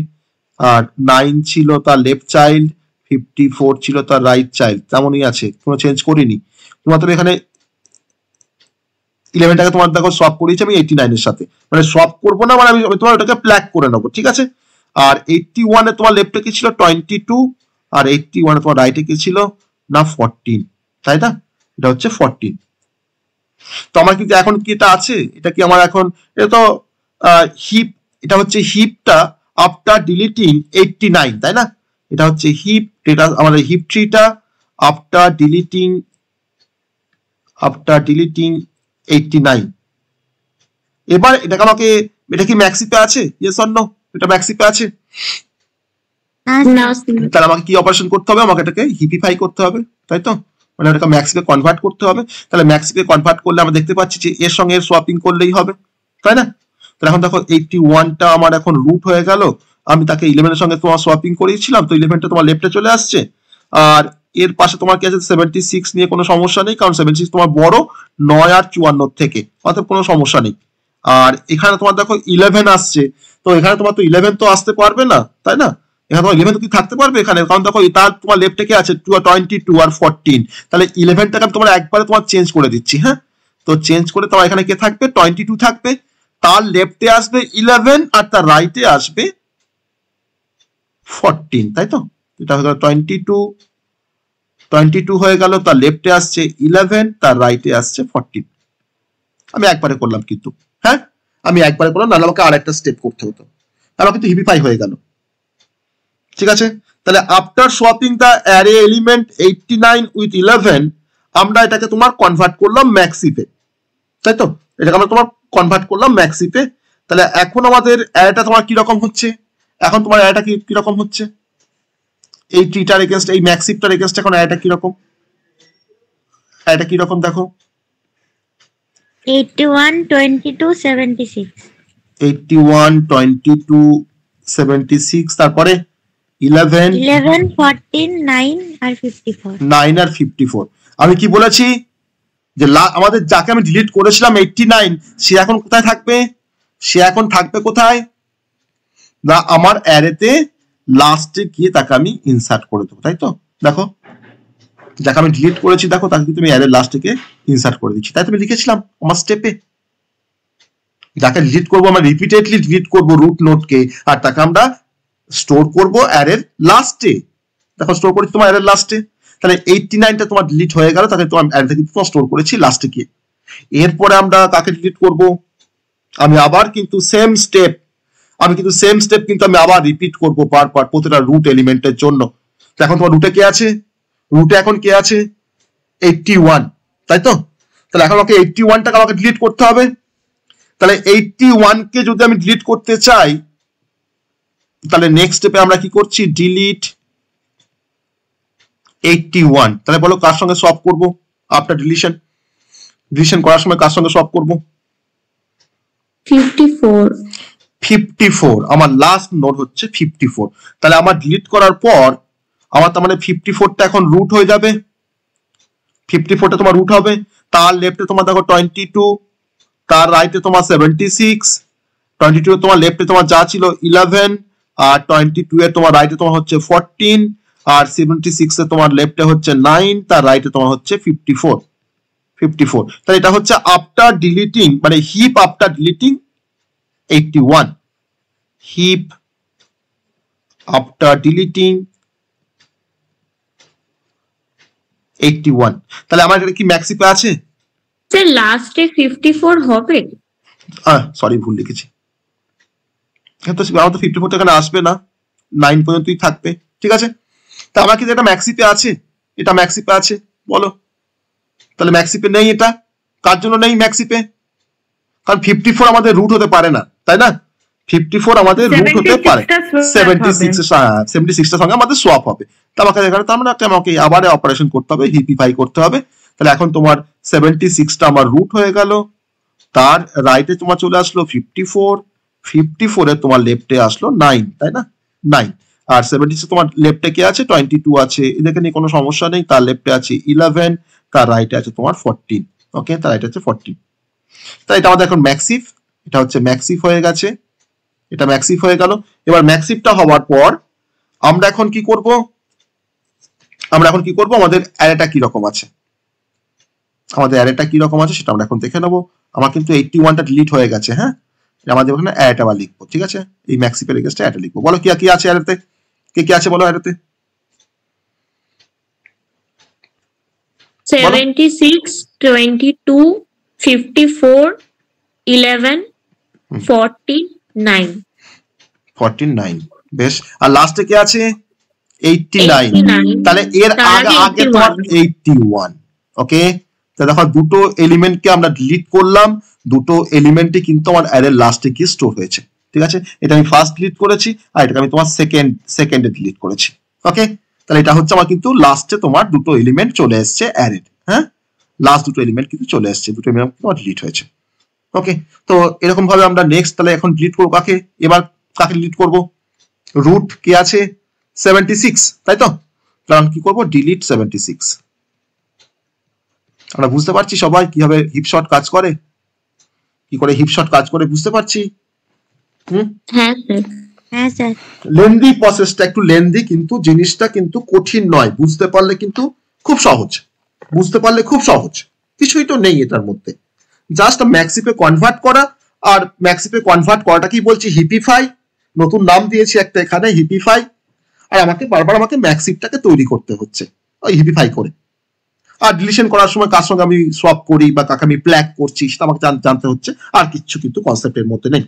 আর 9 ছিল তার লেফট চাইল্ড, 54 ছিল তার রাইট চাইল্ড, তেমনই আছে, কোনো চেঞ্জ করিনি। তোমার তো এখানে 11টাকে তোমার দেখো সোয়াপ করিয়েছি আমি 89 এর সাথে, মানে সোয়াপ করবো না, মানে আমি তোমার ওটাকে প্ল্যাগ করে নেবো, ঠিক আছে? আর 81 এ তোমার লেফটে কি ছিল? 22, আর 81 এ তোমার রাইটে কি ছিল? না 14, তাই না? এটা হচ্ছে 14। তো আমার কিন্তু এখন কি এটা আছে? এটা কি আমার এখন, এটা তো হিপ, এটা হচ্ছে হিপটা আফটার ডিলিটিং 89, তাই না? এটা হচ্ছে হিপ, এটা আমাদের হিপ ট্রিটা আফটার ডিলিটিং 89। এবার এটাকে আমাকে, এটা কি ম্যাক্সিপে আছে? Yes or no? এটা ম্যাক্সিপে আছে। না তাহলে আমাকে কি অপারেশন করতে হবে? আমাকে এটাকে হিপিফাই করতে হবে, তাই তো? মানে এটাকে ম্যাক্সিপে কনভার্ট করতে হবে। তাহলে ম্যাক্সিপে কনভার্ট করলে আমরা দেখতে পাচ্ছি যে এর সঙ্গে এর সোয়াপিং করলেই হবে, তাই না? তাহলে এখন দেখো 81টা আমার এখন রুট হয়ে গেল, আমি তাকে 11 এর সঙ্গে তোমার সোয়াপিং করিয়েছিলাম, তো 11টা তোমার লেফটে চলে আসছে। আর এর পাশে তোমার কি আছে? 76 নিয়ে কোনো সমস্যা নেই, কারণ 76 তোমার বড় 9 আর 54 থেকে, অর্থাৎ কোনো সমস্যা নেই। আর এখানে তোমার দেখো 11 আসছে, তো এখানে তোমার তো 11 তো আসতে পারবে না, তাই না? এখানে তোমার 11 তো কি থাকতে পারবে এখানে? কারণ দেখো তার তোমার লেফটে কি আছে? 22 আর 14। তাহলে 11টাকে আমি তোমার একবারে তোমার চেঞ্জ করে দিচ্ছি। হ্যাঁ, তো চেঞ্জ করে তোমার এখানে কে থাকবে? 22 থাকবে, তার লেফটে আসবে 11 আর তার রাইটে আসবে 14, তাই তো? এটা হয়ে গেল 22 হয়ে গেল, তার লেফটে আসছে 11, তার রাইটে আসছে 14। আমি একবারে করলাম কিন্তু, হ্যাঁ আমি একবারে করলাম, নাহলে আমাকে আর একটা স্টেপ করতে হতো। আমার কিন্তু হিপিফাই হয়ে গেল, ঠিক আছে? তাহলে after swapping the array element 89 with 11, আমরা এটাকে তোমার কনভার্ট করলাম ম্যাক্সিপে, তাই তো? এটাকে আমরা তোমার কনভার্ট করলাম ম্যাক্সিপে। তাহলে এখন আমাদের অ্যারেটা তোমার কি রকম হচ্ছে? এখন তোমার অ্যারেটা কি রকম হচ্ছে? এই ট্রিটার এগেইনস্ট, এই ম্যাক্সিপটার এগেইনস্ট এখন অ্যারেটা কি রকম? অ্যারেটা কি রকম দেখো? 81 22 76 81 22 76, তারপরে 11 14 9 আর 54। 9 আর 54। আমি কি বলেছি যে আমাদের যাকে আমি ডিলিট করেছিলাম 89, সে এখন কোথায় থাকবে? সে এখন থাকবে কোথায়? না আমার অ্যারেতে লাস্টে গিয়ে তাকে আমি ইনসার্ট করে দেবো, তাই তো? দেখো যাকে আমি ডিলিট করেছি, দেখো তাকে কিন্তু আমি অ্যারের লাস্টে গিয়ে ইনসার্ট করে দিচ্ছি, তাই তো? আমি লিখেছিলাম আমার স্টেপে যাকে ডিলিট করবো, আমরা রিপিটেডলি ডিলিট করবো রুট নোডকে, আর তাকে আমরা স্টোর করবো অ্যারের লাস্টে। দেখো স্টোর করেছি তোমার অ্যারের লাস্টে। তাহলে 89টা তোমার ডিলিট হয়ে গেল, তাকে তোমার অ্যারে থেকে তোমার স্টোর করেছি লাস্টে গিয়ে। এরপরে আমরা কাকে ডিলিট করব? আমি আবার কিন্তু সেম স্টেপ কিন্তু আমি আবার রিপিট করবো বারবার প্রতিটা রুট এলিমেন্টের জন্য। তো এখন তোমার রুটে কে আছে? রুটে এখন কে আছে? 81, তাই তো? তাহলে এখন আমাকে 81টাকে আমাকে ডিলিট করতে হবে। তাহলে 81কে যদি আমি ডিলিট করতে চাই, তাহলে নেক্সট স্টেপে আমরা কি করছি? ডিলিট 81। তাহলে বলো কার সঙ্গে সলভ করব আফটার ডিলিশন? ডিলিশন করার সময় কার সঙ্গে সলভ করব? 54 আমার লাস্ট নোড হচ্ছে 54। তাহলে আমার ডিলিট করার পর আমার তার মানে 54টা এখন রুট হয়ে যাবে। 54টা তোমার রুট হবে। তার লেফটে তোমার দেখো 22, তার রাইটে তোমার 76, 22 তোমার লেফটে তোমার যা ছিল 11, আর 22 এর তোমার রাইটে তোমার হচ্ছে 14, আর 76 এ তোমার লেফটে হচ্ছে 9, তার রাইটে তোমার হচ্ছে 54। তাহলে এটা হচ্ছে আফটার ডিলিটিং, মানে heap after deleting 81, heap after deleting 81। তাহলে আমার এটা কি ম্যাক্সিপে আছে? স্যার লাস্টে 54 হবে? সরি, ভুল লিখেছি। তো আমার তো 54 তো এখানে আসবে না, 9 পর্যন্তই থাকবে। ঠিক আছে, তা আমার কি এটা ম্যাক্সিপে আছে? এটা ম্যাক্সিপে আছে বলো? তাহলে ম্যাক্সিপে নেই। এটা কার জন্য নেই ম্যাক্সিপে? কারণ 54 আমাদের রুট হতে পারে না, তাই না? 54 আমাদের রুট হতে পারে, 76টার সঙ্গে আমাদের সোয়াপ হবে। তা আমাকে এখানে তার মানে আমাকে আবার অপারেশন করতে হবে, হিপিফাই করতে হবে। তাহলে এখন তোমার 76টা আমার রুট হয়ে গেল, তার রাইটে তোমার চলে আসলো 54 এর তোমার লেফটে আসলো 9, তাই না? 9 আর 76 তোমার লেফটে কে আছে? 22 আছে, এদেরকে নিয়ে কোনো সমস্যা নেই। তার লেফটে আছে 11, তার রাইটে আছে তোমার 14। ওকে, তার রাইটে আছে 14। তাই এটা আমাদের এখন ম্যাক্সিভ, এটা হচ্ছে ম্যাক্সিভ হয়ে গেছে, এটা ম্যাক্সিভ হয়ে গেল। এবার ম্যাক্সিভটা হওয়ার পর আমরা এখন কি করব? আমাদের অ্যারেটা কি রকম আছে? সেটা আমরা এখন দেখে নেবো। আমার কিন্তু 81টা ডিলিট হয়ে গেছে। হ্যাঁ, আমাদের ওখানে অ্যারেটা আবার লিখবো। ঠিক আছে, এই ম্যাক্সিভের এগেইনস্টে অ্যারেটা লিখবো। বলো কি আছে অ্যারেতে? কি আছে বলো অ্যারেতে? 76, 22, 54, 11, 49। বেশ। আর লাস্টে কি আছে? 89। তাহলে এর আগে তোমার 81। ওকে, তাহলে দেখো দুটো এলিমেন্টকে আমরা ডিলিট করলাম, দুটো এলিমেন্টই কিন্তু আমার অ্যারের লাস্টে গিয়ে স্টোর হয়েছে। ঠিক আছে, এটা আমি ফার্স্ট ডিলিট করেছি, আর এটাকে আমি তোমার সেকেন্ডে ডিলিট করেছি। ওকে, তাহলে এটা হচ্ছে আমার কিন্তু লাস্টে তোমার দুটো এলিমেন্ট চলে এসছে অ্যারের। হ্যাঁ, লাস্ট দুটো এলিমেন্ট কিন্তু চলে এসছে, দুটো এলিমেন্ট তোমার ডিলিট হয়েছে। ওকে, তো এরকম ভাবে আমরা নেক্সট তাহলে এখন ডিলিট করবো কাকে? এবার কাকে ডিলিট করব? রুট কে আছে? 76, তাই তো? তাহলে কি করব? ডিলিট 76। আমরা বুঝতে পারছি সবাই কিভাবে হিপশট কাজ করে, কি করে হিপশট কাজ করে বুঝতে পারছি? হ্যাঁ স্যার। লেন্দি প্রসেসটা একটু লেন্দি, কিন্তু জিনিসটা কিন্তু কঠিন নয়, বুঝতে পারলে কিন্তু খুব সহজ। কিছুই তো নেই এটার মধ্যে, জাস্ট ম্যাক্সিপে কনভার্ট করা। আর ম্যাক্সিপে কনভার্ট করাটা কি বলছি? হিপিফাই। নতুন নাম দিয়েছি একটা এখানে, হিপিফাই। আর আমাকে বারবার ম্যাক্সিপটাকে তৈরি করতে হচ্ছে ওই হিপিফাই করে। আর ডিলিশন করার সময় কার সঙ্গে আমি সোয়াপ করি বা কাকে আমি প্ল্যাগ করছি সেটা আমাকে জানতে হচ্ছে। আর কিছু কিন্তু কনসেপ্টের মধ্যে নেই।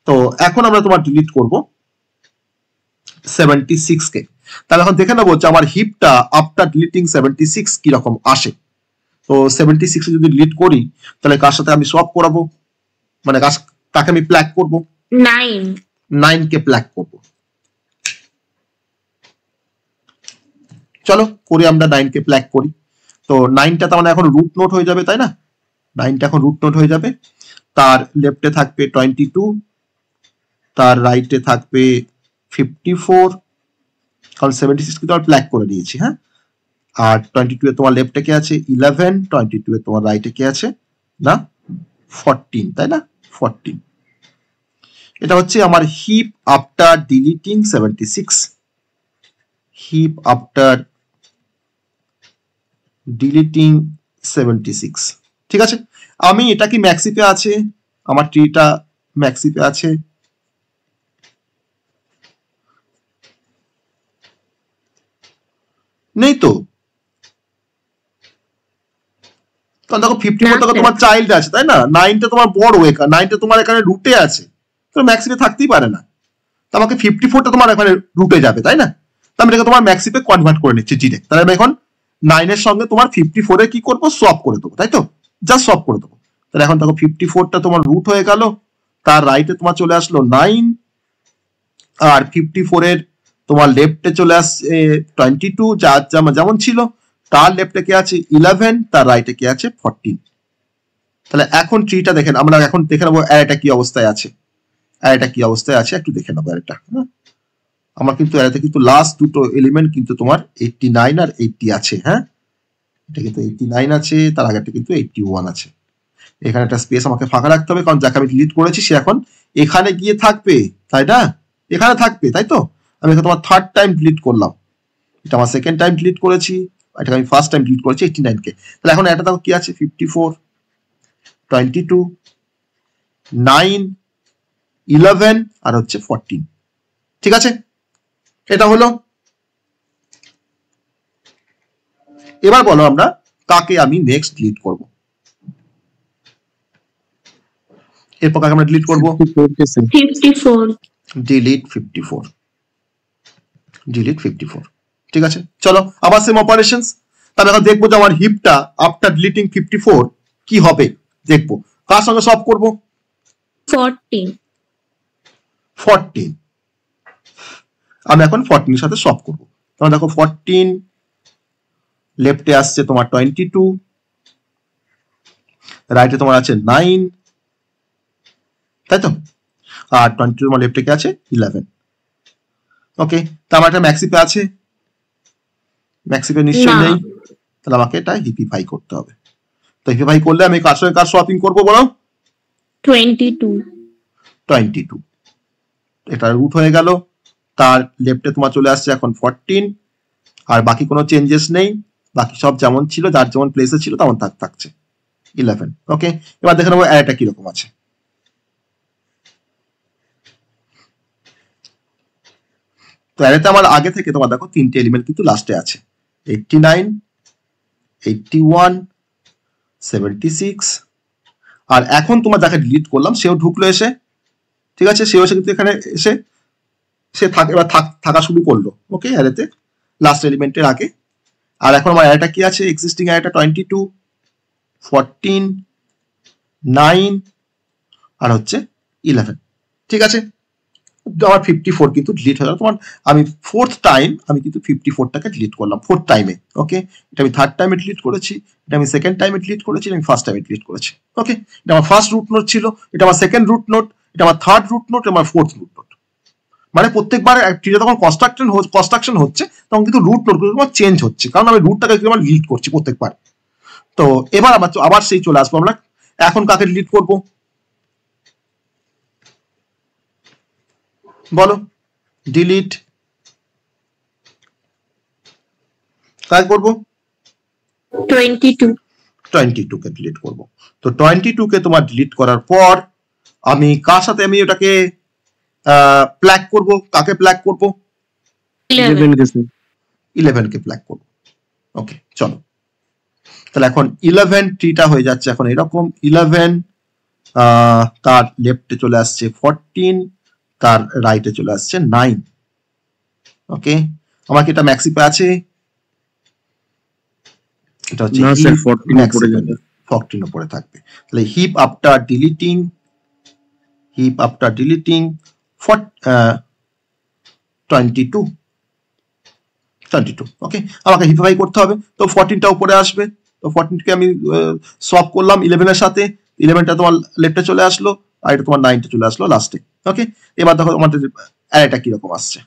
তো এখন আমরা তোমার ডিলিট করব 76কে। তাহলে এখন দেখে নেবো যে আমার হিপটা আফটার ডিলিটিং 76 কিরকম আসে। তো 76 যদি ডিলিট করি, তাহলে কার সাথে আমি সোয়াপ করাবো, মানে কাকে আমি প্ল্যাগ করব? 9কে প্ল্যাগ করব। চলো করি, আমরা 9কে প্ল্যাগ করি। তো 9টা তার মানে এখন রুট নোট হয়ে যাবে, তাই না? 9টা এখন রুট নোট হয়ে যাবে। তার লেফটে থাকবে 22, তার রাইটে থাকবে 54, কারণ 76 কে তো প্ল্যাগ করে দিয়েছি। হ্যাঁ, আর 22 এ তোমার লেফটে কে আছে? 11, 22 এ তোমার রাইটে কে আছে? না 14, তাই না? 14। এটা হচ্ছে আমার heap after deleting 76, heap after deleting 76। ঠিক আছে, আমি এটা কি ম্যাক্সিপে আছে? আমার ট্রিটা ম্যাক্সিপে আছে? নেই তো। কারণ দেখো 54টা তোমার চাইল্ড আছে, তাই না? 9টা তোমার বড়, 9টা তোমার এখানে রুটে আছে, তো ম্যাক্সিমে থাকতেই পারে না। তো আমাকে 54টা তোমার এখানে রুটে যাবে, তাই না? আমি এটাকে তোমার ম্যাক্সিপে কনভার্ট করে নিচ্ছি ডিরেক্ট। তাহলে আমি এখন 9 এর সঙ্গে তোমার 54 এর কি করব, সোয়াপ করে দেবো, তাই তো, জাস্ট সোয়াপ করে দেবো। তাহলে এখন দেখো 54টা তোমার রুট হয়ে গেল, তার রাইটে তোমার চলে আসলো 9, আর 54 এর তোমার লেফটে চলে আসছে 22, যা যেমন ছিল, তার লেফটে কে আছে 11, তার রাইটে কে আছে 14। তাহলে এখন ট্রিটা দেখেন, আমরা এখন দেখে নেবো অ্যারেটা কি অবস্থায় আছে, অ্যারেটা কি অবস্থায় আছে একটু দেখে নেবো অ্যারেটা। আমার কিন্তু অ্যারেতে কিন্তু লাস্ট দুটো এলিমেন্ট কিন্তু তোমার 89 আর 80 আছে। হ্যাঁ, এটা কিন্তু 89 আছে, তার আগেটা কিন্তু 81 আছে। এখানে একটা স্পেস আমাকে ফাঁকা রাখতে হবে, কারণ যাকে আমি ডিলিট করেছি সে এখন এখানে গিয়ে থাকবে, তাই না, এখানে থাকবে, তাই তো। আমি এখানে তোমার থার্ড টাইম ডিলিট করলাম, এটা আমার সেকেন্ড টাইম ডিলিট করেছি, এটাকে আমি ফার্স্ট টাইম ডিলিট করেছি 89 কে। তাহলে এখন এটা দেখো কি আছে, 54, 22, 9, 11 আর হচ্ছে 14। ঠিক আছে, এটা হলো। এবার বলো আমরা কাকে আমি নেক্সট ডিলিট করব, এরপর কাকে আমরা ডিলিট করব, 54 ডিলিট 54, ডিলিট 54। ঠিক আছে, চলো আবার সেম অপারেশনস। তাহলে এখন দেখবো যে আমার হিপটা আফটার ডিলিটিং 54 কি হবে, দেখবো কার সঙ্গে সলভ করব, 14 14। আমি এখন 14 এর সাথে সলভ করব। তখন দেখো 14 লেফটে আসছে তোমার 22, রাইটে তোমার আছে 9, তাই তো, আর 22 তোমার লেফটে কে আছে 11। ওকে, তো আমার একটা ম্যাক্সিপে আছে, ম্যাক্সিপে নিশ্চয়ই না। নেই, তাহলে আমাকে এটা হিপিফাই করতে হবে। তো হিপিফাই করলে আমি কার সঙ্গে কার সোয়াপিং করবো বলো, 22 22, এটা রুট হয়ে গেল, তার লেফটে তোমার চলে আসছে এখন 14, আর বাকি কোনো চেঞ্জেস নেই, বাকি সব যেমন ছিল, যার যেমন প্লেসে ছিল তেমন থাকছে 11। ওকে, এবার দেখে নেবো অ্যারেটা কিরকম আছে। তো অ্যারেতে আমার আগে থেকে তোমার দেখো তিনটে এলিমেন্ট কিন্তু লাস্টে আছে, 89, 81, 76, আর এখন তোমার যাকে ডিলিট করলাম সেও ঢুকলো এসে, ঠিক আছে, সেও এসে কিন্তু এখানে এসে সে এবার থাকা শুরু করলো। ওকে, অ্যারেতে লাস্ট এলিমেন্টের আগে। আর এখন আমার অ্যারেটা কি আছে, এক্সিস্টিং অ্যারেটা 22, 14, 9 আর হচ্ছে 11। ঠিক আছে, আমার 54 কিন্তু ডিলিট হয়ে গেল। তোমার আমি ফোর্থ টাইম আমি কিন্তু 54টাকে ডিলিট করলাম, ফোর্থ টাইমে। ওকে, এটা আমি থার্ড টাইমে ডিলিট করেছি, এটা আমি সেকেন্ড টাইমে ডিলিট করেছি, আমি ফার্স্ট টাইমে ডিলিট করেছি। ওকে, এটা আমার ফার্স্ট রুট নোট ছিল, এটা আমার সেকেন্ড রুট নোট, এটা আমার থার্ড রুট নোট, আমার ফোর্থ রুট নোট। মানে প্রত্যেকবার ট্রিটা যখন কনস্ট্রাকশন হচ্ছে তখন কিন্তু রুট নোটগুলো চেঞ্জ হচ্ছে, কারণ আমি রুটটাকে আমার ডিলিট করছি প্রত্যেকবার। তো এবার আবার সেই চলে আসবো আমরা, এখন কাকে ডিলিট করব বলো, ডিলিট কাকে করব, 22 কে ডিলিট করব। তো 22 কে তোমার ডিলিট করার পর আমি কার সাথে আমি ওটাকে প্ল্যাগ করব, কাকে প্ল্যাগ করব, 11 কে প্ল্যাগ করব। ওকে, চলো তাহলে এখন 11 ট্রিটা হয়ে যাচ্ছে এখন এরকম, 11 তার লেফটে চলে আসছে 14, তার রাইটে চলে আসছে 9। ওকে, আমার কি এটা ম্যাক্সিপে আছে, এটা হচ্ছে না স্যার 14 উপরে যাবে, 14 উপরে থাকবে। তাহলে হিপ আফটার ডিলিটিং 22। ওকে, আমাকে হিপিফাই করতে হবে, তো 14টা উপরে আসবে, তো 14কে আমি সোয়াপ করলাম 11 এর সাথে, 11টা তোমার লেফটে চলে আসলো, আর এটা তোমার 9টা চলে আসলো লাস্টে। ওকে, এবার দেখো আমাদের অ্যারেটা কিরকম আসছে,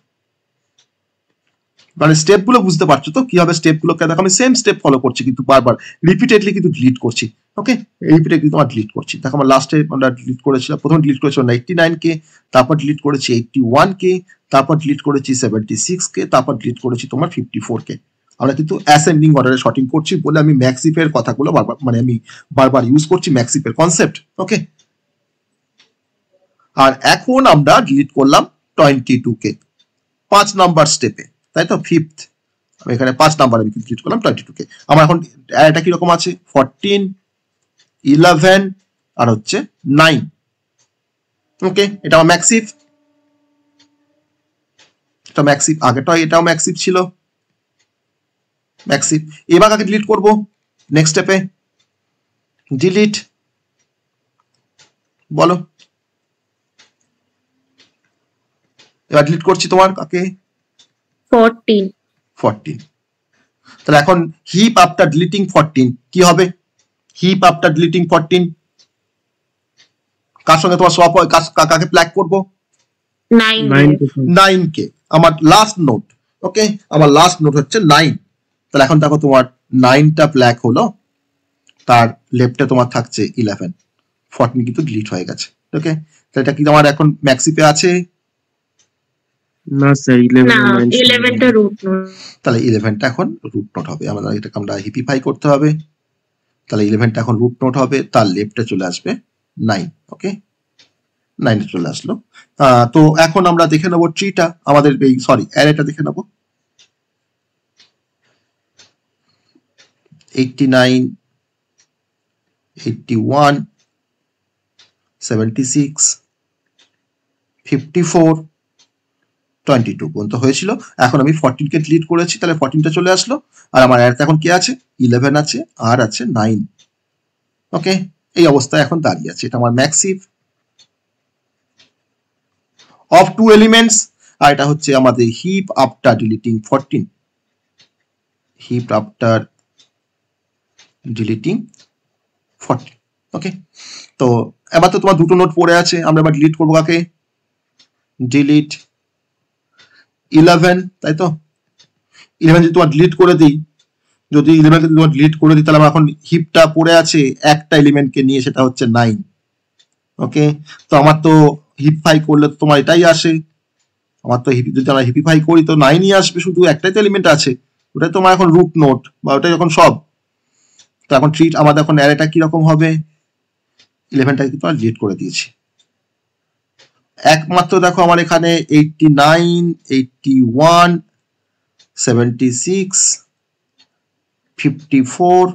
মানে স্টেপ গুলো বুঝতে পারছো তো কিভাবে স্টেপ গুলোকে দেখো, আমি সেম স্টেপ ফলো করছি কিন্তু বারবার রিপিটেডলি কিন্তু ডিলিট করছি। ওকে, রিপিটেডলি তোমার ডিলিট করছি। দেখো আমার লাস্টে আমরা ডিলিট করেছিলাম, প্রথম ডিলিট করেছিলাম 89 কে, তারপর ডিলিট করেছি 81 কে, তারপর ডিলিট করেছি 76 কে, তারপর ডিলিট করেছি তোমার 54 কে। আমরা কিন্তু অ্যাসেন্ডিং অর্ডারে শর্টিং করছি বলে আমি ম্যাক্সিফের কথাগুলো বারবার আমি বারবার ইউজ করছি ম্যাক্সিফের কনসেপ্ট। ওকে, আর এখন আমরা ডিলিট করলাম 22 কে 5 নাম্বার স্টেপে, তাই তো, ফিফথ, আমি এখানে 5 নাম্বার আমি ডিলিট করলাম 22 কে। আমার এখন এটা কি রকম আছে, 14, 11 আর হচ্ছে 9। ওকে, এটা আমার ম্যাক্সিফ। এটা ম্যাক্সিভ, আগেটা এটাও ম্যাক্সিভ ছিল, ম্যাক্সিভ। এবার আগে ডিলিট করব, নেক্সট স্টেপে ডিলিট, বলো এবার ডিলিট করছি তোমার কাকে, 14। 14। তাহলে এখন হিপ আফটার ডিলিটিং 14 কি হবে? হিপ আফটার ডিলিটিং 14 কার সঙ্গে তোমার সোয়াপ হয়, কাকে প্ল্যাগ করব? 9 কে, আমার লাস্ট নোট। ওকে, আমার লাস্ট নোট হচ্ছে 9। তাহলে এখন দেখো তোমার 9টা প্ল্যাগ হলো, তার লেফটে তোমার থাকছে 11, 14 কিন্তু ডিলিট হয়ে গেছে। ওকে, তাহলে এটা কি তোমার এখন ম্যাক্সিপে আছে? না স্যার, 11টা রুট নোট। তাহলে 11টা এখন রুট নোট হবে, আমাদের এটাকে আমরা হিপিফাই করতে হবে। তাহলে 11টা এখন রুট নোট হবে, তার লেফটে চলে আসবে 9। ওকে, 9 চলে আসলো। তো এখন আমরা দেখে নেবো ট্রিটা, আমাদের এই অ্যারেটা দেখে নেবো। 89, 81, 76, 54, 22 পর্যন্ত হয়েছিল। এখন আমি 14 কে ডিলিট করেছি, তাহলে 14টা চলে আসলো। আর আমার অ্যারেতে এখন কি আছে? 11 আছে, আর আছে 9। ওকে, এই অবস্থায় এখন দাঁড়িয়ে আছে। এটা আমার ম্যাক্সিভ অফ 2 এলিমেন্টস, আর এটা হচ্ছে আমাদের heap after deleting 14, heap after deleting 40। Okay, তো এবার তো তোমার দুটো নোট পড়ে আছে, আমরা এবার ডিলিট করবো কাকে? ডিলিট 11, তাই তো? 11 যদি তোমার ডিলিট করে দিই, যদি 11 কে তোমার ডিলিট করে দিই, তাহলে আমার এখন হিপটা পড়ে আছে একটা এলিমেন্টকে নিয়ে, সেটা হচ্ছে 9। ওকে, তো আমার তো হিপফাই করলে তো তোমার এটাই আসে, আমার তো যদি আমরা হিপিফাই করি তো 9ই আসবে, শুধু একটাই তো এলিমেন্ট আছে, ওটাই তোমার এখন রুট নোট বা ওটাই এখন সব। তো এখন ট্রিট আমাদের এখন অ্যারেটা কিরকম হবে? 11টাকে কিন্তু ডিলিট করে দিয়েছি। একমাত্র দেখো আমার এখানে 89, 81, 76, 54,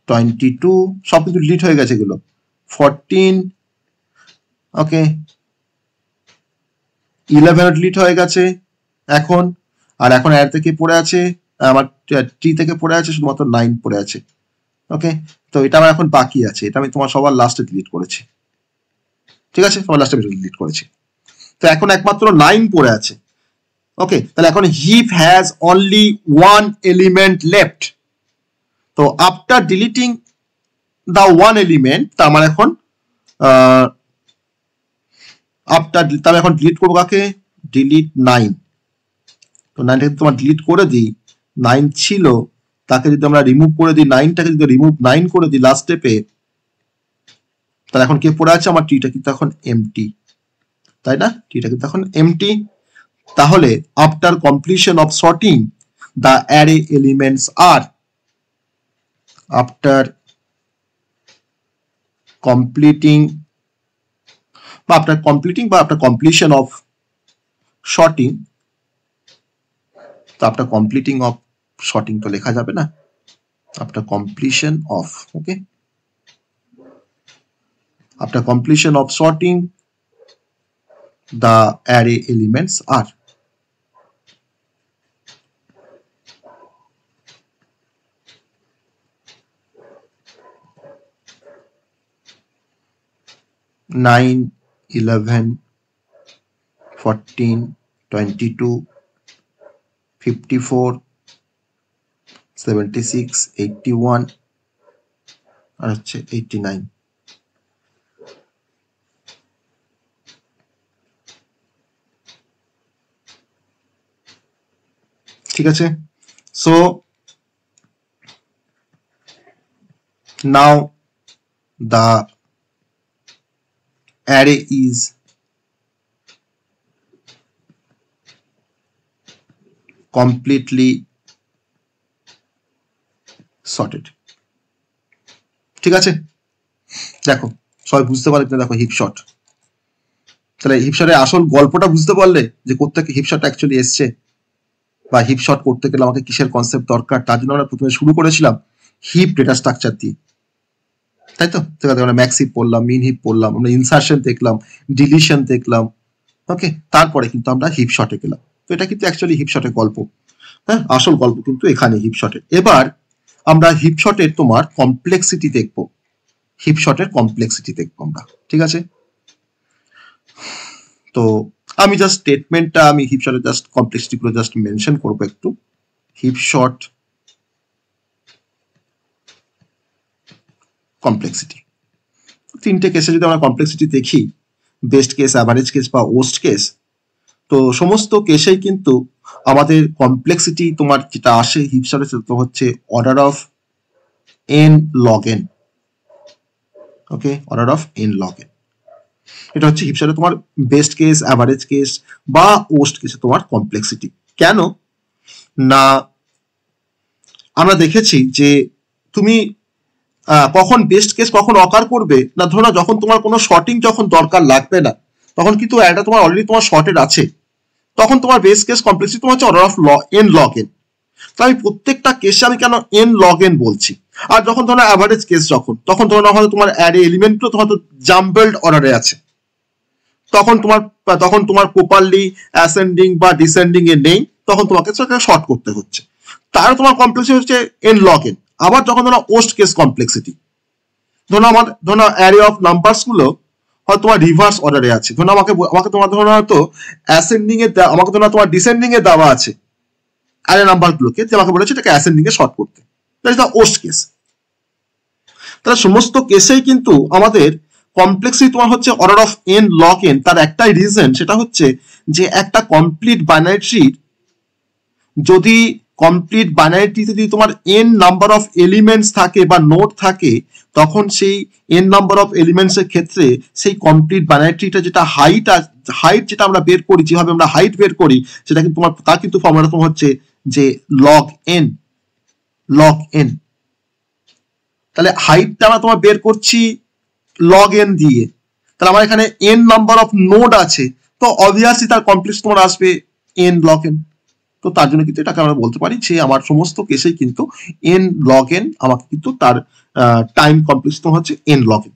22 সব কিন্তু ডিলিট হয়ে গেছে এগুলো। 14, ওকে, 11 ডিলিট হয়ে গেছে এখন। আর এখন অ্যাড থেকে পড়ে আছে, আমার ট্রি থেকে পড়ে আছে শুধুমাত্র 9 পড়ে আছে। ওকে, তো এটা আমার এখন বাকি আছে, এটা আমি তোমার সবার লাস্টে ডিলিট করেছি। ঠিক আছে, সবার লাস্টে ডিলিট করেছি। তো এখন একমাত্র 9 পড়ে আছে। ওকে, তাহলে এখন heap has only 1 element left. তো আফটার ডিলিটিং দ্য 1 এলিমেন্ট, তার মানে এখন তাহলে এখন ডিলিট করবো কাকে? ডিলিট 9। তো 9টাকে তোমার ডিলিট করে দিই, 9 ছিল তাকে যদি আমরা রিমুভ করে দিই, 9টাকে যদি রিমুভ 9 করে দিই লাস্ট স্টেপে, তাহলে এখন কে পড়ে আছে? আমার ট্রিটা কিন্তু এখন এমটি, তাই না? ট্রিটা কিন্তু এখন এমটি। তাহলে after completion of sorting the array elements আর, আফটার completing বা after completion of sorting, তো after completing of sorting তো লেখা যাবে না, after completion of, okay, after completion of sorting the array elements are, nine, 11, 14, 22, 54, 76, 81 আর হচ্ছে 89। ঠিক আছে, so now the array is completely sorted। ঠিক আছে, দেখো সবাই বুঝতে পারলে, দেখো হিপশট, তাহলে হিপশটের আসল গল্পটা বুঝতে পারলে যে কোত্থেকে হিপশট অ্যাকচুয়ালি এসছে, বা হিপশট করতে গেলে আমাকে কিসের কনসেপ্ট দরকার। তার জন্য আমরা প্রথমে শুরু করেছিলাম হিপ ডেটা স্ট্রাকচার দিয়ে, তাই তো? আমরা ম্যাক্স হিপ পড়লাম, মিন হিপ পড়লাম, আমরা ইনসারশন দেখলাম, ডিলিশন দেখলাম, ওকে, তারপরে কিন্তু আমরা হিপ শটে গেলাম। তো এটা কিন্তু অ্যাকচুয়ালি হিপ শটের গল্প, হ্যাঁ, আসল গল্প কিন্তু এখানে হিপ শটের। এবার আমরা হিপ শটের তোমার কমপ্লেক্সিটি দেখবো, হিপ শটের কমপ্লেক্সিটি দেখবো আমরা, ঠিক আছে? তো আমি জাস্ট স্টেটমেন্টটা আমি হিপ শটের জাস্ট কমপ্লেক্সিটি গুলো জাস্ট মেনশন করবো একটু। হিপ শট কমপ্লেক্সিটি, তিনটে কেসে যদি আমরা কমপ্লেক্সিটি দেখি, বেস্ট কেস, অ্যাভারেজ কেস বা ওস্ট কেস, তো সমস্ত কেসেই কিন্তু আমাদের কমপ্লেক্সিটি তোমার যেটা আসে হিপ শটে সেটা হচ্ছে order of n log n। Okay, order of n log n, এটা হচ্ছে হিপ শটে তোমার বেস্ট কেস, অ্যাভারেজ কেস বা ওস্ট কেসে তোমার কমপ্লেক্সিটি। কেন না আমরা দেখেছি যে তুমি কখন বেস্ট কেস কখন অকার করবে না, ধরো না যখন তোমার কোনো শর্টিং যখন দরকার লাগবে না, তখন কিন্তু এটা তোমার অলরেডি তোমার শর্টেড আছে, তখন তোমার বেস্ট কেস কমপ্লেক্সিটি তোমার হচ্ছে order of n log n। তো আমি প্রত্যেকটা কেসে আমি কেন n log n বলছি। আর যখন ধরো অ্যাভারেজ কেস যখন, তখন ধরো না হয়তো তোমার অ্যারে এলিমেন্টগুলো তোমার তো জাম্বলড অর্ডারে আছে, তখন তোমার প্রপারলি অ্যাসেন্ডিং বা ডিসেন্ডিং এ নেই, তখন তোমাকে শর্ট করতে হচ্ছে, তার তোমার কমপ্লেক্সিটি হচ্ছে n log n। আবার যখন ধরো ওস্ট কেস কমপ্লেক্সিটি, ধরো অ্যারে অফ নাম্বারস গুলো হয়তো তোমার রিভার্স অর্ডারে আছে, ধরো আমাকে তোমার ধরো হয়তো অ্যাসেন্ডিং এ আমাকে ধরো তোমার ডিসেন্ডিং এ দেওয়া আছে অ্যারে নাম্বার গুলোকে, যে আমাকে বলেছে এটাকে অ্যাসেন্ডিং এ শর্ট করতে, that is the worst case. তাহলে সমস্ত কেসেই কিন্তু আমাদের কমপ্লেক্সিটি তোমার হচ্ছে order of n log n। তার একটাই রিজন, সেটা হচ্ছে যে একটা কমপ্লিট বাইনারি ট্রির যদি কমপ্লিট বাইনারি ট্রিতে যদি তোমার n নাম্বার অফ এলিমেন্টস থাকে বা নোড থাকে, তখন সেই n নাম্বার অফ এলিমেন্টস এর ক্ষেত্রে সেই কমপ্লিট বাইনারি ট্রিটা যেটা হাইট যেটা আমরা বের করি, যেভাবে আমরা হাইট বের করি, সেটা কিন্তু তোমার তার কিন্তু ফর্মুলা তোমার হচ্ছে যে log n। তাহলে হাইটটা আমরা তোমার বের করছি log n দিয়ে, তাহলে আমার এখানে n নাম্বার অফ নোড আছে, তো অবভিয়াসলি তার কমপ্লেক্স তোমার আসবে n log n। তো তার জন্য কিন্তু এটাকে আমরা বলতে পারি যে আমার সমস্ত কেসেই কিন্তু n log n আমাকে কিন্তু তার টাইম কমপ্লেক্স তোমার হচ্ছে n log n।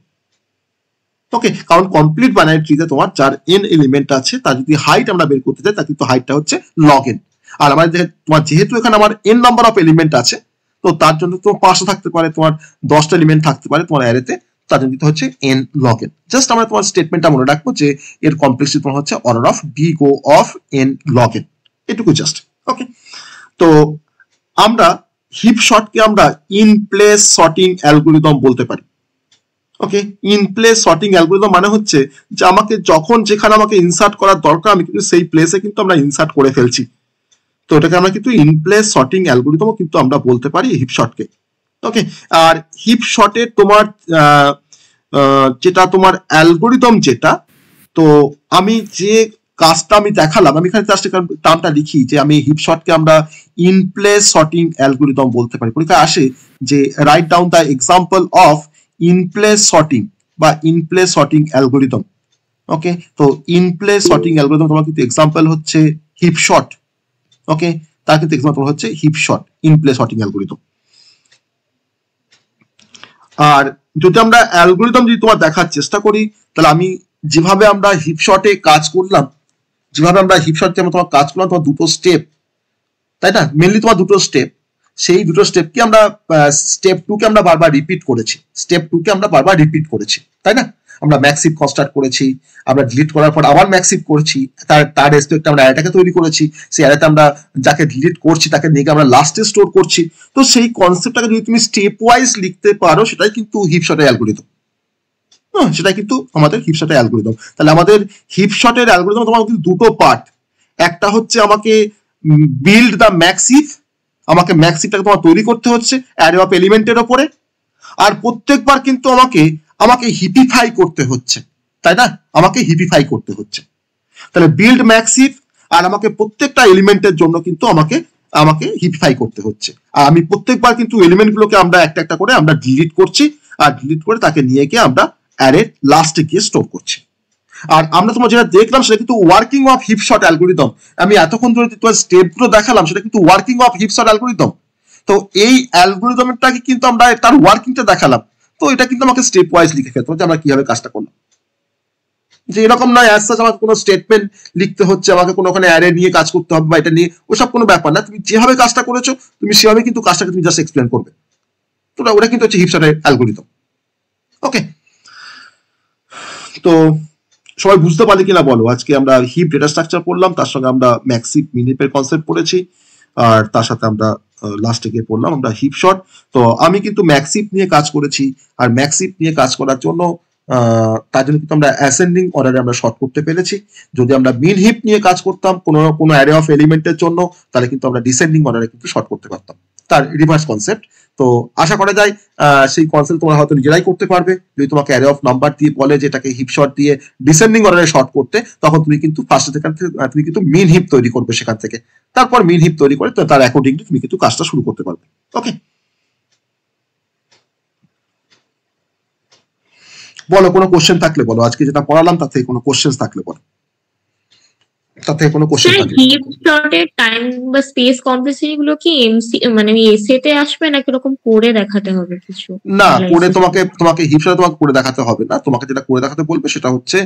ওকে, কারণ কমপ্লিট বাইনারি ট্রিতে তোমার যার n এলিমেন্ট আছে তার যদি হাইট আমরা বের করতে চাই, তার কিন্তু হাইটটা হচ্ছে log n। আর আমার তোমার যেহেতু এখানে আমার n নাম্বার অফ এলিমেন্ট আছে, তো তার জন্য তোমার 5টা থাকতে পারে, তোমার 10টা এলিমেন্ট থাকতে পারে তোমার অ্যারেতে, তার জন্য কিন্তু হচ্ছে n log n। জাস্ট আমরা তোমার স্টেটমেন্টটা মনে রাখবো যে এর কমপ্লেক্সিটি তোমার হচ্ছে order of big O of n log n, এটুকু জাস্ট। ওকে, তো আমরা হিপ শর্টকে আমরা ইন প্লেস সর্টিং অ্যালগরিদম বলতে পারি। ওকে, ইন প্লেস সর্টিং অ্যালগরিদম মানে হচ্ছে যে আমাকে যখন যেখানে আমাকে ইনসার্ট করার দরকার, আমি কিন্তু সেই প্লেসে কিন্তু আমরা ইনসার্ট করে ফেলছি, তো এটাকে আমরা কিন্তু ইন প্লেস সর্টিং অ্যালগরিদমও কিন্তু আমরা বলতে পারি হিপ শর্টকে। ওকে, আর হিপ শর্টের তোমার যেটা তোমার অ্যালগরিদম যেটা, তো আমি যে কাজটা আমি দেখালাম, আমি এখানে জাস্ট টার্মটা লিখি যে আমি হিপ শর্টকে আমরা ইন প্লেস সর্টিং অ্যালগরিদম বলতে পারি। পরীক্ষায় আসে যে write down the example of in place sorting বা ইন প্লেস সর্টিং অ্যালগরিদম। ওকে, তো ইন প্লেস সর্টিং অ্যালগরিদম তোমার কিন্তু এক্সাম্পল হচ্ছে হিপ শর্ট। ওকে, তার কিন্তু এক্সাম্পল হচ্ছে heap sort, in place sorting algorithm. আর যদি আমরা অ্যালগরিদম যদি তোমার দেখার চেষ্টা করি, তাহলে আমি যেভাবে আমরা হিপ শর্টে কাজ করলাম, যেভাবে আমরা হিপ শর্টে তোমার কাজ করলাম, তোমার দুটো স্টেপ, তাই না, মেনলি তোমার দুটো স্টেপ, সেই দুটো স্টেপকে আমরা স্টেপ 2 কে আমরা বারবার রিপিট করেছি, তাই না? আমরা ম্যাক্সিভ কনস্ট্রাক্ট করেছি, আমরা ডিলিট করার পর আবার ম্যাক্সিভ করেছি, তার রেসপেক্টে আমরা অ্যারেটাকে তৈরি করেছি, সেই অ্যারেতে আমরা যাকে ডিলিট করছি তাকে নিয়ে আমরা লাস্টে স্টোর করছি। তো সেই কনসেপ্টটাকে যদি তুমি স্টেপ ওয়াইজ লিখতে পারো, সেটাই কিন্তু হিপ শর্টের অ্যালগরিদম। সেটা কিন্তু আমাদের হিপ শর্টের অ্যালগরিদম। তাহলে আমাদের হিপ শর্টের অ্যালগরিদম তোমার কিন্তু দুটো পার্ট, একটা হচ্ছে আমাকে বিল্ড দ্য ম্যাক্সিভ, আমাকে ম্যাক্সিভটাকে তোমার তৈরি করতে হচ্ছে অ্যারে অফ এলিমেন্টের ওপরে, আর প্রত্যেকবার কিন্তু আমাকে হিপিফাই করতে হচ্ছে, তাই না, আমাকে হিপিফাই করতে হচ্ছে। তাহলে বিল্ড ম্যাক্সিভ, আর আমাকে প্রত্যেকটা এলিমেন্টের জন্য কিন্তু আমাকে হিপিফাই করতে হচ্ছে, আর আমি প্রত্যেকবার কিন্তু এলিমেন্টগুলোকে আমরা একটা একটা করে আমরা ডিলিট করছি, আর ডিলিট করে তাকে নিয়ে গিয়ে আমরা অ্যারের লাস্টে গিয়ে স্টোর করছি। আর আমরা তোমার যেটা দেখলাম সেটা কিন্তু working of heap short algorithm. আমি এতক্ষণ ধরে তোমার স্টেপগুলো দেখালাম, সেটা কিন্তু working of heap short algorithm. তো এই অ্যালগরিদমটাকে কিন্তু আমরা তার ওয়ার্কিংটা দেখালাম, তো এটা কিন্তু আমাকে স্টেপ ওয়াইজ লিখে ফেলতে হবে যে আমরা কিভাবে কাজটা করলাম। যে এরকম নয় অ্যাজ সাচ আমাকে কোনো স্টেটমেন্ট লিখতে হচ্ছে, আমাকে কোনো ওখানে অ্যারে নিয়ে কাজ করতে হবে বা এটা নিয়ে, ওসব কোনো ব্যাপার না। তুমি যেভাবে কাজটা করেছো তুমি সেভাবে কিন্তু কাজটাকে তুমি জাস্ট এক্সপ্লেন করবে। তো ওটা কিন্তু হচ্ছে হিপশটের অ্যালগোরিদম। ওকে, তো সবাই বুঝতে পারলে কিনা বলো? আজকে আমরা হিপ ডেটা স্ট্রাকচার পড়লাম, তার সঙ্গে আমরা ম্যাক্সিপ মিনিপের কনসেপ্ট পড়েছি, আর তার সাথে আমরা লাস্টে গিয়ে পড়লাম আমরা হিপ শর্ট। তো আমি কিন্তু ম্যাক্সিপ নিয়ে কাজ করেছি, আর ম্যাক্সিপ নিয়ে কাজ করার জন্য তার জন্য কিন্তু আমরা অ্যাসেন্ডিং অর্ডারে আমরা শর্ট করতে পেরেছি। যদি আমরা মিন হিপ নিয়ে কাজ করতাম কোনো অ্যারে অফ এলিমেন্টের জন্য, তাহলে কিন্তু আমরা ডিসেন্ডিং অর্ডারে কিন্তু শর্ট করতে পারতাম। তার রিভার্স কনসেপ্ট। তো আশা করা যায় সেই কনসেপ্ট তোমরা হয়তো নিজেরাই করতে পারবে। যদি তোমাকে অ্যারে অফ নাম্বার দিয়ে বলে যে এটাকে হিপ শর্ট দিয়ে ডিসেন্ডিং অর্ডারে শর্ট করতে, তখন তুমি কিন্তু ফার্স্ট সেখান থেকে তুমি কিন্তু মিন হিপ তৈরি করবে সেখান থেকে, তারপর মিন হিপ তৈরি করে তার অ্যাকর্ডিংলি তুমি কিন্তু কাজটা শুরু করতে পারবে। ওকে, বলো কোনো কোশ্চেন থাকলে বলো, আজকে যেটা পড়ালাম তার থেকে কোনো কোশ্চেন থাকলে বলো, তার থেকে কোনো কোশ্চেন স্যার থাকলে। হিপ শর্টের টাইম বা স্পেস কমপ্লেক্সিটি গুলো কি এমসি মানে এসেতে আসবে নাকি এরকম করে দেখাতে হবে কিছু? না, করে তোমাকে হিপ শর্ট তোমাকে করে দেখাতে হবে না। তোমাকে যেটা করে দেখাতে বলবে সেটা হচ্ছে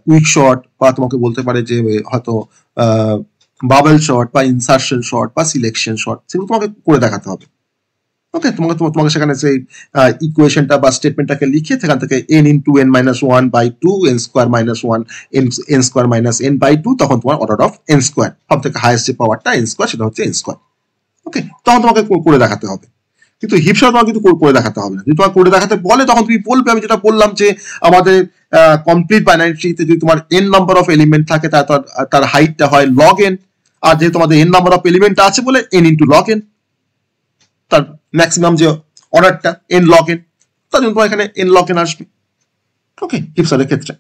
কুইক শর্ট, বা তোমাকে বলতে পারে যে হয়তো বাবল শর্ট বা ইনসার্শন শর্ট বা সিলেকশন শর্ট, সেগুলো তোমাকে করে দেখাতে হবে। ওকে, তোমাকে সেখানে সেই ইকুয়েশনটা বা স্টেটমেন্টটাকে লিখে সেখান থেকে n into n minus one by two n square minus one n square minus n by two, তখন তোমার অর্ডার অফ এন স্কোয়ার, সব থেকে হাইয়েস্ট যে পাওয়ারটা এন স্কোয়ার সেটা হচ্ছে এন স্কোয়ার। ওকে, তখন তোমাকে করে দেখাতে হবে। কিন্তু হিপশট তোমাকে কিন্তু করে দেখাতে হবে না। যদি তোমাকে করে দেখাতে বলে তখন তুমি বলবে আমি যেটা বললাম যে আমাদের কমপ্লিট বাইনারি ট্রিতে যদি তোমার n নাম্বার অফ এলিমেন্ট থাকে তার হাইটটা হয় log n, আর যেহেতু আমাদের n নাম্বার অফ এলিমেন্ট আছে বলে n ইন্টু log n, তার ম্যাক্সিমাম যে অর্ডারটা n log n, তার জন্য তোমার এখানে n log n আসবে। ওকে, হিপশটের ক্ষেত্রে।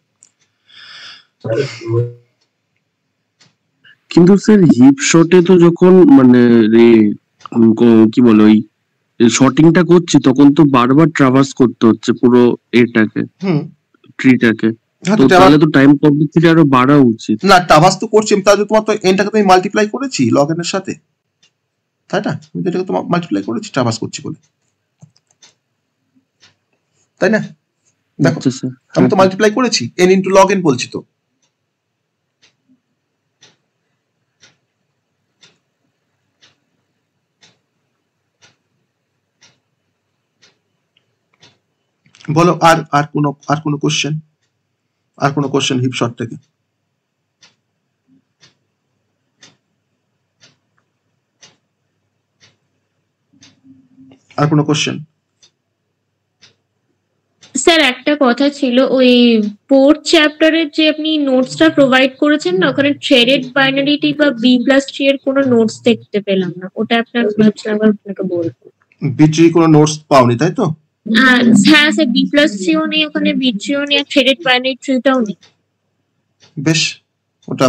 কিন্তু স্যার হিপ শটে তো যখন মানে কি বলে ওই শর্টিংটা করছি তখন তো বারবার ট্রাভার্স করতে হচ্ছে পুরো এটাকে, ট্রিটাকে। তো তাহলে তো টাইম কমপ্লেক্সিটি আরো বাড়া উচিত। না, ট্রাভার্স তো করছি আমি, তাহলে তোমার তো এনটাকে তুমি মাল্টিপ্লাই করেছি log n এর সাথে, তাই না? আমি তো এটাকে তোমার মাল্টিপ্লাই করেছি ট্রাভার্স করছি বলে, তাই না? দেখো আমি তো মাল্টিপ্লাই করেছি n ইন্টু log n বলছি তো। বলো আর কোনো কোশ্চেন, আর কোনো কোশ্চেন হিপ শর্ট থেকে? আর কোনো কোশ্চেন? স্যার একটা কথা ছিল, ওই ফোর্থ চ্যাপ্টারের যে আপনি নোটসটা প্রোভাইড করেছেন না, ওখানে থ্রেডেড বাইনারিটি বা বি প্লাস ট্রি এর কোনো নোটস দেখতে পেলাম না, ওটা আপনার ভাবছিলাম আপনাকে বলবো। বিট্রি কোনো নোটস পাওনি তাই তো? হ্যাঁ স্যার, বি প্লাস ট্রিও নেই ওখানে, বি ট্রিও নেই, আর থ্রেডেড বাইনারি ট্রিটাও নেই। বেশ, ওটা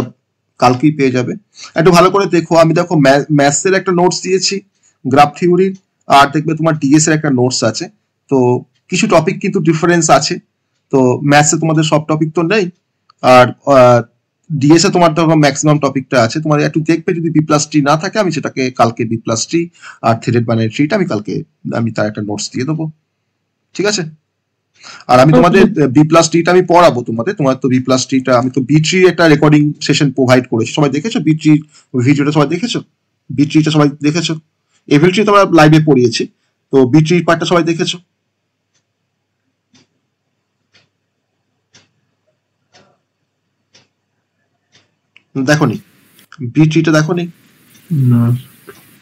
কালকেই পেয়ে যাবে। একটু ভালো করে দেখো, আমি দেখো ম্যাথস এর একটা নোটস দিয়েছি, গ্রাফ থিওরির, আর দেখবে তোমার ডিএস এর একটা নোটস আছে। তো কিছু টপিক কিন্তু ডিফারেন্স আছে। তো ম্যাথসে তোমাদের সব টপিক তো নেই, আর ডিএস এ তোমার ধরো ম্যাক্সিমাম টপিকটা আছে। তোমার একটু দেখবে যদি বি প্লাস ট্রি না থাকে, আমি সেটাকে কালকে বি প্লাস ট্রি আর থ্রেডেড বাইনারি ট্রিটা আমি তার একটা নোটস দিয়ে দেবো, ঠিক আছে? আর আমি তোমাদের বি প্লাস টিটা আমি পড়াবো তোমাদের। তোমার তো বি প্লাস টিটা আমি তো বি ট্রি একটা রেকর্ডিং সেশন প্রোভাইড করেছি, সবাই দেখেছো? বি ট্রি ভিডিওটা সবাই দেখেছো? বি ট্রিটা সবাই দেখেছো? এভিল ট্রি তো আমরা লাইভে পড়িয়েছি, তো বি ট্রি পার্টটা সবাই দেখেছো? দেখোনি? বি ট্রিটা দেখোনি?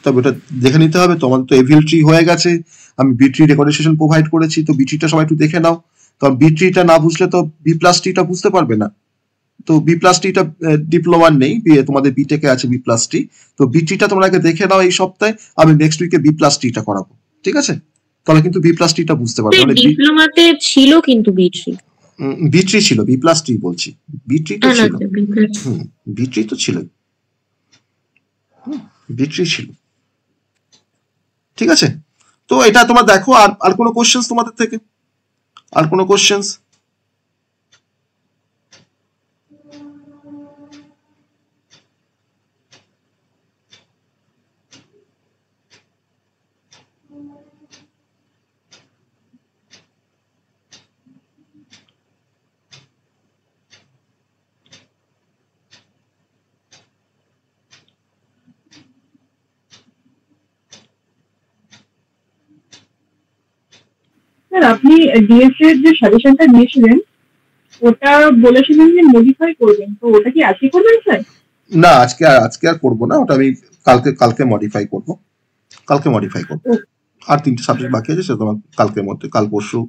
তবে ওটা দেখে নিতে হবে। তোমার তো এভিল ট্রি হয়ে গেছে, আমি B tree recording session provide করেছি, তো বি ট্রিটা সবাই একটু দেখে নাও। তো বি ট্রিটা না বুঝলে তো বি প্লাস টিটা বুঝতে পারবে না। তো বি প্লাস টিটা ডিপ্লোমার নেই, তোমাদের বিটেকে আছে বি প্লাস টি। তো বি টিটা তোমরা আগে দেখে নাও এই সপ্তাহে, আমি নেক্সট উইকে বি প্লাস টিটা করাবো, ঠিক আছে? তাহলে কিন্তু বি প্লাস টিটা বুঝতে পারবে। ডিপ্লোমাতে ছিল কিন্তু বি ট্রি, বি ট্রি ছিল, বি প্লাস টি বলছি, বি ট্রি তো ছিল। বি ট্রি তো ছিল, বি ট্রি ছিল, ঠিক আছে? তো এটা তোমরা দেখো। আর কোনো কোশ্চেন্স তোমাদের থেকে? আর কোনো কোশ্চেন্স? স্যার আপনি ডিএস এর যে সাজেশনটা দিয়েছিলেন ওটা বলেছিলেন যে মডিফাই করবেন, তো ওটা কি আজকে করবেন স্যার? না, আজকে আর করবো না, ওটা আমি কালকে মডিফাই করবো। আর 3টে সাবজেক্ট বাকি আছে, সেটা তোমার কাল পরশু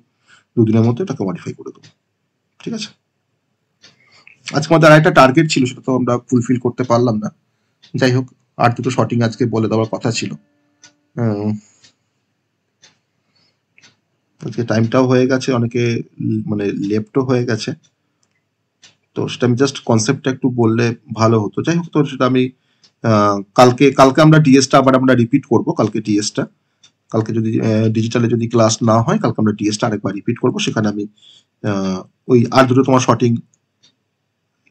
2 দিনের মধ্যে ওটাকে মডিফাই করে দেবো। ঠিক আছে, আজকে আমাদের আর একটা টার্গেট ছিল, সেটা তো আমরা ফুলফিল করতে পারলাম না। যাই হোক, আর 2টো শর্টিং আজকে বলে দেওয়ার কথা ছিল। আজকে টাইমটাও হয়ে গেছে, অনেকে মানে লেফটও হয়ে গেছে, তো সেটা আমি জাস্ট কনসেপ্টটা একটু বললে ভালো হতো। যাই হোক, তো সেটা আমি কালকে আমরা ডিএসটা আবার আমরা রিপিট করবো। কালকে যদি ডিজিটালে যদি ক্লাস না হয়, কালকে আমরা ডিএসটা আরেকবার রিপিট করবো। সেখানে আমি ওই আর 2টো তোমার শর্টিং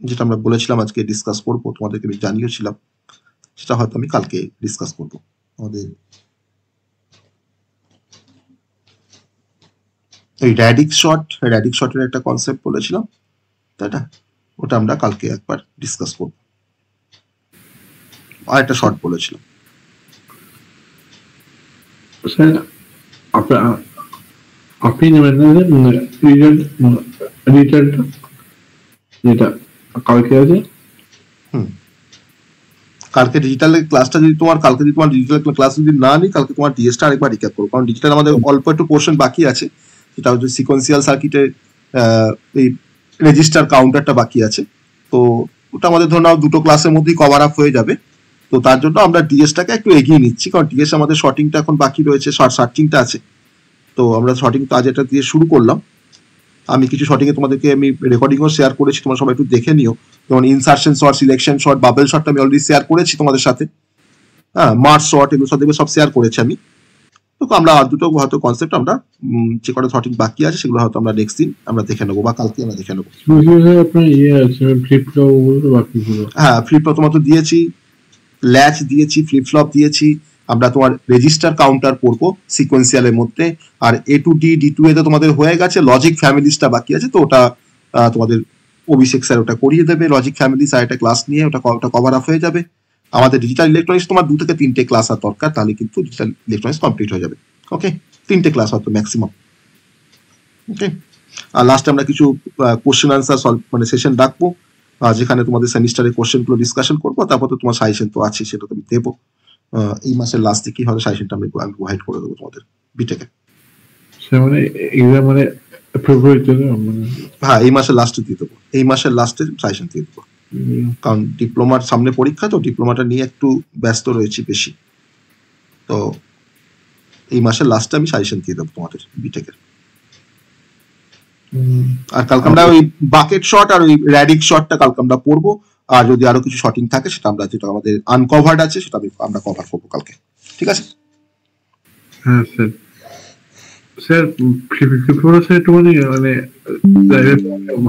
যেটা আমরা বলেছিলাম আজকে ডিসকাস করবো, তোমাদেরকে আমি জানিয়েছিলাম, সেটা হয়তো আমি কালকে ডিসকাস করবো। আমাদের এই র্যাডিক শটের একটা কনসেপ্ট বলেছিলাম, তাই না? ওটা আমরা কালকে একবার ডিসকাস করবো। আর একটা শর্ট বলেছিলাম। স্যার আপনি নেবেন রিটার্নটা যেটা কালকে আছে? কালকে ডিজিটাল ক্লাসটা যদি তোমার ডিজিটাল ক্লাস যদি না নিই, কালকে তোমার ডিএসটা আরেকবার রিক্যাপ করবো, কারণ ডিজিটাল আমাদের অল্প একটু পোর্শন বাকি আছে, সেটা হচ্ছে সিকোয়েন্সিয়াল সার্কিটের এই রেজিস্টার কাউন্টারটা বাকি আছে। তো ওটা আমাদের ধরুন 2টো ক্লাসের মধ্যেই কভার আপ হয়ে যাবে। তো তার জন্য আমরা ডিএসটাকে একটু এগিয়ে নিচ্ছি, কারণ ডিএস আমাদের শর্টিংটা এখন বাকি রয়েছে, সার্চিংটা আছে। তো আমরা শর্টিং তো আজ এটা দিয়ে শুরু করলাম। আমি কিছু শর্টিংয়ে তোমাদেরকে আমি রেকর্ডিংও শেয়ার করেছি, তোমরা সবাই একটু দেখে নিও। যেমন insertion sort, selection sort, bubble শর্টটা আমি অলরেডি শেয়ার করেছি তোমাদের সাথে। মার্চ শর্ট, এগুলো সব শেয়ার করেছি আমি। তো আমরা আর 2টো হয়তো কনসেপ্ট আমরা যে কটা শর্টিং বাকি আছে সেগুলো হয়তো আমরা নেক্সট দিন আমরা দেখে নেবো, বা কালকে আমরা দেখে নেবো। হ্যাঁ, ফ্লিপ-ফ্লপ তোমার তো দিয়েছি, ল্যাচ দিয়েছি, ফ্লিপ-ফ্লপ দিয়েছি। আমরা তোমার রেজিস্টার কাউন্টার পড়বো সিকোয়েন্সিয়ালের মধ্যে। আর A2D D2A তো তোমাদের হয়ে গেছে, লজিক ফ্যামিলিসটা বাকি আছে, তো ওটা তোমাদের অভিষেক স্যার ওটা করিয়ে দেবে। লজিক ফ্যামিলিস আর একটা ক্লাস নিয়ে ওটা কভার আপ হয়ে যাবে। আমাদের ডিজিটাল ইলেকট্রনিক্স তোমার 2 থেকে 3টে ক্লাস আর দরকার, তাহলে কিন্তু ডিজিটাল ইলেকট্রনিক্স কমপ্লিট হয়ে যাবে। ওকে, 3টে ক্লাস হয়তো ম্যাক্সিমাম। ওকে, আর লাস্টে আমরা কিছু কোশ্চেন আনসার মানে সেশন রাখবো, যেখানে তোমাদের সেমিস্টারের কোশ্চেনগুলো ডিসকাশন করবো। তারপর তো তোমার সাজেশন তো আছে, সেটা তুমি দেবো। এই মাসের লাস্ট দিকেই হয়তো সাজেশনটা আমি প্রোভাইড করে দেবো তোমাদের বিটেকে। মানে এক্সাম মানে ফেব্রুয়ারিতে, হ্যাঁ, এই মাসের লাস্টে দিয়ে দেবো, এই মাসের লাস্টে সাজেশন দিয়ে দেবো। কারণ ডিপ্লোমার সামনে পরীক্ষা, তো ডিপ্লোমাটা নিয়ে একটু ব্যস্ত রয়েছি বেশি। তো এই মাসের লাস্টে আমি সাজেশন দিয়ে দেবো তোমাদের বিটেকের। আর কালকে আমরা ওই বাকেট শট আর ওই র্যাডিক শটটা কালকে আমরা পড়বো। আর যদি আরো কিছু শর্টিং থাকে, সেটা আমরা যেটা আমাদের আনকভার্ড আছে সেটা আমরা কভার করবো কালকে। ঠিক আছে? হ্যাঁ স্যার। স্যার ফ্লিপ-ফ্লপ একটু মানে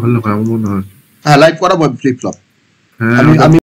ভালো হয় আমার মনে হয়। হ্যাঁ, লাইভ করাবো ফ্লিপ-ফ্লপ। হ্যাঁ, আমি